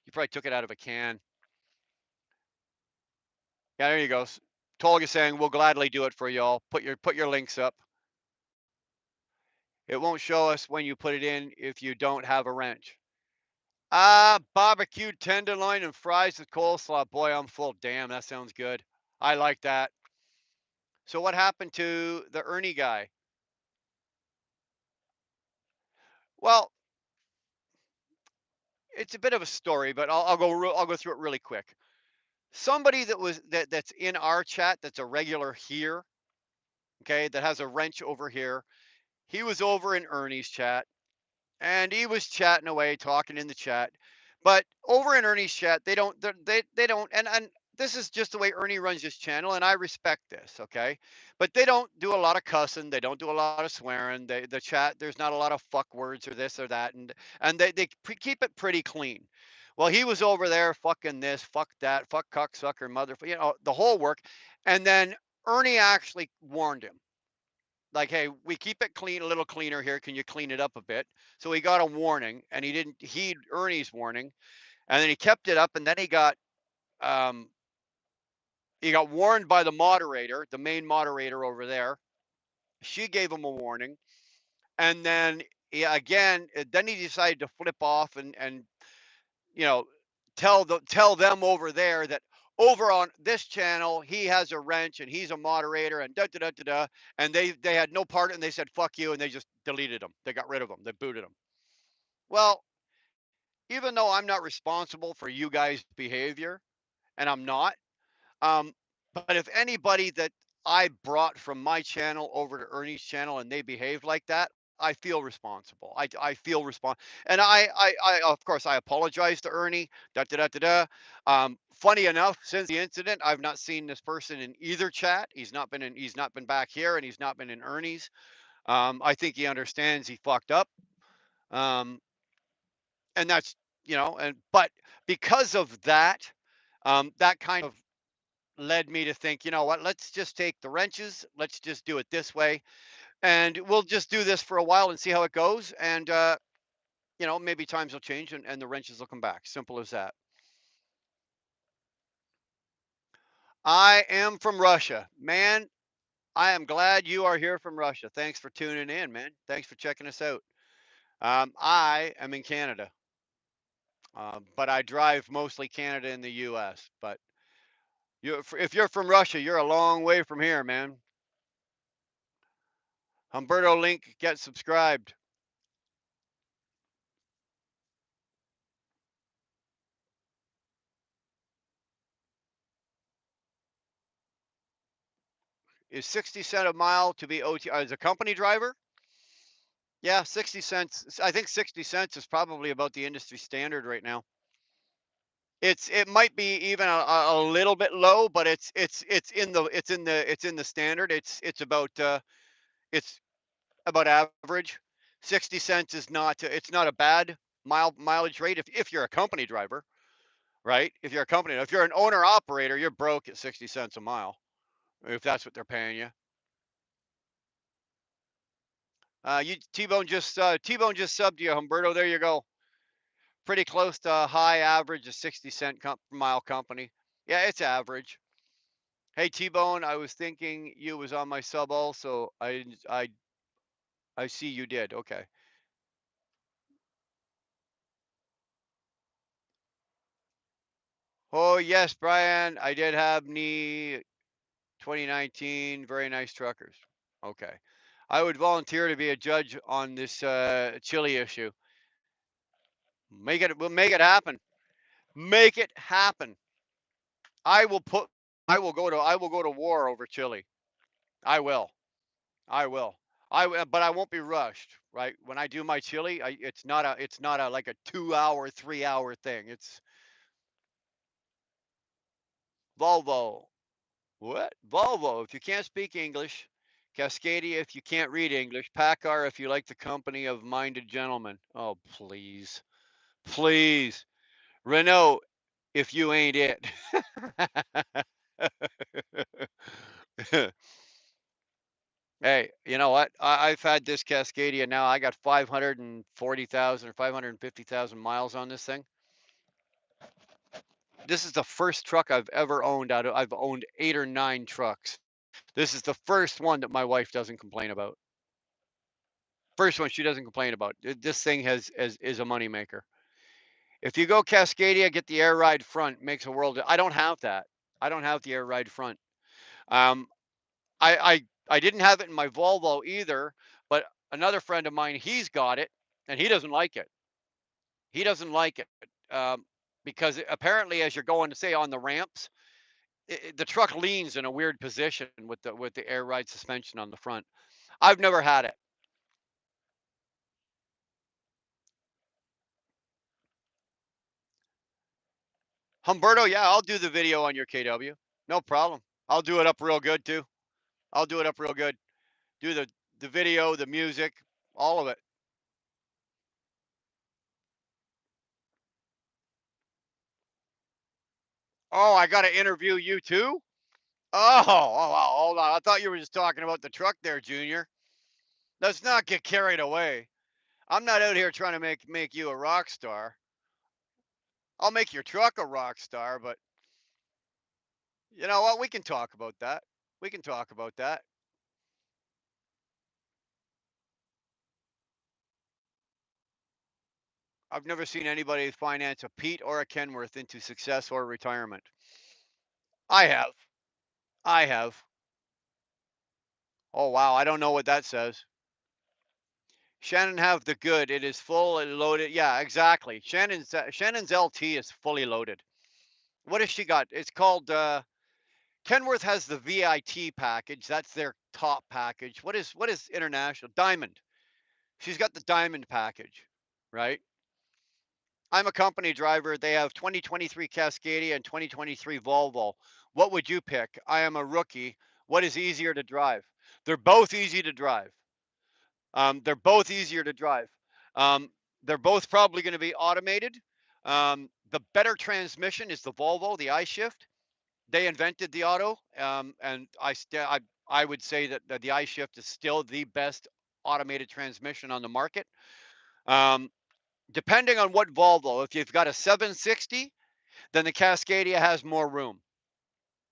You probably took it out of a can. Yeah, there you go. Tolga saying we'll gladly do it for y'all. Put your links up. It won't show us when you put it in if you don't have a wrench. Barbecued tenderloin and fries with coleslaw. Boy, I'm full. Damn, that sounds good. I like that. So what happened to the Ernie guy? Well, it's a bit of a story, but I'll go through it really quick. Somebody that's in our chat that's a regular here, okay, that has a wrench over here. He was over in Ernie's chat and he was chatting away, talking in the chat. But over in Ernie's chat, they don't, and this is just the way Ernie runs his channel, and I respect this, okay. But they don't do a lot of cussing, they don't do a lot of swearing. The chat, there's not a lot of fuck words or this or that, and keep it pretty clean. Well, he was over there fucking this, fuck that, fuck cocksucker, mother, the whole work, and then Ernie actually warned him like, hey, we keep it clean, a little cleaner here. Can you clean it up a bit? So he got a warning, and he didn't heed Ernie's warning, and then he kept it up, and then um, he got warned by the moderator, the main moderator over there. She gave him a warning, and then then he decided to flip off and you know, tell them over there that over on this channel he has a wrench and he's a moderator and da da da da da. And they had no part and they said fuck you and they just deleted him. They got rid of him. They booted him. Well, even though I'm not responsible for you guys' behavior, and I'm not, um, but if anybody that I brought from my channel over to Ernie's channel and they behave like that, I feel responsible. I feel and I of course I apologize to Ernie. Da da da da da. Funny enough, since the incident, I've not seen this person in either chat. He's not been back here, and he's not been in Ernie's. I think he understands he fucked up. Um, and that's and but because of that, that kind of led me to think, you know what, let's just take the wrenches, let's just do it this way, and we'll just do this for a while and see how it goes. And maybe times will change and the wrenches will come back. Simple as that. I am from Russia, man. I am glad you are here from Russia. Thanks for tuning in, man. Thanks for checking us out. I am in Canada, but I drive mostly Canada and the U.S. But if you're from Russia, you're a long way from here, man. Humberto Link, get subscribed. is 60 cents a mile to be OT as a company driver? Yeah, 60 cents. I think 60 cents is probably about the industry standard right now. It might be even a little bit low, but it's in the standard. It's about average. 60 cents is not it's not a bad mileage rate if you're a company driver, right? If you're an owner operator, you're broke at 60 cents a mile if that's what they're paying you. You T-Bone just subbed you, Humberto. There you go. Pretty close to a high average of 60 cent mile company. Yeah, it's average. Hey T-Bone, I was thinking you was on my sub also. I see you did. Okay. Oh yes, Brian, I did have knee 2019. Very nice truckers. Okay. I would volunteer to be a judge on this chili issue. We'll make it happen. Make it happen. I will put I will go to war over chili. I will. I will. But I won't be rushed, right? When I do my chili, it's not a like a 2 hour, 3 hour thing. It's Volvo. What? Volvo, if you can't speak English. Cascadia, if you can't read English. Packard, if you like the company of minded gentlemen. Oh, please. Please. Renault, if you ain't it. Hey, you know what? I've had this Cascadia now. I got 540,000 or 550,000 miles on this thing. This is the first truck I've ever owned I've owned 8 or 9 trucks. This is the first one that my wife doesn't complain about. First one she doesn't complain about. This thing is a moneymaker. If you go Cascadia, get the air ride front, makes a world. I don't have that. I don't have the air ride front. Um, I didn't have it in my Volvo either, but another friend of mine, he's got it, and he doesn't like it. He doesn't like it because apparently, as you're going to say on the ramps, the truck leans in a weird position with the air ride suspension on the front. I've never had it. Humberto, yeah, I'll do the video on your KW. No problem. I'll do it up real good too. I'll do it up real good. Do the video, the music, all of it. Oh, I got to interview you too. Oh, hold on. I thought you were just talking about the truck there, Junior. Let's not get carried away. I'm not out here trying to make you a rock star. I'll make your truck a rock star, but you know what? We can talk about that. We can talk about that. I've never seen anybody finance a Pete or a Kenworth into success or retirement. I have. I have. Oh wow, I don't know what that says. Shannon have the good. It is full and loaded. Yeah, exactly. Shannon's LT is fully loaded. What has she got? It's called Kenworth has the VIT package. That's their top package. What is international? Diamond. She's got the diamond package, right? I'm a company driver. They have 2023 Cascadia and 2023 Volvo. What would you pick? I am a rookie. What is easier to drive? They're both easy to drive. They're both easier to drive. Um, they're both probably going to be automated. The better transmission is the Volvo, the iShift. They invented the auto, and I would say that the iShift is still the best automated transmission on the market. Um, Depending on what Volvo, if you've got a 760, then the Cascadia has more room,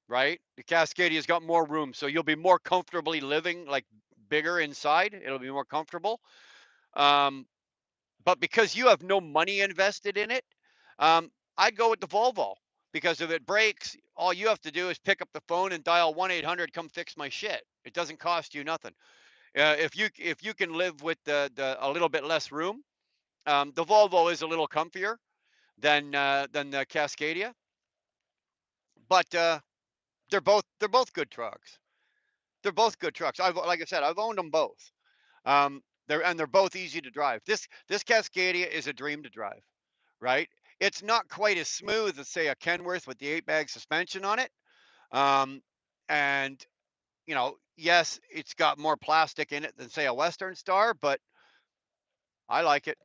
right? The Cascadia's got more room, so you'll be more comfortably living, like bigger inside. It'll be more comfortable. Um, but because you have no money invested in it, I'd go with the Volvo because if it breaks, all you have to do is pick up the phone and dial 1-800 come fix my shit. It doesn't cost you nothing. If you can live with the a little bit less room, the Volvo is a little comfier than the Cascadia, but they're both good trucks. They're both good trucks. Like I said, I've owned them both. They're both easy to drive. This Cascadia is a dream to drive, right? It's not quite as smooth as say a Kenworth with the 8-bag suspension on it. Um, and yes, it's got more plastic in it than say a Western Star, but I like it.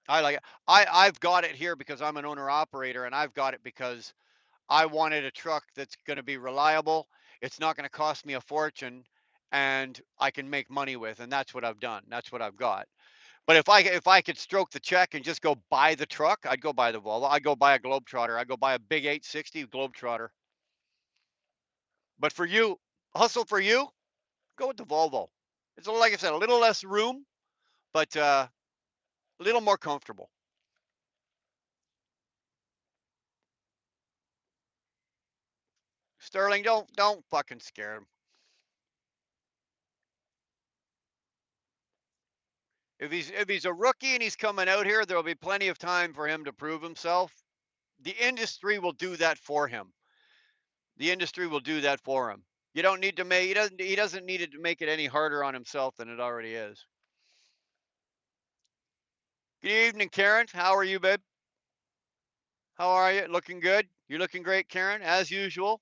I like it. I've got it here because I'm an owner operator, and I've got it because I wanted a truck that's going to be reliable. It's not going to cost me a fortune, and I can make money with, and that's what I've done. That's what I've got. But if I could stroke the check and just go buy the truck, I'd go buy the Volvo. I'd go buy a Globetrotter. I'd go buy a big 860 Globetrotter. But for you, hustle for you, go with the Volvo. It's like I said, a little less room, but a little more comfortable. Sterling, don't fucking scare him. If he's a rookie and he's coming out here, there'll be plenty of time for him to prove himself. The industry will do that for him. The industry will do that for him. You don't need to make he doesn't need it to make it any harder on himself than it already is. Good evening, Karen. How are you, babe? How are you? Looking good? You're looking great, Karen, as usual.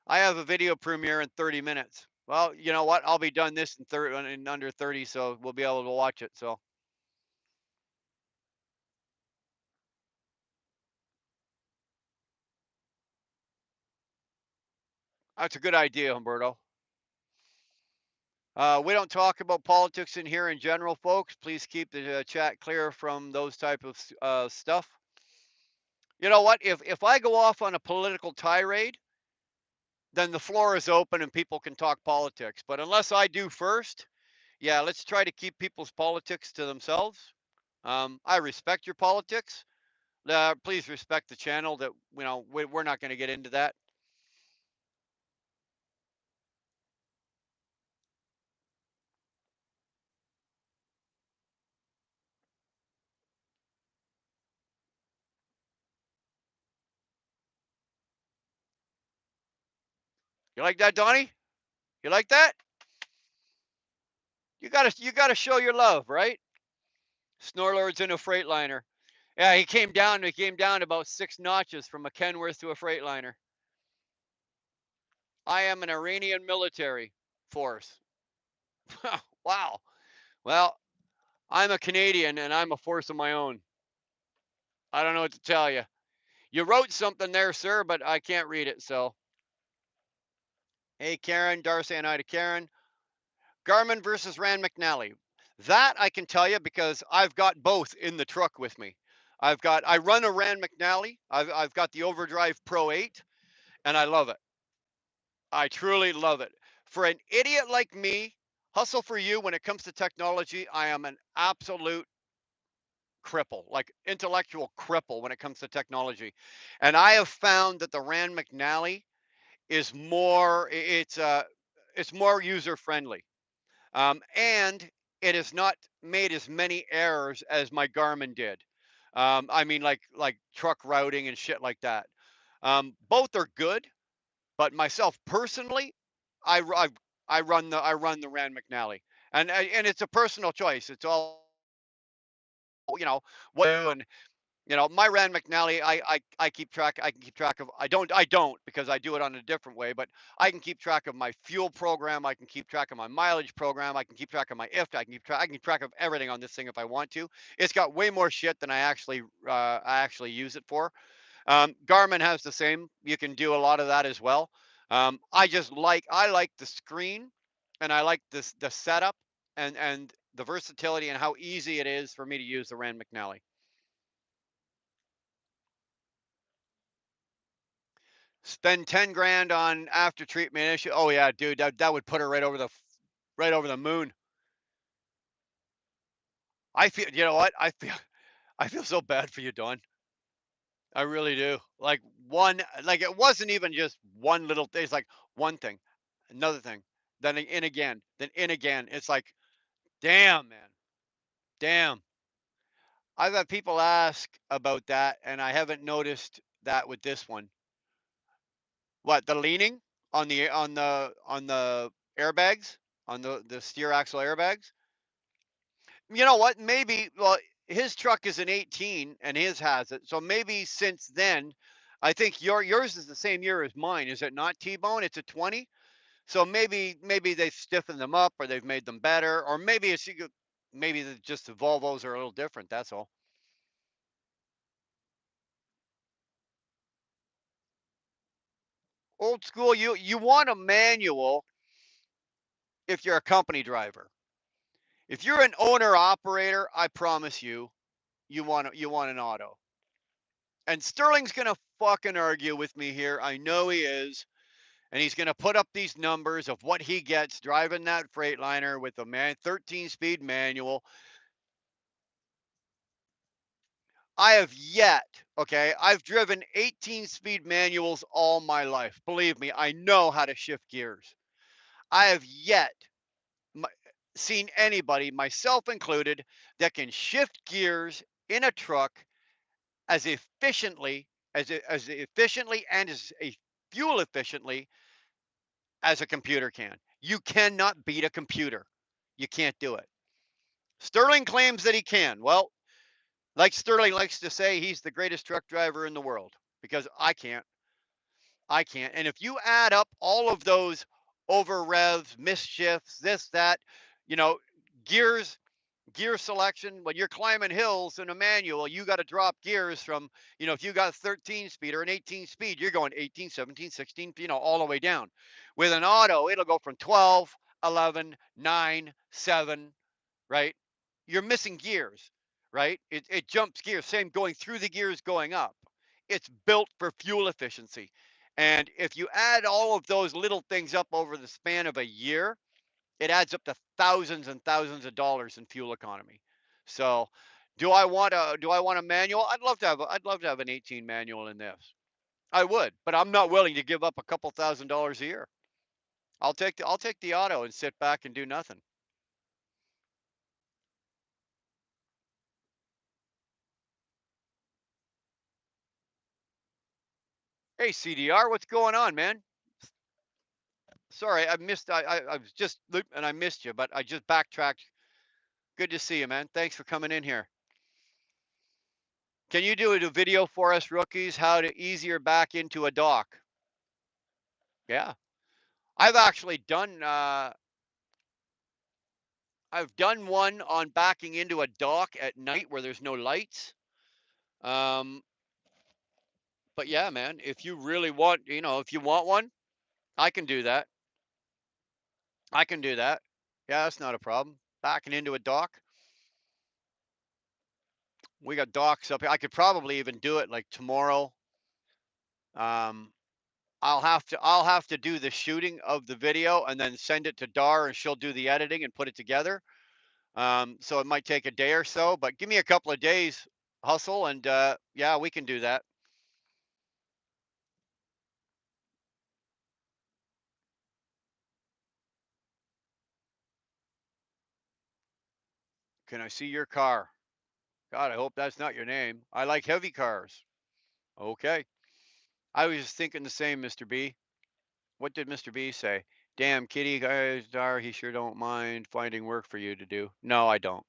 I have a video premiere in 30 minutes. Well, you know what? I'll be done this in under 30, so we'll be able to watch it. So that's a good idea, Humberto. We don't talk about politics in here in general, folks. Please keep the chat clear from those type of stuff. You know what? If I go off on a political tirade, then the floor is open and people can talk politics. But unless I do first, yeah, let's try to keep people's politics to themselves. I respect your politics. Please respect the channel. That we're not going to get into that. You like that, Donnie? You like that? You gotta show your love, right? Snorlord's in a Freightliner. Yeah, he came down. He came down about 6 notches from a Kenworth to a Freightliner. I am an Iranian military force. Wow. Well, I'm a Canadian and I'm a force of my own. I don't know what to tell you. You wrote something there, sir, but I can't read it. So, hey, Karen, Darcy, and I to Karen. Garmin versus Rand McNally. That I can tell you because I've got both in the truck with me. I run a Rand McNally. I've got the Overdrive Pro 8, and I love it. I truly love it. For an idiot like me, hustle for you when it comes to technology, I am an absolute cripple, like intellectual cripple when it comes to technology. And I have found that the Rand McNally is it's more user friendly. And it has not made as many errors as my Garmin did. I mean, like truck routing and shit like that. Both are good, but myself personally, I I run the Rand McNally, and it's a personal choice. It's all what and my Rand McNally, I keep track. I can keep track of. I don't because I do it on a different way. But I can keep track of my fuel program. I can keep track of my mileage program. I can keep track of my IFT. I can keep track of everything on this thing if I want to. It's got way more shit than I actually use it for. Garmin has the same. You can do a lot of that as well. I like the screen, and I like the setup and the versatility and how easy it is for me to use the Rand McNally. Spend 10 grand on after treatment issue. Oh yeah, dude, that would put her right over the moon. I feel you know what? I feel so bad for you, Dawn. I really do. Like it wasn't even just one little thing. It's like one thing, another thing, then in again, then in again. It's like, damn, man. Damn. I've had people ask about that, and I haven't noticed that with this one. What, the leaning? on the airbags, on the steer axle airbags. You know what? Maybe, well, his truck is an 18 and his has it. So maybe since then, I think yours is the same year as mine, is it not, T-Bone? It's a 20. So maybe they've stiffened them up or they've made them better, or maybe just the Volvos are a little different. That's all. Old school, you want a manual if you're a company driver. If you're an owner operator, I promise you want an auto. And Sterling's gonna fucking argue with me here. I know he is. And he's gonna put up these numbers of what he gets driving that Freightliner with a 13-speed manual. I have yet, okay, I've driven 18-speed manuals all my life. Believe me, I know how to shift gears. I have yet seen anybody, myself included, that can shift gears in a truck as efficiently and as fuel efficiently as a computer can. You cannot beat a computer. You can't do it. Sterling claims that he can. Well, like Sterling likes to say, he's the greatest truck driver in the world, because I can't. I can't. And if you add up all of those over revs, misshifts, this, that, you know, gears, gear selection, when you're climbing hills in a manual, you got to drop gears from, if you got a 13 speed or an 18 speed, you're going 18, 17, 16, all the way down. With an auto, it'll go from 12, 11, 9, 7, right? You're missing gears, right? It jumps gears, same going through the gears going up. It's built for fuel efficiency. And if you add all of those little things up over the span of a year, it adds up to thousands and thousands of dollars in fuel economy. So, do I want a manual? I'd love to have an 18 manual in this. I would, but I'm not willing to give up a couple $1,000s a year. I'll take the auto and sit back and do nothing. Hey CDR, what's going on, man? Sorry, I missed. I was just and I missed you, but I just backtracked. Good to see you, man. Thanks for coming in here. Can you do a video for us rookies how to easier back into a dock? Yeah, I've actually done. I've done one on backing into a dock at night where there's no lights. Um, but yeah, man, if you really want, if you want one, I can do that. I can do that. Yeah, that's not a problem. Backing into a dock. We got docks up here. I could probably even do it like tomorrow. Um, I'll have to do the shooting of the video and then send it to Dar and she'll do the editing and put it together. So it might take a day or so, but give me a couple of days hustle and yeah, we can do that. Can I see your car? God, I hope that's not your name. I like heavy cars. Okay. I was just thinking the same, Mr. B. What did Mr. B say? Damn, kitty guys, Dar, he sure don't mind finding work for you to do. No, I don't.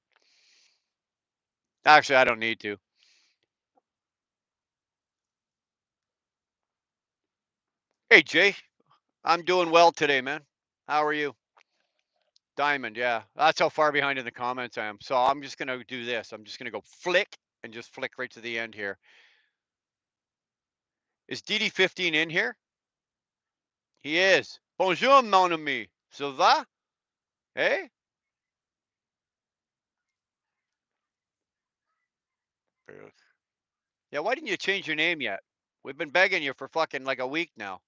Actually, I don't need to. Hey, Jay, I'm doing well today, man. How are you? Diamond, yeah. That's how far behind in the comments I am. So I'm just gonna do this. I'm just gonna go flick and just flick right to the end here. Is DD15 in here? He is. Bonjour, mon ami. Ça va? Hey? Yeah, why didn't you change your name yet? We've been begging you for fucking like a week now.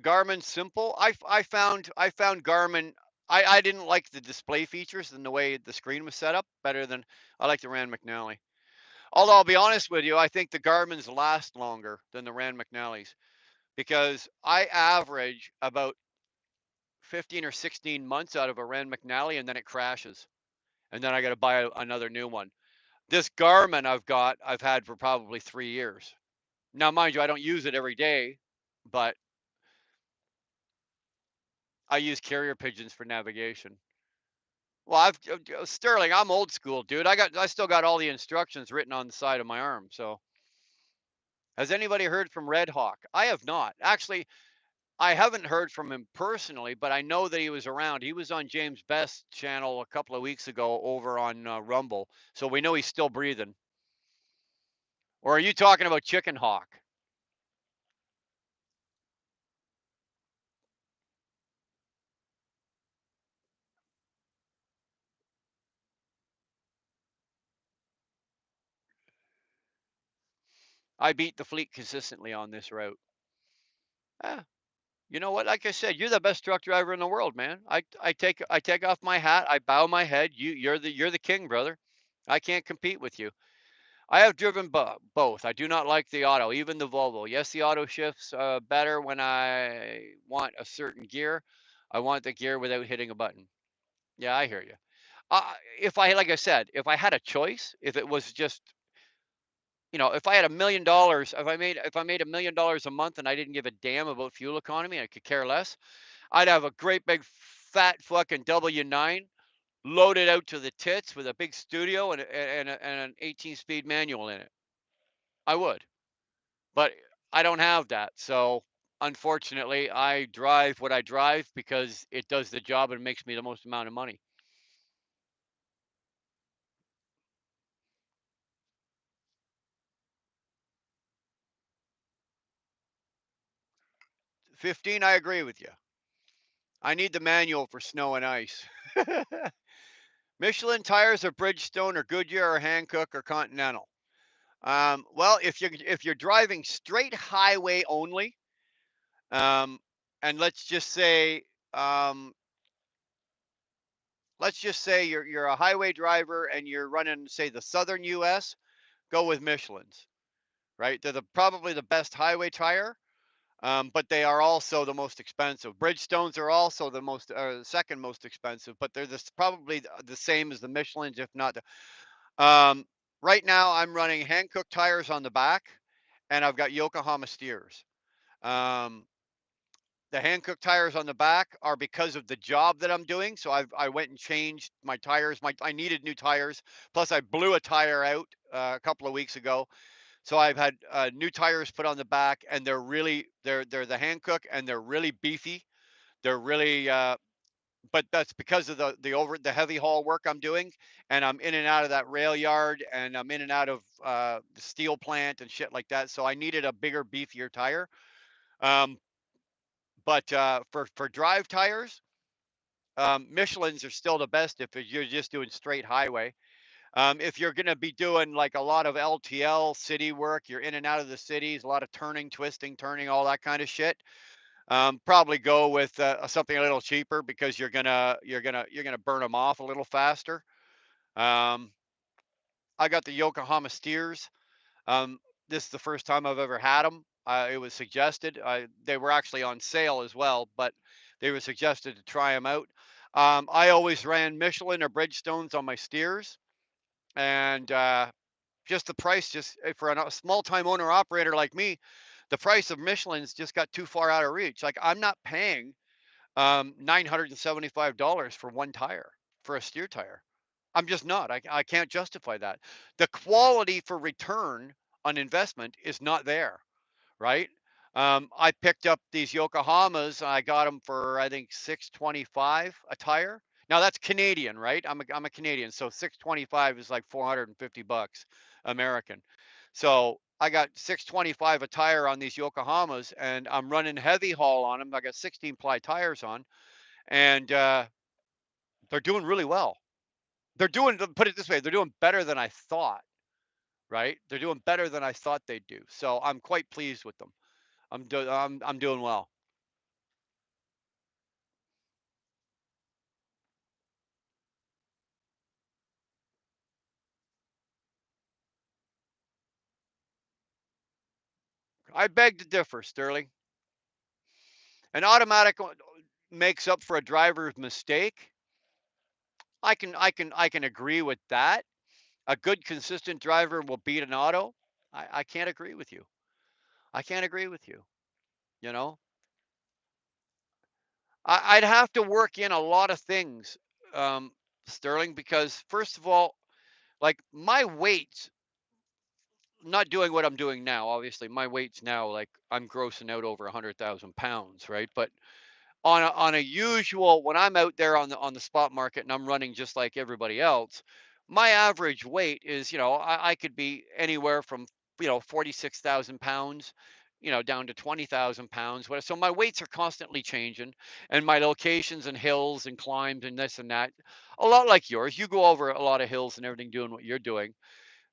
Garmin Simple. I found Garmin. I didn't like the display features and the way the screen was set up better than I like the Rand McNally. Although I'll be honest with you, I think the Garmin's last longer than the Rand McNally's because I average about 15 or 16 months out of a Rand McNally, and then it crashes. And then I got to buy another new one. This Garmin I've had for probably 3 years. Now, mind you, I don't use it every day, but I use carrier pigeons for navigation. Well, Sterling, I'm old school, dude. I still got all the instructions written on the side of my arm. So, has anybody heard from Red Hawk? I have not. Actually, I haven't heard from him personally, but I know that he was around. He was on James Best's channel a couple of weeks ago over on Rumble. So we know he's still breathing. Or are you talking about Chicken Hawk? I beat the fleet consistently on this route. Eh, you know what? Like I said, you're the best truck driver in the world, man. I take off my hat, I bow my head. You're the king, brother. I can't compete with you. I have driven both. I do not like the auto, even the Volvo. Yes, the auto shifts better when I want a certain gear. I want the gear without hitting a button. Yeah, I hear you. If I, like I said, if I had a choice, if it was just, if I had $1 million, if I made $1 million a month and I didn't give a damn about fuel economy, I could care less. I'd have a great big fat fucking W9 loaded out to the tits with a big studio and an 18-speed manual in it. I would. But I don't have that. So unfortunately, I drive what I drive because it does the job and makes me the most amount of money. 15, I agree with you. I need the manual for snow and ice. Michelin tires or Bridgestone or Goodyear or Hankook or Continental. Well, if you're driving straight highway only, um, and um, let's just say you're a highway driver and you're running, say, the southern U.S., go with Michelin's. Right? They're probably the best highway tire, but they are also the most expensive. Bridgestones are also the second most expensive, but they're probably the same as the Michelin's, if not. Right now, I'm running Hankook tires on the back, and I've got Yokohama steers. Um, the Hankook tires on the back are because of the job that I'm doing. So I went and changed my tires. I needed new tires. Plus, I blew a tire out a couple of weeks ago. So I've had new tires put on the back, and they're the Hankook, and they're really beefy. They're really, but that's because of the heavy haul work I'm doing, and I'm in and out of that rail yard, and I'm in and out of the steel plant and shit like that. So I needed a bigger, beefier tire. Um, but for drive tires, Michelin's are still the best if you're just doing straight highway. If you're going to be doing like a lot of LTL city work, you're in and out of the cities, a lot of turning, twisting, turning, all that kind of shit. Probably go with something a little cheaper because you're gonna burn them off a little faster. Um, I got the Yokohama steers. Um, this is the first time I've ever had them. It was suggested. They were actually on sale as well, but they were suggested to try them out. I always ran Michelin or Bridgestones on my steers, and just the price, just for a small time owner operator like me, the price of Michelin's just got too far out of reach. Like I'm not paying $975 for one tire, for a steer tire. I'm just not. I can't justify that. The quality for return on investment is not there, right? I picked up these Yokohamas. I got them for I think 625 a tire. Now that's Canadian, right? I'm a Canadian, so 625 is like 450 bucks American. So I got 625 a tire on these Yokohamas, and I'm running heavy haul on them. I got 16 ply tires on, and they're doing really well. Put it this way, they're doing better than I thought. Right? They're doing better than I thought they'd do. So I'm quite pleased with them. I'm doing well. I beg to differ, Sterling. An automatic, makes up for a driver's mistake, I can agree with that. A good consistent driver will beat an auto. I can't agree with you. I can't agree with you. You know, I'd have to work in a lot of things, um, Sterling, because first of all, like my weights, not doing what I'm doing now. Obviously, my weights now, like I'm grossing out over 100,000 pounds, right? But on a usual when I'm out there on the spot market and I'm running just like everybody else, my average weight is, I could be anywhere from 46,000 pounds, down to 20,000 pounds. So my weights are constantly changing, and my locations and hills and climbs and this and that, a lot like yours. You go over a lot of hills and everything doing what you're doing.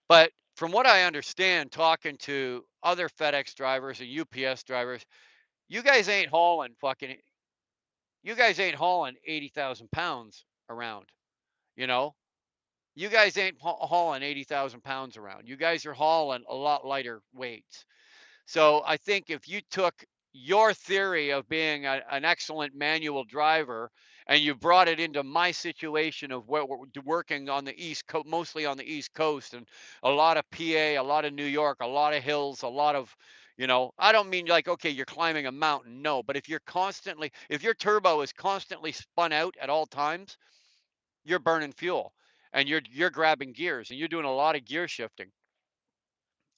But from what I understand, talking to other FedEx drivers and UPS drivers, you guys ain't hauling fucking you guys ain't hauling 80,000 pounds around, you know? You guys ain't hauling 80,000 pounds around. You guys are hauling a lot lighter weights. So I think if you took your theory of being an excellent manual driver and you brought it into my situation of where we're working on the East Coast, mostly on the East Coast, and a lot of PA, a lot of New York, a lot of hills, a lot of, I don't mean like, okay, you're climbing a mountain. No, but if your turbo is constantly spun out at all times, you're burning fuel and you're grabbing gears and you're doing a lot of gear shifting.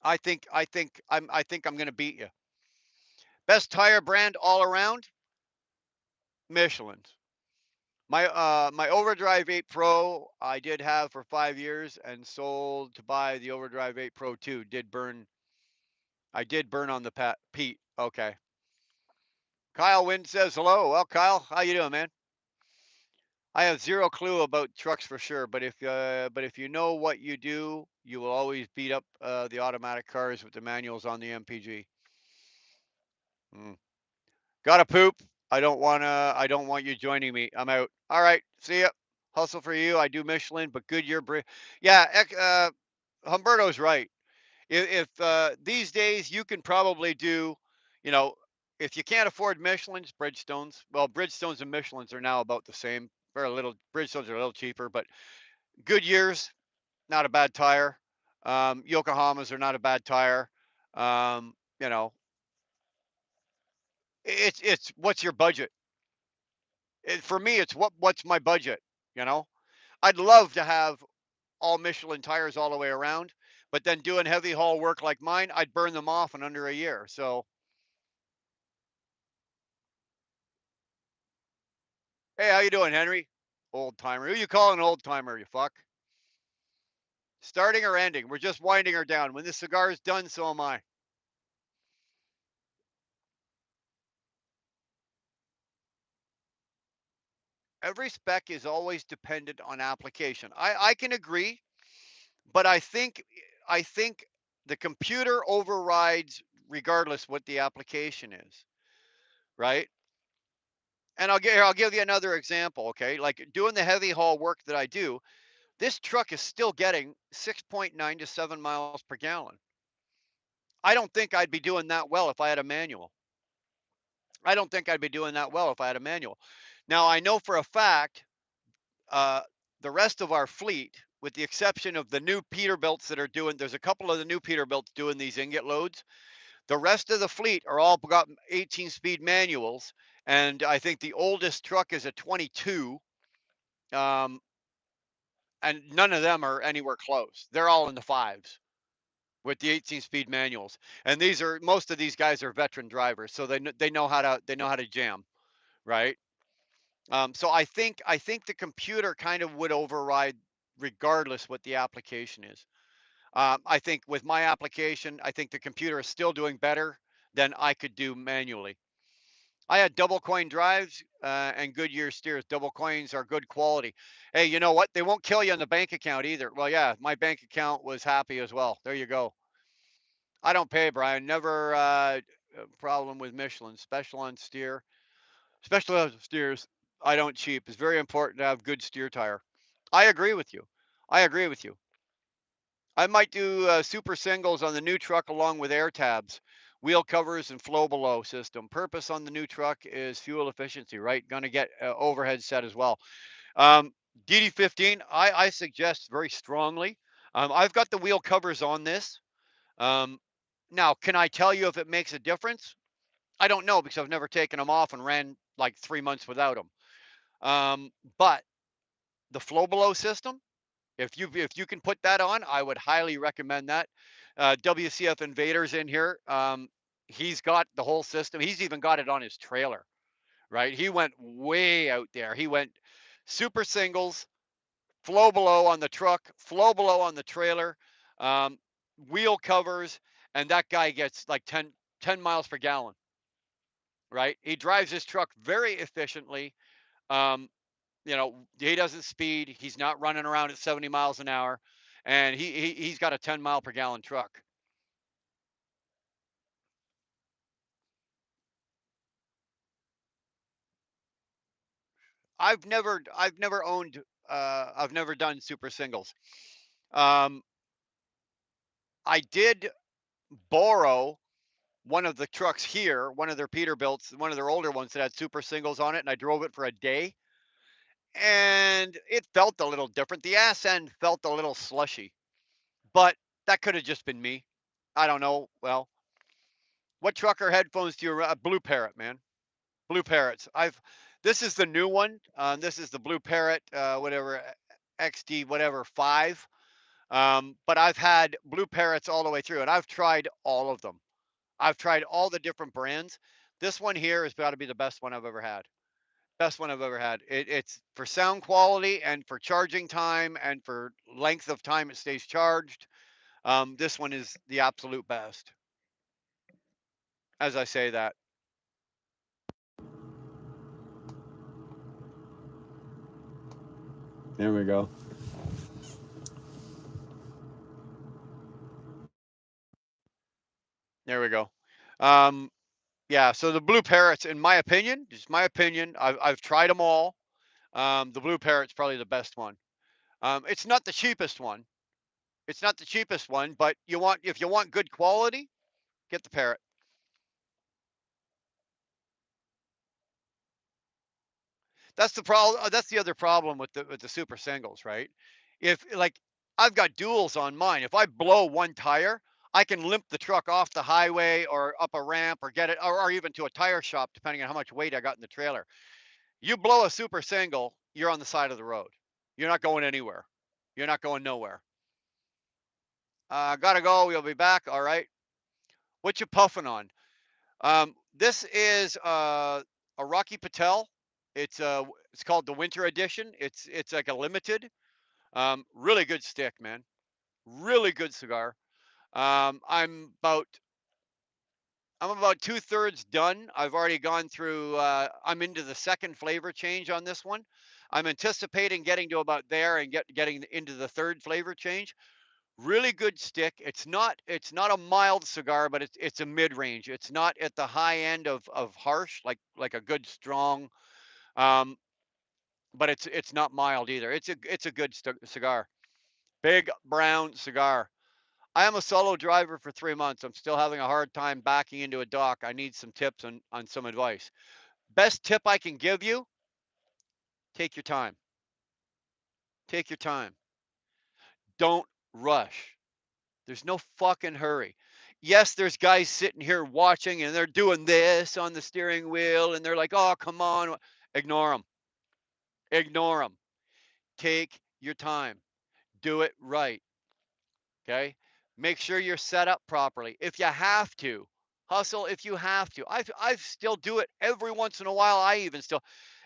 I think I'm going to beat you. Best tire brand all around, Michelin's. My Overdrive 8 Pro I did have for 5 years and sold to buy the Overdrive 8 Pro 2. I did burn on the Pete. Okay. Kyle Wynn says hello. Well, Kyle, how you doing, man? I have zero clue about trucks for sure, but if you know what you do, you will always beat up the automatic cars with the manuals on the MPG. Mm. Gotta poop. I don't want you joining me. I'm out. All right. See ya. Hustle for you. I do Michelin, but Goodyear Yeah, Humberto's right. If these days you can probably do, you know, if you can't afford Michelin's, Bridgestones. Well, Bridgestones and Michelin's are now about the same. Very little. Bridgestones are a little cheaper, but Goodyear's not a bad tire. Yokohamas are not a bad tire. Um, you know, it's what's your budget? For me, it's what's my budget. You know, I'd love to have all Michelin tires all the way around, but then doing heavy haul work like mine, I'd burn them off in under a year. So, hey, how you doing, Henry? Old timer. Who you calling an old timer? You fuck. Starting or ending? We're just winding her down. When this cigar is done, so am I. Every spec is always dependent on application. I can agree, but I think the computer overrides regardless what the application is, right? And I'll give you another example, okay? Like doing the heavy haul work that I do, this truck is still getting 6.9 to 7 miles per gallon. I don't think I'd be doing that well if I had a manual. I don't think I'd be doing that well if I had a manual. Now, I know for a fact uh, the rest of our fleet, with the exception of the new Peterbilts that are doing, there's a couple of the new Peterbilts doing these ingot loads. The rest of the fleet are all got 18-speed manuals, and I think the oldest truck is a 22. Um, and none of them are anywhere close. They're all in the fives with the 18-speed manuals. And most of these guys are veteran drivers, so they know how to jam, right? So I think the computer kind of would override regardless what the application is. I think with my application, I think the computer is still doing better than I could do manually. I had double coin drives and Goodyear steers. Double coins are good quality. Hey, you know what? They won't kill you on the bank account either. Well, yeah, my bank account was happy as well. There you go. I don't pay, Brian. Never problem with Michelin. Special on steers. I don't cheap. It's very important to have good steer tire. I agree with you. I agree with you. I might do super singles on the new truck along with air tabs. wheel covers and flow below system. Purpose on the new truck is fuel efficiency, right? Going to get overhead set as well. Um, DD15, I suggest very strongly. I've got the wheel covers on this. Um, Now, can I tell you if it makes a difference? I don't know because I've never taken them off and ran like 3 months without them. But the flow below system, if you can put that on, I would highly recommend that. WCF Invaders in here. He's got the whole system. He's even got it on his trailer, right? He went way out there. He went super singles, flow below on the truck, flow below on the trailer, um, wheel covers, and that guy gets like 10 miles per gallon, right? He drives his truck very efficiently. Um, he doesn't speed. He's not running around at 70 miles an hour, and he's got a 10 mile per gallon truck. I've never owned I've never done super singles. Um, I did borrow one of the trucks here, one of their Peterbilts, one of their older ones that had super singles on it, and I drove it for a day, and it felt a little different. The ass end felt a little slushy, but that could have just been me. I don't know. Well, what trucker headphones do you? Blue Parrot, man. Blue Parrots. This is the new one. This is the Blue Parrot, whatever XD, whatever 5. But I've had Blue Parrots all the way through, and I've tried all of them. I've tried all the different brands. This one here has got to be the best one I've ever had. Best one I've ever had. It's for sound quality and for charging time and for length of time it stays charged. This one is the absolute best. As I say that, There we go. there we go. Um, yeah. So the Blue Parrots, in my opinion, just my opinion, I've tried them all. The Blue Parrot's probably the best one. It's not the cheapest one. It's not the cheapest one, but if you want good quality, get the Parrot. That's the problem. That's the other problem with the super singles, right? If like I've got duals on mine, if I blow one tire, I can limp the truck off the highway or up a ramp or get it, or even to a tire shop, depending on how much weight I got in the trailer. You blow a super single, you're on the side of the road. You're not going anywhere. You're not going nowhere. Gotta go. We'll be back. All right. What you puffing on? This is a Rocky Patel. It's called the Winter Edition. It's like a limited. Really good stick, man. Really good cigar. Um, I'm about I'm about 2/3 done. I've already gone through. I'm into the second flavor change on this one. I'm anticipating getting to about there and getting into the third flavor change. Really good stick. It's not a mild cigar, but it's a mid range. It's not at the high end of harsh like a good strong. Um, but it's not mild either. It's a good cigar. Big brown cigar. I am a solo driver for 3 months. I'm still having a hard time backing into a dock. I need some tips on some advice. Best tip I can give you: take your time. Take your time. Don't rush. There's no fucking hurry. Yes, there's guys sitting here watching and they're doing this on the steering wheel and they're like, "Oh, come on." Ignore them. Ignore them. Take your time. Do it right. Okay? Make sure you're set up properly. If you have to, hustle if you have to. I still do it every once in a while. I even still,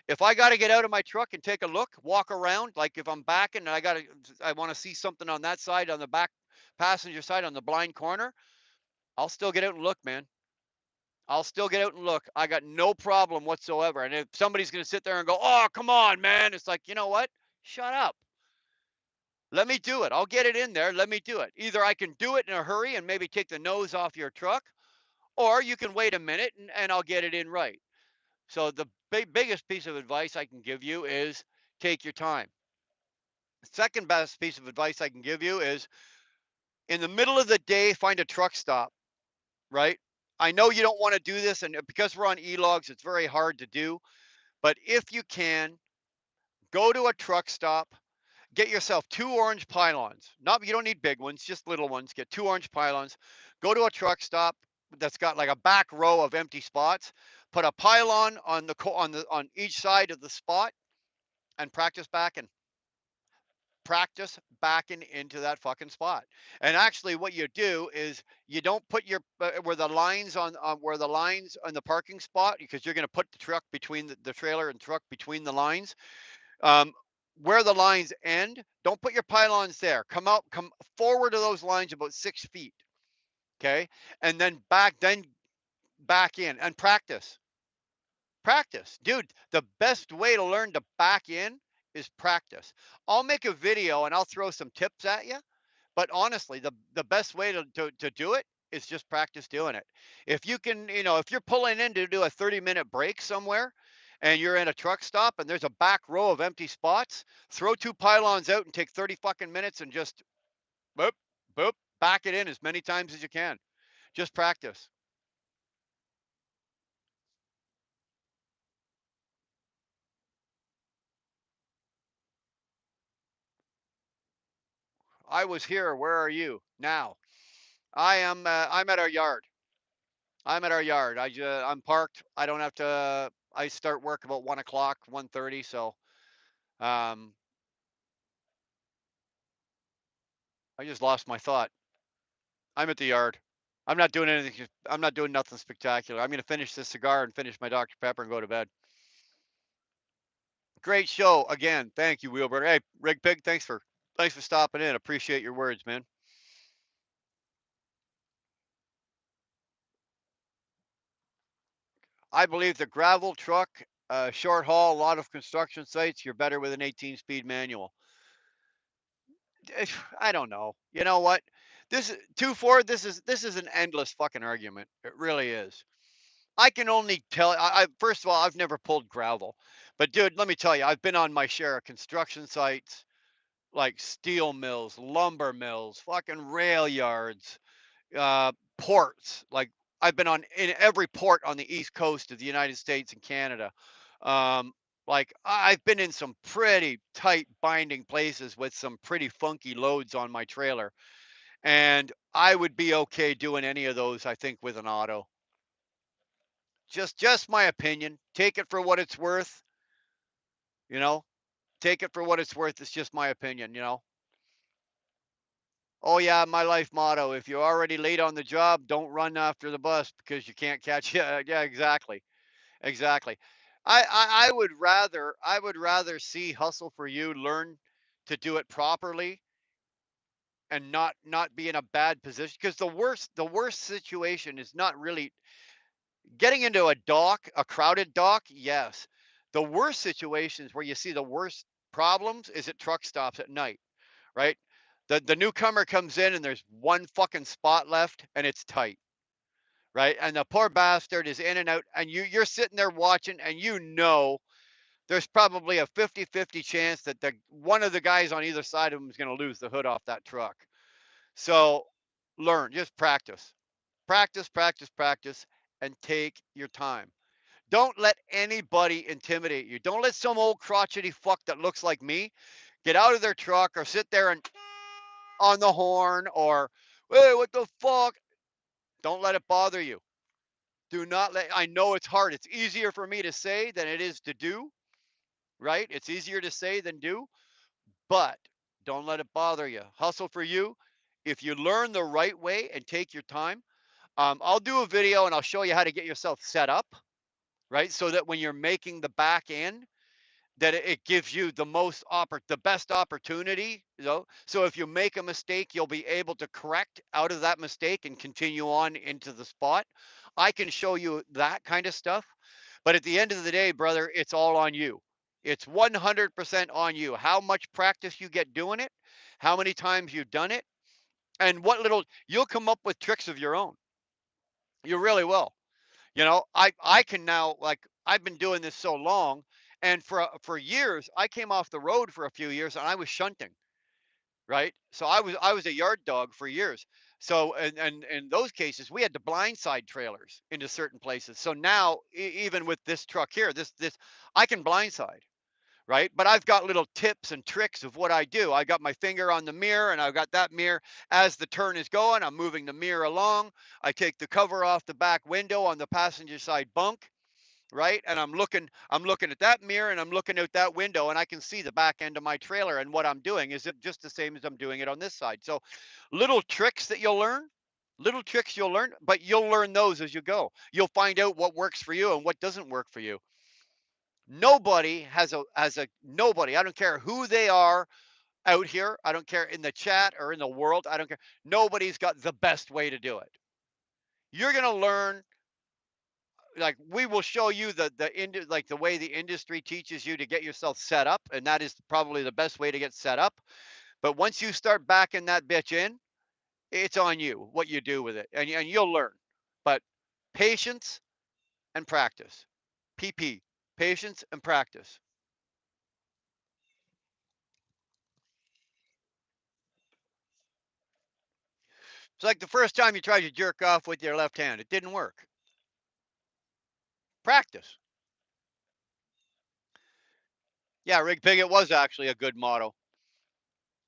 if I got to get out of my truck and take a look, walk around, like if I'm backing and I want to see something on that side, on the back passenger side, on the blind corner, I'll still get out and look, man. I'll still get out and look. I got no problem whatsoever. And if somebody's going to sit there and go, "Oh, come on, man," it's like, you know what? Shut up. Let me do it. I'll get it in there. Let me do it. Either I can do it in a hurry and maybe take the nose off your truck, or you can wait a minute and I'll get it in right. So the biggest piece of advice I can give you is take your time. Second best piece of advice I can give you is in the middle of the day, find a truck stop, right? I know you don't want to do this, and because we're on e-logs, it's very hard to do. But if you can, go to a truck stop, get yourself 2 orange pylons. Not You don't need big ones, just little ones. Get 2 orange pylons. Go to a truck stop that's got like a back row of empty spots. Put a pylon on on each side of the spot and practice backing into that fucking spot. And actually, what you do is you don't put your where the lines on where the lines on the parking spot, because you're going to put the truck between the trailer and truck between the lines. Um, where the lines end, don't put your pylons there. Come forward of those lines about 6 feet. Okay, and then back in and practice. Practice, dude. The best way to learn to back in is practice. I'll make a video and I'll throw some tips at you. But honestly, the best way to do it is just practice doing it. If you can, if you're pulling in to do a 30-minute break somewhere and you're in a truck stop and there's a back row of empty spots, throw 2 pylons out and take 30 fucking minutes and just boop, boop, back it in as many times as you can. Just practice. I was here. Where are you now? I'm at our yard. I'm at our yard. I'm parked. I don't have to. I start work about 1 o'clock, 1:30. So um, I just lost my thought. I'm at the yard. I'm not doing anything. I'm not doing nothing spectacular. I'm going to finish this cigar and finish my Dr. Pepper and go to bed. Great show again. Thank you, Wheelbird. Hey, Rig Pig. Thanks for stopping in. Appreciate your words, man. I believe the gravel truck, short haul, a lot of construction sites, you're better with an 18-speed manual. I don't know. You know what? This is 2 4. This is an endless fucking argument. It really is. I can only tell. First of all, I've never pulled gravel, but dude, let me tell you, I've been on my share of construction sites, like steel mills, lumber mills, fucking rail yards, ports. Like I've been on in every port on the east coast of the United States and Canada. Um, like I've been in some pretty tight binding places with some pretty funky loads on my trailer, and I would be okay doing any of those. I think with an auto. Just my opinion. Take it for what it's worth. You know, take it for what it's worth. It's just my opinion. Oh yeah, my life motto: if you're already late on the job, don't run after the bus because you can't catch. Yeah, yeah, exactly, exactly. I would rather see hustle for you learn to do it properly and not be in a bad position, because the worst situation is not really getting into a crowded dock. Yes, the worst situations where you see the worst problems is at truck stops at night, right? The newcomer comes in and there's one fucking spot left and it's tight, right? And the poor bastard is in and out, and you're sitting there watching, and there's probably a 50-50 chance that the one of the guys on either side of him is going to lose the hood off that truck. So just practice, practice, practice, practice, and take your time. Don't let anybody intimidate you. Don't let some old crotchety fuck that looks like me get out of their truck or sit there and on the horn or, hey, what the fuck? Don't let it bother you. Do not let, I know it's hard. It's easier for me to say than it is to do, right? It's easier to say than do, but don't let it bother you. Hustle for you. If you learn the right way and take your time, I'll do a video and I'll show you how to get yourself set up, right? So that when you're making the back end, that it gives you the best opportunity. So if you make a mistake, you'll be able to correct out of that mistake and continue on into the spot. I can show you that kind of stuff, but at the end of the day, brother, it's all on you. It's 100% on you. How much practice you get doing it, how many times you've done it, and what little you'll come up with tricks of your own. You really will. I can now, like, I've been doing this so long, and for years I came off the road for a few years and I was shunting, right? So I was a yard dog for years. So, and in those cases, we had to blindside trailers into certain places. So now, even with this truck here, this I can blindside, right? But I've got little tips and tricks of what I do. I got my finger on the mirror, and I've got that mirror as the turn is going. I'm moving the mirror along. I take the cover off the back window on the passenger side bunk, right? And I'm looking at that mirror and I'm looking out that window and I can see the back end of my trailer, and what I'm doing is it just the same as I'm doing it on this side. So little tricks that you'll learn, little tricks you'll learn, but you'll learn those as you go. You'll find out what works for you and what doesn't work for you. Nobody has a nobody, I don't care who they are out here, I don't care in the chat or in the world, I don't care. Nobody's got the best way to do it. You're going to learn, like we will show you like the way the industry teaches you to get yourself set up, and that is probably the best way to get set up. But once you start backing that bitch in, it's on you what you do with it, and you'll learn. But patience and practice. PP. Patience and practice. It's like the first time you tried to jerk off with your left hand, it didn't work. Practice. Yeah, Rig Pig, it was actually a good motto.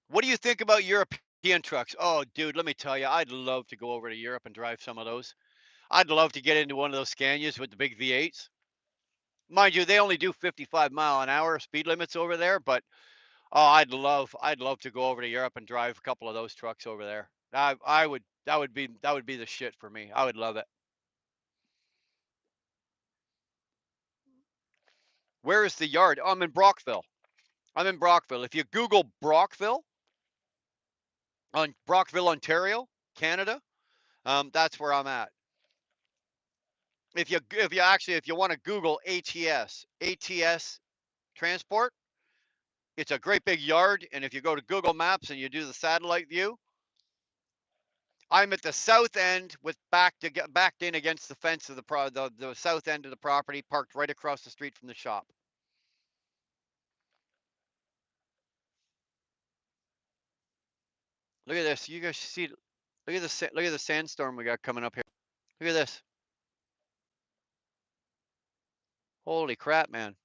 What do you think about European trucks? Oh, dude, let me tell you, I'd love to go over to Europe and drive some of those. I'd love to get into one of those Scanias with the big V8s. Mind you, they only do 55-mile-an-hour speed limits over there, but oh, I'd love to go over to Europe and drive a couple of those trucks over there. I would that would be the shit for me. I would love it. Where is the yard? Oh, I'm in Brockville. I'm in Brockville. If you Google Brockville on Brockville, Ontario, Canada, that's where I'm at. If you want to Google ATS transport, it's a great big yard, and if you go to Google Maps and you do the satellite view, I'm at the south end with backed in against the fence of the south end of the property, parked right across the street from the shop. Look at this. You guys see? Look at the sandstorm we got coming up here. Look at this. Holy crap, man!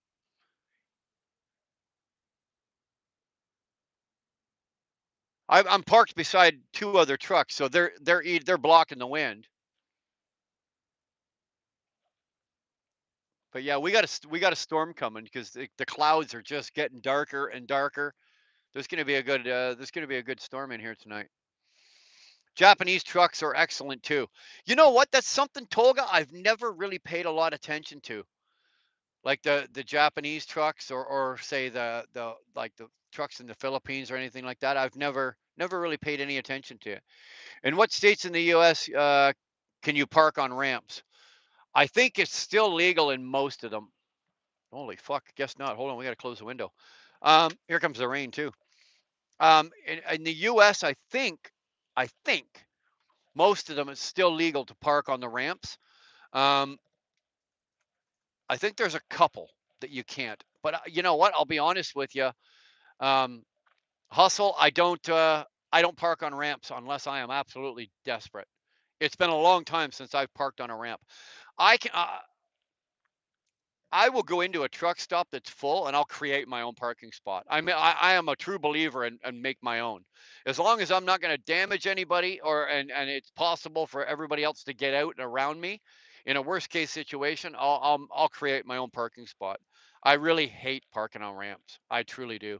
I'm parked beside two other trucks, so they're blocking the wind. But yeah, we got a storm coming because the clouds are just getting darker and darker. There's gonna be a good storm in here tonight. Japanese trucks are excellent too. You know what? That's something, Tolga, I've never really paid a lot of attention to. Like the Japanese trucks, or say the trucks in the Philippines or anything like that. I've never really paid any attention to it. In what states in the US can you park on ramps? I think it's still legal in most of them. Holy fuck, guess not. Hold on, we got to close the window. Here comes the rain too. In the US, I think most of them it's still legal to park on the ramps. Um, I think there's a couple that you can't. But you know what? I'll be honest with you. Um, Hustle, I don't park on ramps unless I am absolutely desperate. It's been a long time since I've parked on a ramp. I can I will go into a truck stop that's full and I'll create my own parking spot. I am a true believer and make my own. As long as I'm not going to damage anybody, and it's possible for everybody else to get out and around me. In a worst case situation, I'll create my own parking spot. I really hate parking on ramps. I truly do.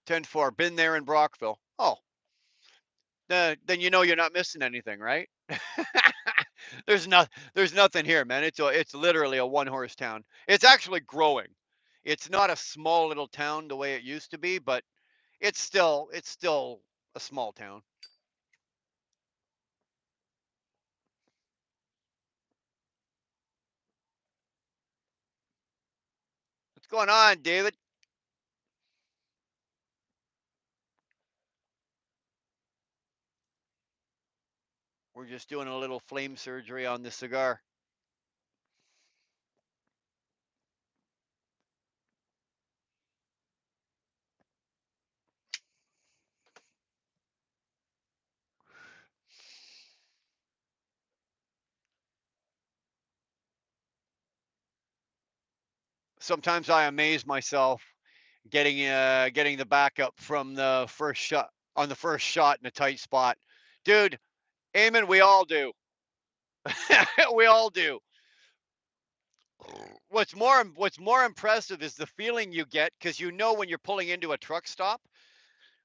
10-4, been there in Brockville. Oh, then you know you're not missing anything, right? There's nothing here, man. It's literally a one-horse town. It's actually growing. It's not a small little town the way it used to be, but it's still a small town. What's going on, David? We're just doing a little flame surgery on the cigar. Sometimes I amaze myself getting the backup from the first shot on the first shot in a tight spot. Dude, Eamon, we all do. We all do. What's more impressive is the feeling you get because you know when you're pulling into a truck stop,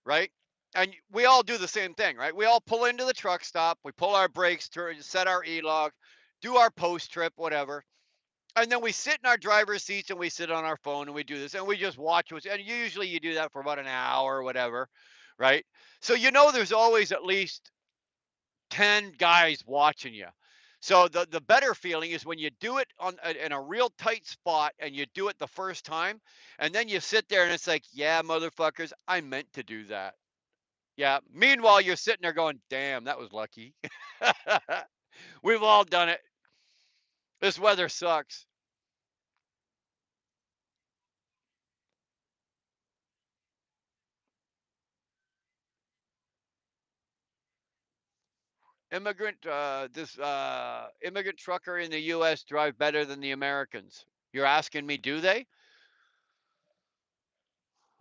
right? And we all do the same thing, right? We all pull into the truck stop, we pull our brakes, set our e-log, do our post trip, whatever. And then we sit in our driver's seats and we sit on our phone and we do this and we just watch what's, and usually you do that for about an hour or whatever, right? So you know there's always at least 10 guys watching you. So the better feeling is when you do it in a real tight spot and you do it the first time and then you sit there and it's like, yeah, motherfuckers, I meant to do that. Yeah. Meanwhile, you're sitting there going, damn, that was lucky. We've all done it. This weather sucks. Immigrant trucker in the US drive better than the Americans. You're asking me, do they?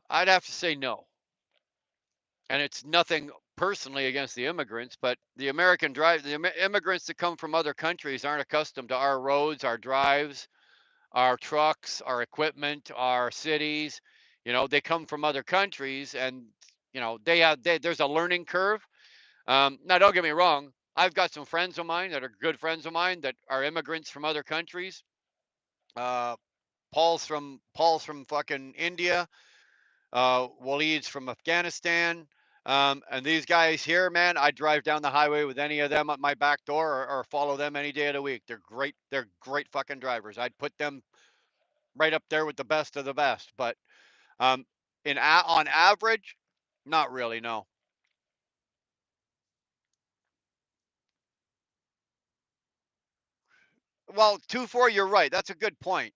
I'd have to say no. And it's nothing personally against the immigrants, but the immigrants that come from other countries aren't accustomed to our roads, our drives, our trucks, our equipment, our cities. They come from other countries, and there's a learning curve. Now, don't get me wrong. I've got some friends of mine that are good friends of mine that are immigrants from other countries. Uh, Paul's from fucking India. Waleed's from Afghanistan. And these guys here, man, I drive down the highway with any of them at my back door or follow them any day of the week. They're great. They're great fucking drivers. I'd put them right up there with the best of the best. But um, on average, not really. No. Well, 2-4, you're right. That's a good point.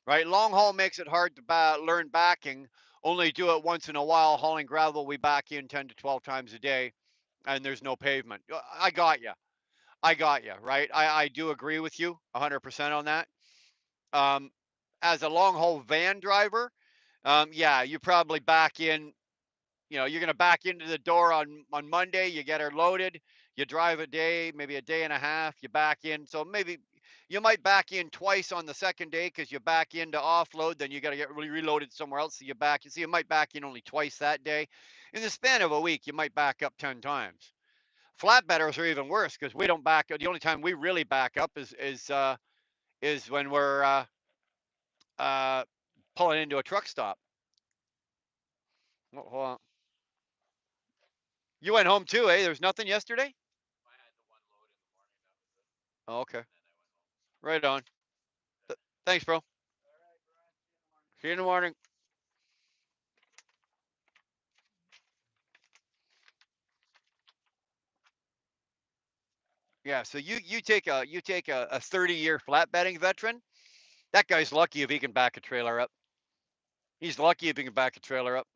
Right? Long haul makes it hard to learn backing. Only do it once in a while. Hauling gravel, we back in 10 to 12 times a day, and there's no pavement. I got you. I got you. Right? I do agree with you 100% on that. Um, as a long haul van driver, yeah, you probably back in. You're going to back into the door on Monday. You get her loaded. You drive a day, maybe a day and a half. You back in. So maybe you might back in twice on the second day because you back in to offload. Then you got to get reloaded somewhere else. So you back. You see, you might back in only twice that day. In the span of a week, you might back up 10 times. Flatbedders are even worse because we don't back up. The only time we really back up is when we're uh, pulling into a truck stop. Hold on. You went home too, eh? There's nothing yesterday. Oh, okay. Right on. Thanks, bro. See you in the morning. Yeah. So you take a 30-year flatbedding veteran. That guy's lucky if he can back a trailer up. He's lucky if he can back a trailer up.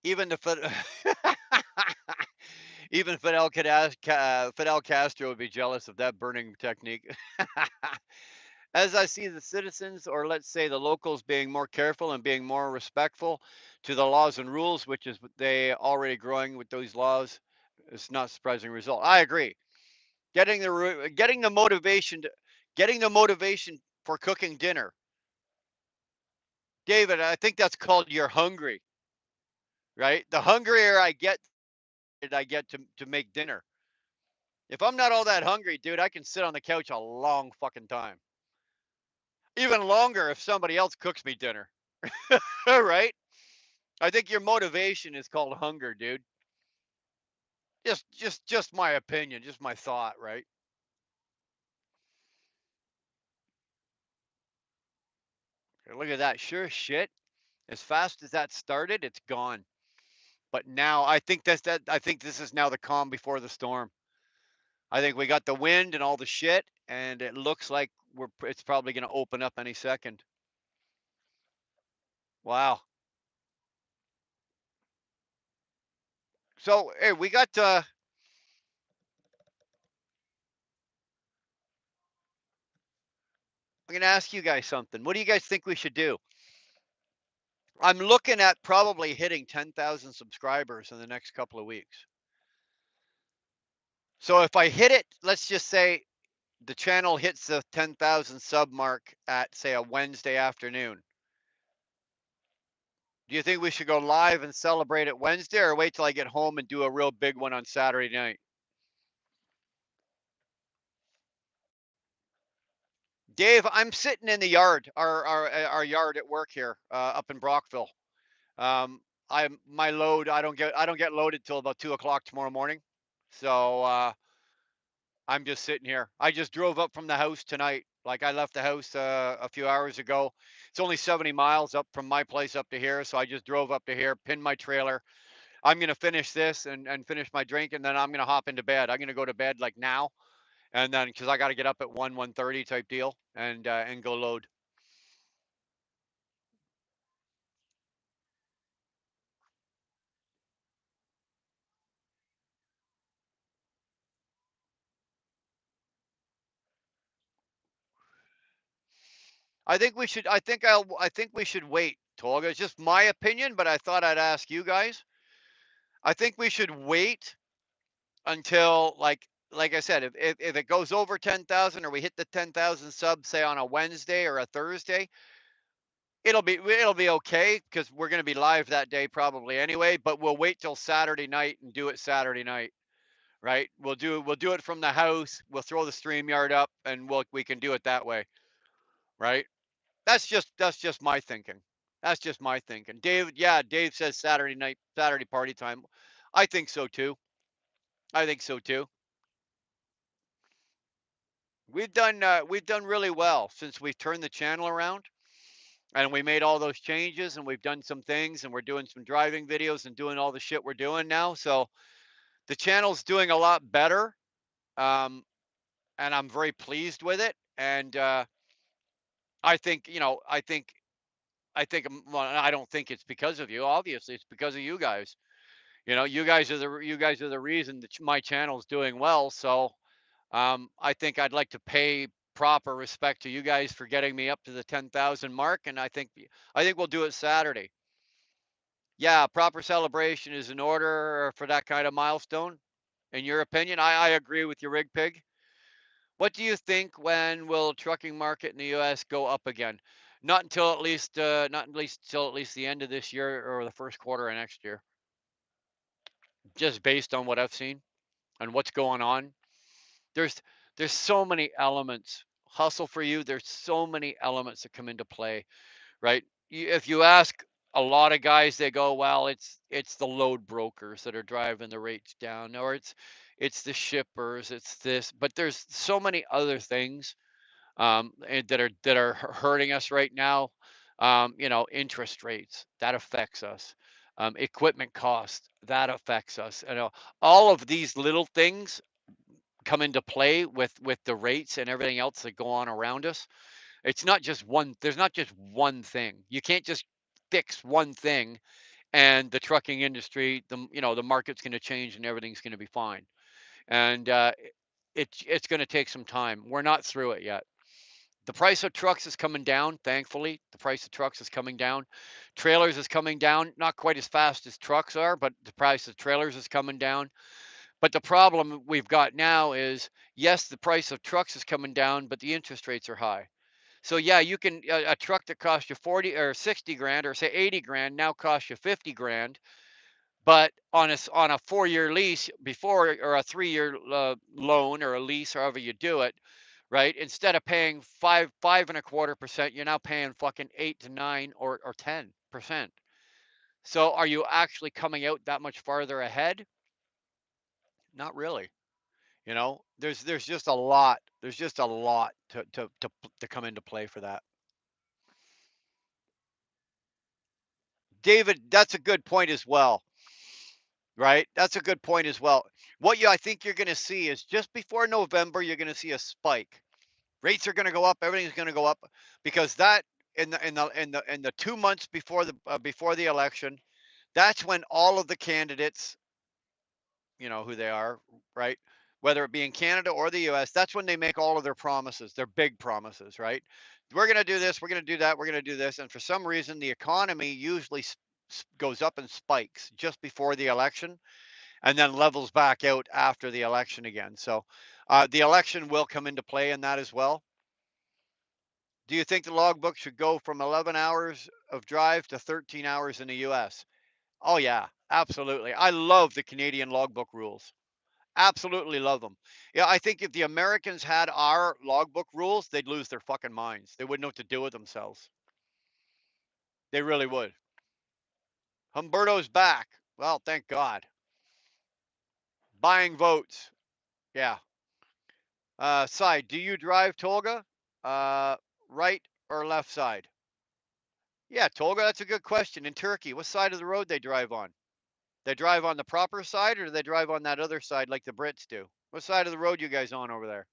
Even the even Fidel Castro would be jealous of that burning technique. As I see the citizens, or let's say the locals, being more careful and being more respectful to the laws and rules, which is what they already growing with those laws, it's not surprising result. I agree. Getting the motivation for cooking dinner. David, I think that's called you're hungry, right? The hungrier I get to make dinner. If I'm not all that hungry, dude, I can sit on the couch a long fucking time. Even longer if somebody else cooks me dinner. Right? I think your motivation is called hunger, dude. Just my opinion, just my thought, right? Look at that. Sure shit. As fast as that started, it's gone. But now I think this is now the calm before the storm. I think we got the wind and all the shit, and it looks like it's probably going to open up any second. Wow. So hey, we got. I'm going to ask you guys something. What do you guys think we should do? I'm looking at probably hitting 10,000 subscribers in the next couple of weeks. So if I hit it, let's just say the channel hits the 10,000 sub mark at say a Wednesday afternoon. Do you think we should go live and celebrate it Wednesday or wait till I get home and do a real big one on Saturday night? Dave, I'm sitting in the yard, our yard at work here, up in Brockville. Um, I'm my load. I don't get loaded till about 2 o'clock tomorrow morning. So I'm just sitting here. I just drove up from the house tonight. Like I left the house a few hours ago. It's only 70 miles up from my place up to here, so I just drove up to here, pinned my trailer. I'm gonna finish this and finish my drink, and then I'm gonna hop into bed. I'm gonna go to bed like now, and then because I got to get up at 1:30 type deal, and go load. I think we should. I think we should wait, Tolga. It's just my opinion, but I thought I'd ask you guys. I think we should wait until like I said, if it goes over 10,000 or we hit the 10,000 subs, say on a Wednesday or a Thursday, it'll be okay because we're gonna be live that day probably anyway. But we'll wait till Saturday night and do it Saturday night, right? We'll do it from the house. We'll throw the stream yard up and we can do it that way, right? That's just my thinking. That's just my thinking. David, yeah, Dave says Saturday night, Saturday party time. I think so too. I think so too. We've done really well since we've turned the channel around and we made all those changes and we've done some things and we're doing some driving videos and doing all the shit we're doing now. So the channel's doing a lot better. Um, and I'm very pleased with it. And I think, well, I don't think it's because of you. Obviously, it's because of you guys. You guys are the reason that my channel's doing well. So I think I'd like to pay proper respect to you guys for getting me up to the 10,000 mark, and I think we'll do it Saturday. Yeah, proper celebration is in order for that kind of milestone. In your opinion, I agree with your rig pig. What do you think? When will trucking market in the U.S. go up again? Not at least till at least the end of this year or the first quarter of next year. Just based on what I've seen and what's going on. There's there's so many elements. Hustle for you. There's so many elements that come into play, right? If you ask a lot of guys, they go, "Well, it's the load brokers that are driving the rates down, or it's the shippers, it's this." But there's so many other things that are hurting us right now. Interest rates that affects us. Equipment cost that affects us. All of these little things come into play with the rates and everything else that go on around us. It's not just one. There's not just one thing. You can't just fix one thing and the trucking industry, the market's going to change and everything's going to be fine. And it's going to take some time. We're not through it yet. The price of trucks is coming down, thankfully. The price of trucks is coming down. Trailers is coming down, not quite as fast as trucks are, but the price of trailers is coming down. But the problem we've got now is, yes, the price of trucks is coming down, but the interest rates are high. So yeah, you can a truck that cost you 40 or 60 grand or say 80 grand now costs you 50 grand, but on a 4-year lease before or a 3-year loan or a lease, however you do it, right? Instead of paying 5.25%, you're now paying fucking 8 to 9 or 10%. So are you actually coming out that much farther ahead? Not really. There's just a lot. There's just a lot to come into play for that. David, that's a good point as well. right? That's a good point as well. I think you're going to see is just before November, you're going to see a spike. Rates are going to go up. Everything's going to go up because that in the 2 months before the election, that's when all of the candidates, you know who they are, right? Whether it be in Canada or the US, that's when they make all of their promises, their big promises, right? We're going to do this, we're going to do that, we're going to do this. And for some reason, the economy usually goes up and spikes just before the election and then levels back out after the election again. So the election will come into play in that as well. Do you think the logbook should go from 11 hours of drive to 13 hours in the US? Oh, yeah, absolutely. I love the Canadian logbook rules. Absolutely love them. Yeah, I think if the Americans had our logbook rules, they'd lose their fucking minds. They wouldn't know what to do with themselves. They really would. Humberto's back. Well, thank God. Buying votes. Yeah. Side, do you drive Tolga? Uh, right or left side? Yeah, Tolga, that's a good question. In Turkey, what side of the road they drive on? They drive on the proper side or do they drive on that other side like the Brits do? What side of the road you guys on over there?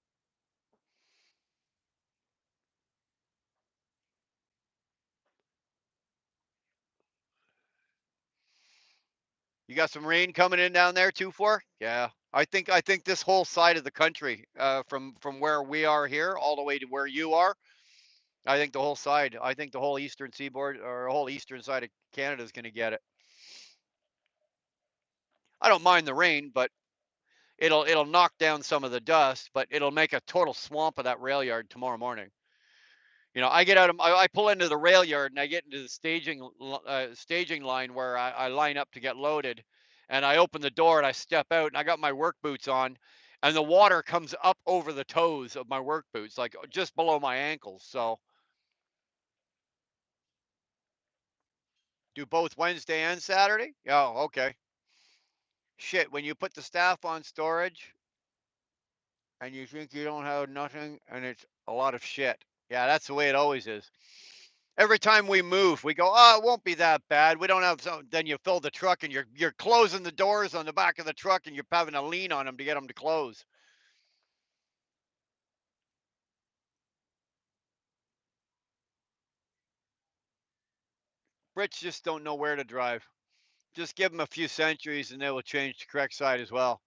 You got some rain coming in down there too, for? Yeah. I think this whole side of the country, from where we are here all the way to where you are, I think the whole side, I think the whole eastern seaboard or whole eastern side of Canada is going to get it. I don't mind the rain, but it'll knock down some of the dust, but it'll make a total swamp of that rail yard tomorrow morning. I get out of I pull into the rail yard and I get into the staging line where I line up to get loaded, and I open the door and I step out and I got my work boots on, and the water comes up over the toes of my work boots, like just below my ankles. So do both Wednesday and Saturday. Oh, okay. Shit, when you put the staff on storage and you think you don't have nothing, and it's a lot of shit. Yeah, that's the way it always is. Every time we move, we go, "Oh, it won't be that bad. We don't have some." Then you fill the truck and you're closing the doors on the back of the truck and you're having to lean on them to get them to close. Brits just don't know where to drive. Just give them a few centuries and they will change the correct side as well.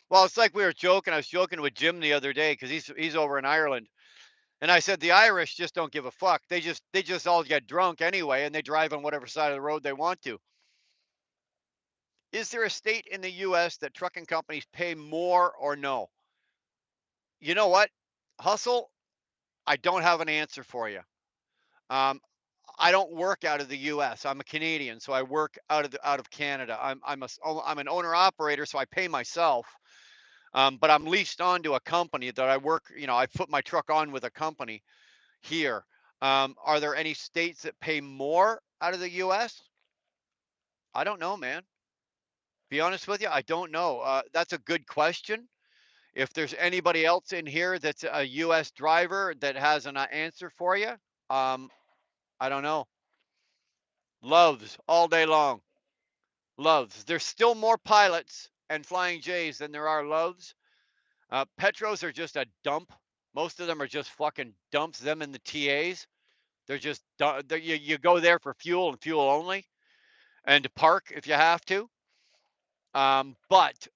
Well, it's like we were joking. I was joking with Jim the other day because he's over in Ireland, and I said the Irish just don't give a fuck. They just all get drunk anyway, and they drive on whatever side of the road they want to. Is there a state in the U.S. that trucking companies pay more or no? You know what? Hustle, I don't have an answer for you. Um, I don't work out of the U.S. I'm a Canadian, so I work out of Canada. I'm an owner operator, so I pay myself. But I'm leased on to a company that I work. I put my truck on with a company here. Are there any states that pay more out of the U.S.? I don't know, man. Be honest with you, I don't know. That's a good question. If there's anybody else in here that's a U.S. driver that has an answer for you, um, I don't know. Loves all day long. Loves. There's still more pilots and flying J's than there are loves. Petros are just a dump. Most of them are just fucking dumps. Them and the TAs. They're just you go there for fuel and fuel only, and to park if you have to. But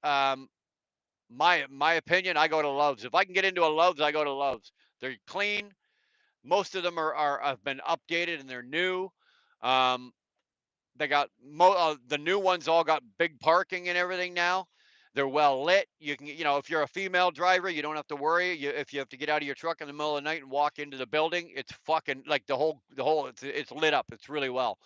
my opinion, I go to Loves. If I can get into a Loves, I go to Loves. They're clean. Most of them are have been updated and they're new. Um, they got the new ones all got big parking and everything now. They're well lit. You can, if you're a female driver, you don't have to worry. If you have to get out of your truck in the middle of the night and walk into the building, it's fucking like the whole it's lit up. It's really well.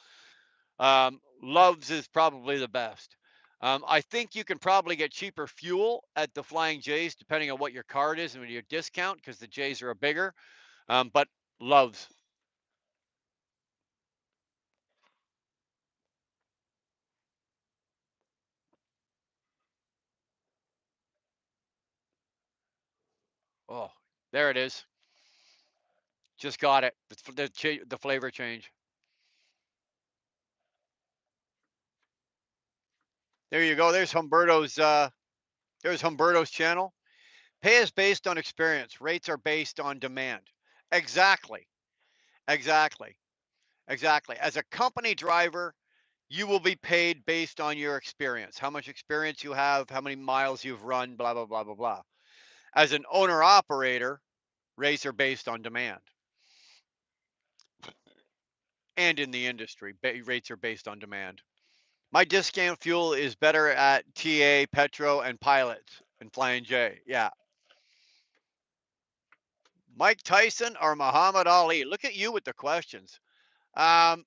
Loves is probably the best. I think you can probably get cheaper fuel at the Flying J's depending on what your card is and your discount because the J's are a bigger. But Loves. Oh, there it is. Just got it. The flavor change. There you go. There's Humberto's channel. Pay is based on experience. Rates are based on demand. Exactly. Exactly. Exactly. As a company driver, you will be paid based on your experience, how much experience you have, how many miles you've run, blah, blah, blah, blah, blah. As an owner operator, rates are based on demand. And in the industry, rates are based on demand. My discount fuel is better at TA, Petro, and pilots and Flying J. Yeah. Mike Tyson or Muhammad Ali? Look at you with the questions. Um,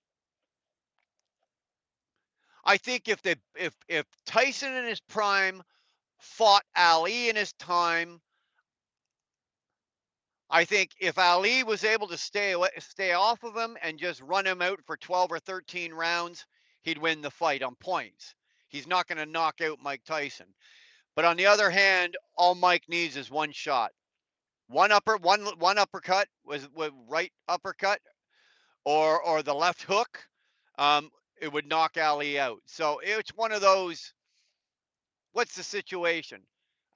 I think if Tyson in his prime fought Ali in his time, I think if Ali was able to stay off of him and just run him out for 12 or 13 rounds, he'd win the fight on points. He's not going to knock out Mike Tyson. But on the other hand, all Mike needs is one shot. One uppercut was right uppercut or the left hook. It would knock Ali out. So it's one of those. What's the situation?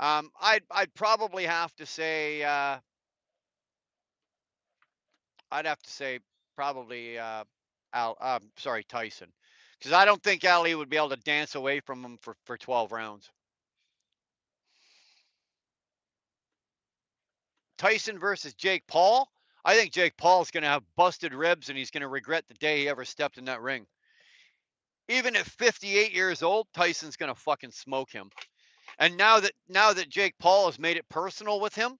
I'd probably have to say I'd have to say probably sorry, Tyson, because I don't think Ali would be able to dance away from him for 12 rounds. Tyson versus Jake Paul. I think Jake Paul's going to have busted ribs and he's going to regret the day he ever stepped in that ring. Even at 58 years old, Tyson's going to fucking smoke him. And now that Jake Paul has made it personal with him,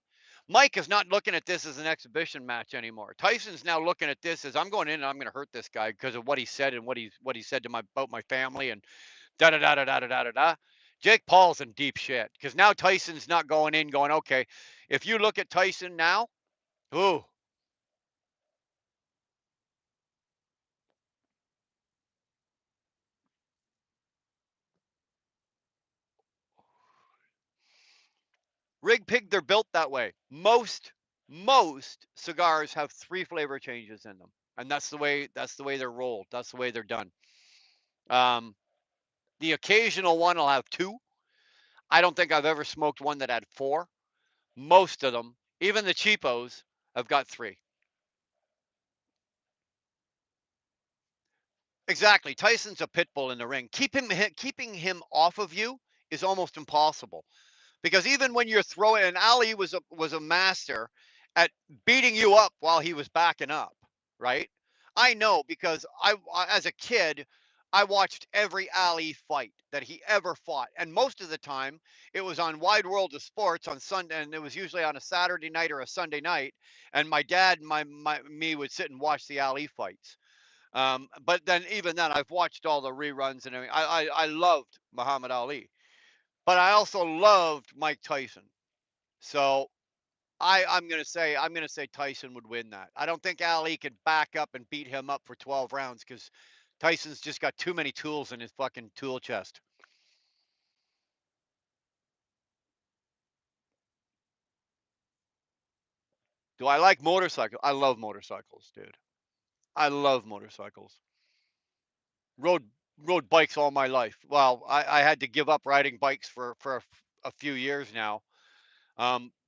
Mike is not looking at this as an exhibition match anymore. Tyson's now looking at this as I'm going in and I'm going to hurt this guy because of what he said and what he said to my about my family and da da da da da da da da. Jake Paul's in deep shit because now Tyson's not going in going, okay, if you look at Tyson now, ooh, Rig Pig, they're built that way. Most cigars have 3 flavor changes in them, and that's the way they're rolled. That's the way they're done. Um, the occasional one will have 2. I don't think I've ever smoked one that had 4. Most of them, even the cheapos, have got 3. Exactly. Tyson's a pit bull in the ring. Keeping him off of you is almost impossible. Because even when you're throwing, and Ali was a master at beating you up while he was backing up, right? I know because as a kid, I watched every Ali fight that he ever fought, and most of the time it was on Wide World of Sports on Sunday, and it was usually on a Saturday night or a Sunday night. And my dad, and me would sit and watch the Ali fights. But then even then, I've watched all the reruns and everything. I loved Muhammad Ali, but I also loved Mike Tyson. So I'm gonna say Tyson would win that. I don't think Ali could back up and beat him up for 12 rounds because Tyson's just got too many tools in his fucking tool chest. Do I like motorcycles? I love motorcycles, dude. I love motorcycles. Rode bikes all my life. Well, I had to give up riding bikes for a few years now,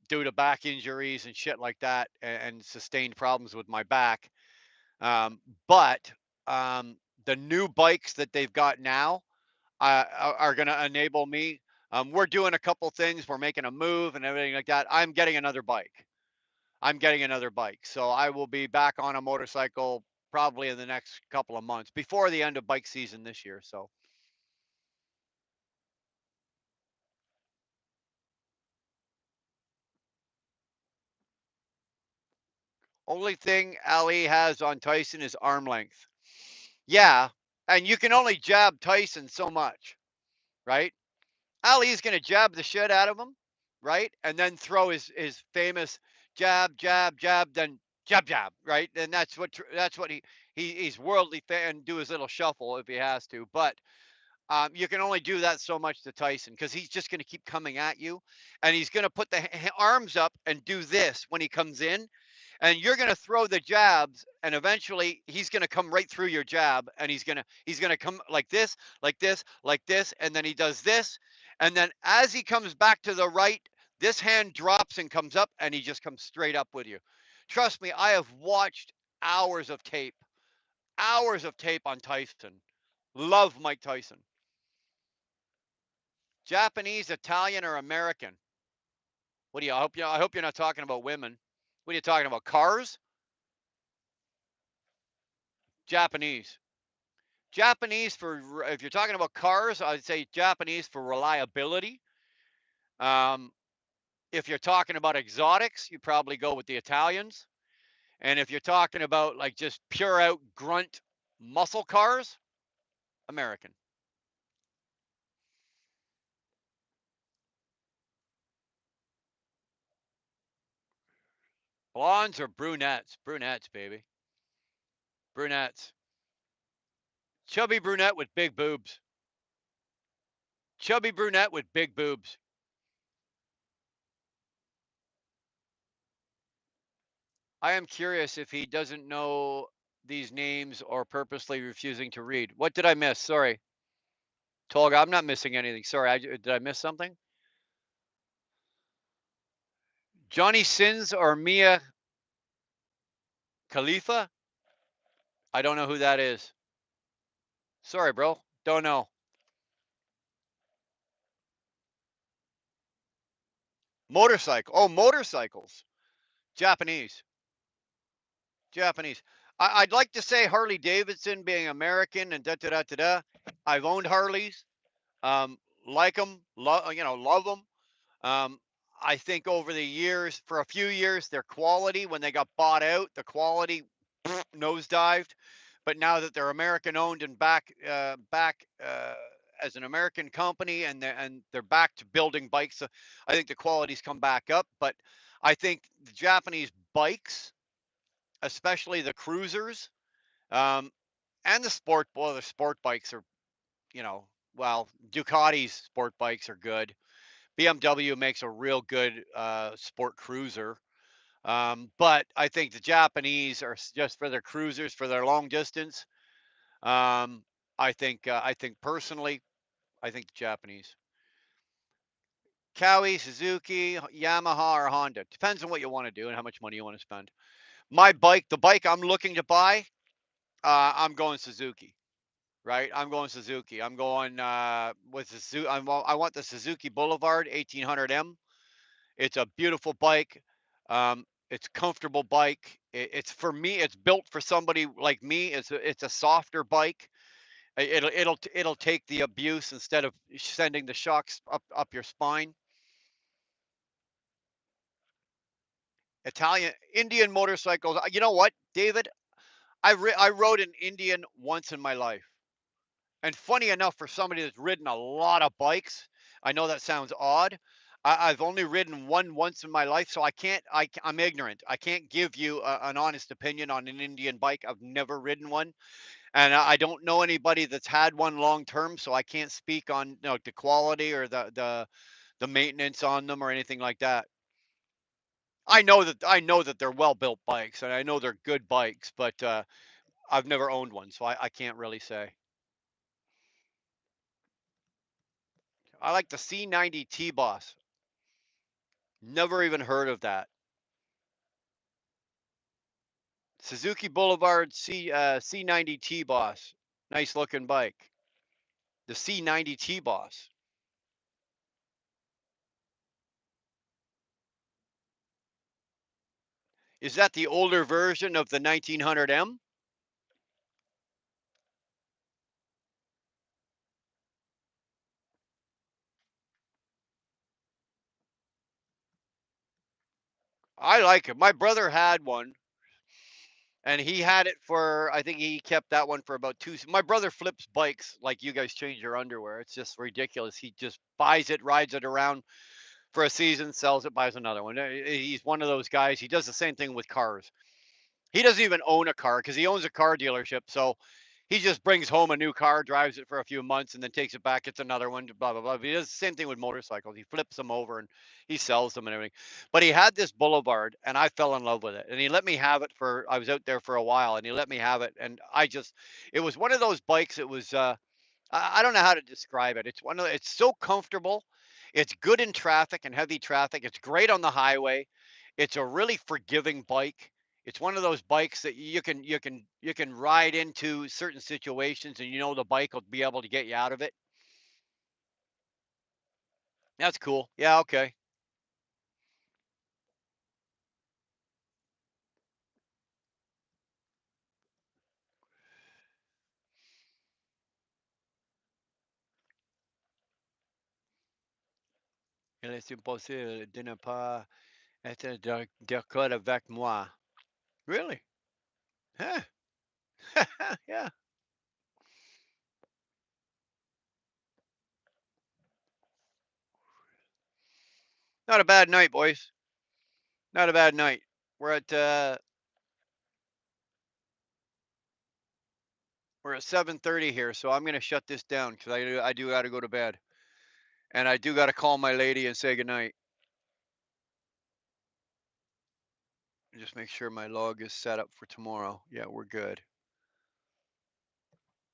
due to back injuries and shit like that, and sustained problems with my back. Um, but the new bikes that they've got now are going to enable me. We're doing a couple things. We're making a move and everything like that. I'm getting another bike. So I will be back on a motorcycle probably in the next couple of months before the end of bike season this year. So only thing Ali has on Tyson is arm length. Yeah, and you can only jab Tyson so much, right? Ali's going to jab the shit out of him, right? And then throw his famous jab, jab, jab, then jab, jab, right? And that's what he's worldly and do his little shuffle if he has to. But you can only do that so much to Tyson because he's just going to keep coming at you, and he's going to put the arms up and do this when he comes in, and you're going to throw the jabs, and eventually he's going to come right through your jab, and he's going to come like this, like this, like this, and then he does this, and then as he comes back to the right, this hand drops and comes up, and he just comes straight up with you. Trust me, I have watched hours of tape on Tyson. Love Mike Tyson. Japanese, Italian, or American? What do you? I hope you're not talking about women. What are you talking about? Cars? Japanese. Japanese for if you're talking about cars, I'd say Japanese for reliability. Um, if you're talking about exotics, you probably go with the Italians. And if you're talking about like just pure out grunt muscle cars, American. Blondes or brunettes? Brunettes, baby. Brunettes. Chubby brunette with big boobs. Chubby brunette with big boobs. I am curious if he doesn't know these names or purposely refusing to read. What did I miss? Sorry. Tolga, I'm not missing anything. Sorry, did I miss something? Johnny Sins or Mia Khalifa? I don't know who that is. Sorry, bro. Don't know. Motorcycle. Oh, motorcycles. Japanese. Japanese. I'd like to say Harley Davidson being American and da da da da da. I've owned Harleys. Like them. Love them. Um, I think over the years, for a few years, their quality, when they got bought out, the quality nosedived. But now that they're American owned and back as an American company, and they're back to building bikes, so I think the quality's come back up. But I think the Japanese bikes, especially the cruisers, um, and the sport bikes are, you know, well, Ducati's sport bikes are good. BMW makes a real good sport cruiser. But I think the Japanese are just for their cruisers, for their long distance. Um, I think personally, I think the Japanese. Kawi, Suzuki, Yamaha, or Honda. Depends on what you want to do and how much money you want to spend. The bike I'm looking to buy, I'm going Suzuki. Right, I'm going Suzuki. I'm going with Suzuki. I want the Suzuki Boulevard 1800M. It's a beautiful bike. It's a comfortable bike. It's for me. It's built for somebody like me. It's a softer bike. It'll take the abuse instead of sending the shocks up your spine. Italian Indian motorcycles. You know what, David? I rode an Indian once in my life. And funny enough, for somebody that's ridden a lot of bikes, I know that sounds odd. I've only ridden one once in my life, so I can't. I'm ignorant. I can't give you an honest opinion on an Indian bike. I've never ridden one, and I don't know anybody that's had one long term, so I can't speak on the quality or the maintenance on them or anything like that. I know that they're well built bikes, and I know they're good bikes, but I've never owned one, so I can't really say. I like the C90 T-Boss. Never even heard of that. Suzuki Boulevard C90 T-Boss. Nice looking bike. The C90 T-Boss. Is that the older version of the 1900M? I like it. My brother had one, and he had it for, I think he kept that one for about two. My brother flips bikes like you guys change your underwear. It's just ridiculous. He just buys it, rides it around for a season, sells it, buys another one. He's one of those guys. He does the same thing with cars. He doesn't even own a car because he owns a car dealership. So He just brings home a new car, drives it for a few months, and then takes it back, gets another one, blah, blah, blah. He does the same thing with motorcycles. He flips them over and he sells them and everything. But he had this Boulevard, and I fell in love with it. And he let me have it for, I was out there for a while, and he let me have it. And it was one of those bikes. It was, I don't know how to describe it. It's so comfortable. It's good in traffic and heavy traffic. It's great on the highway. It's a really forgiving bike. It's one of those bikes that you can ride into certain situations and the bike will be able to get you out of it. That's cool. Yeah, okay. Il est impossible de ne pas être d'accord avec moi. Really? Huh. Yeah. Not a bad night, boys. Not a bad night. We're at 7:30 here, so I'm gonna shut this down because I do got to go to bed, and I do got to call my lady and say goodnight. Just make sure my log is set up for tomorrow. Yeah, we're good.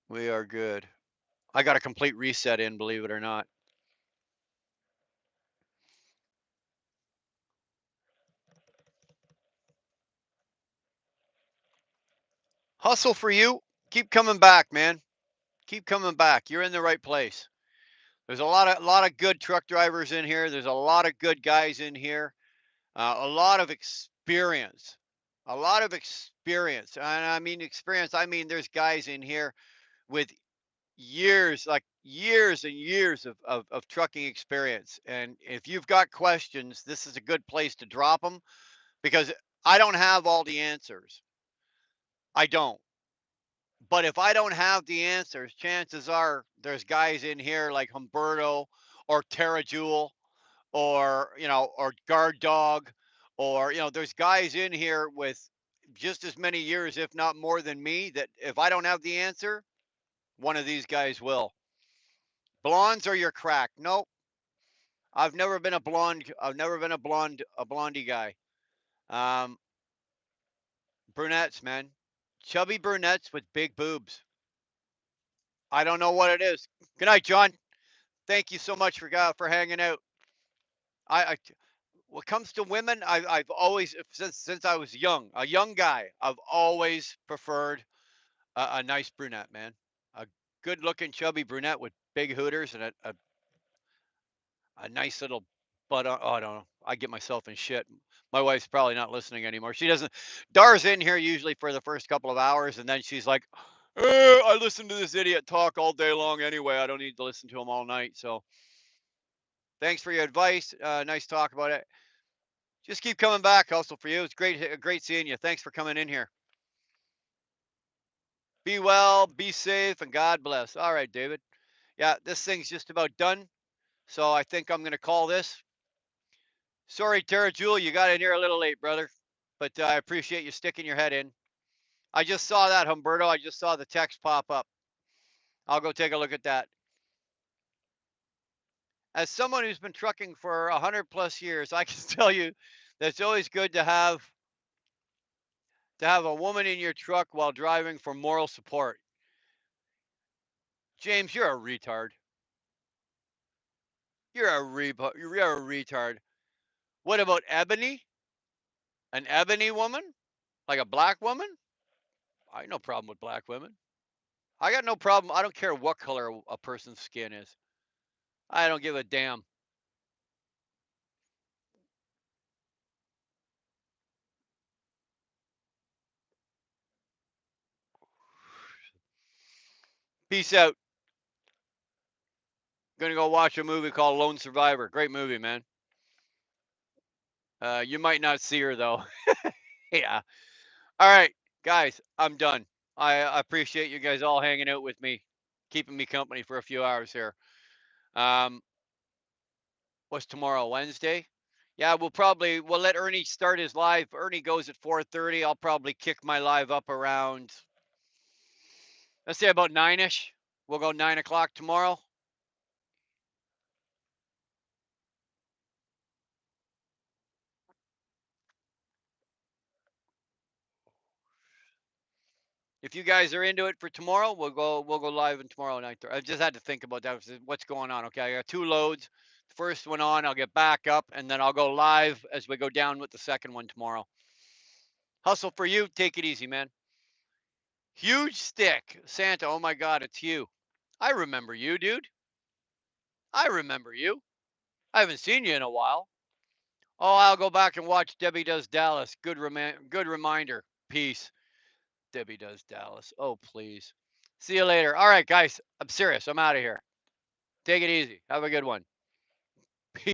We are good. I got a complete reset in, believe it or not. Hustle for you. Keep coming back, man. Keep coming back. You're in the right place. There's a lot of good truck drivers in here. There's a lot of good guys in here. A lot of experience. A lot of experience. And I mean experience. I mean there's guys in here with years, like years and years of trucking experience. And if you've got questions, this is a good place to drop them because I don't have all the answers. I don't. But if I don't have the answers, chances are there's guys in here like Humberto or Terra Jewel or Guard Dog there's guys in here with just as many years, if not more than me, that if I don't have the answer, one of these guys will. Blondes are your crack. Nope. I've never been a blonde. I've never been a blondie guy. Um, brunettes, man. Chubby brunettes with big boobs. I don't know what it is. Good night, John. Thank you so much for hanging out. I What comes to women, I've always since I was a young guy, I've always preferred a nice brunette, man. A good looking chubby brunette with big hooters and a nice little butt. Oh, I don't know. I get myself in shit. My wife's probably not listening anymore. She doesn't. Dar's in here usually for the first couple of hours, and then she's like, I listen to this idiot talk all day long anyway. I don't need to listen to him all night. So thanks for your advice. Nice talk about it. Just keep coming back, Hustle for you. It's great seeing you. Thanks for coming in here. Be well, be safe, and God bless. All right, David. Yeah, this thing's just about done. So I think I'm going to call this. Sorry, Terra Jewel, you got in here a little late, brother. But I appreciate you sticking your head in. I just saw that, Humberto. I just saw the text pop up. I'll go take a look at that. As someone who's been trucking for 100 plus years, I can tell you that it's always good to have a woman in your truck while driving for moral support. James, you're a retard. You're a retard. What about Ebony? An ebony woman? Like a black woman? I got no problem with black women. I got no problem. I don't care what color a person's skin is. I don't give a damn. Peace out. Gonna go watch a movie called Lone Survivor. Great movie, man. You might not see her though. Yeah. All right, guys. I'm done. I appreciate you guys all hanging out with me, keeping me company for a few hours here. Um, what's tomorrow? Wednesday? Yeah, we'll let Ernie start his live. Ernie goes at 4:30. I'll probably kick my live up around Let's say about 9-ish. We'll go 9 o'clock tomorrow. If you guys are into it for tomorrow, we'll go live in tomorrow night. I just had to think about that. What's going on? Okay, I got 2 loads. The first one on, I'll get back up, and then I'll go live as we go down with the second one tomorrow. Hustle for you. Take it easy, man. Huge stick, Santa. Oh my God, it's you. I remember you, dude. I remember you. I haven't seen you in a while. Oh, I'll go back and watch Debbie Does Dallas. Good reminder. Peace. Debbie Does Dallas. Oh, please. See you later. All right, guys. I'm serious. I'm out of here. Take it easy. Have a good one.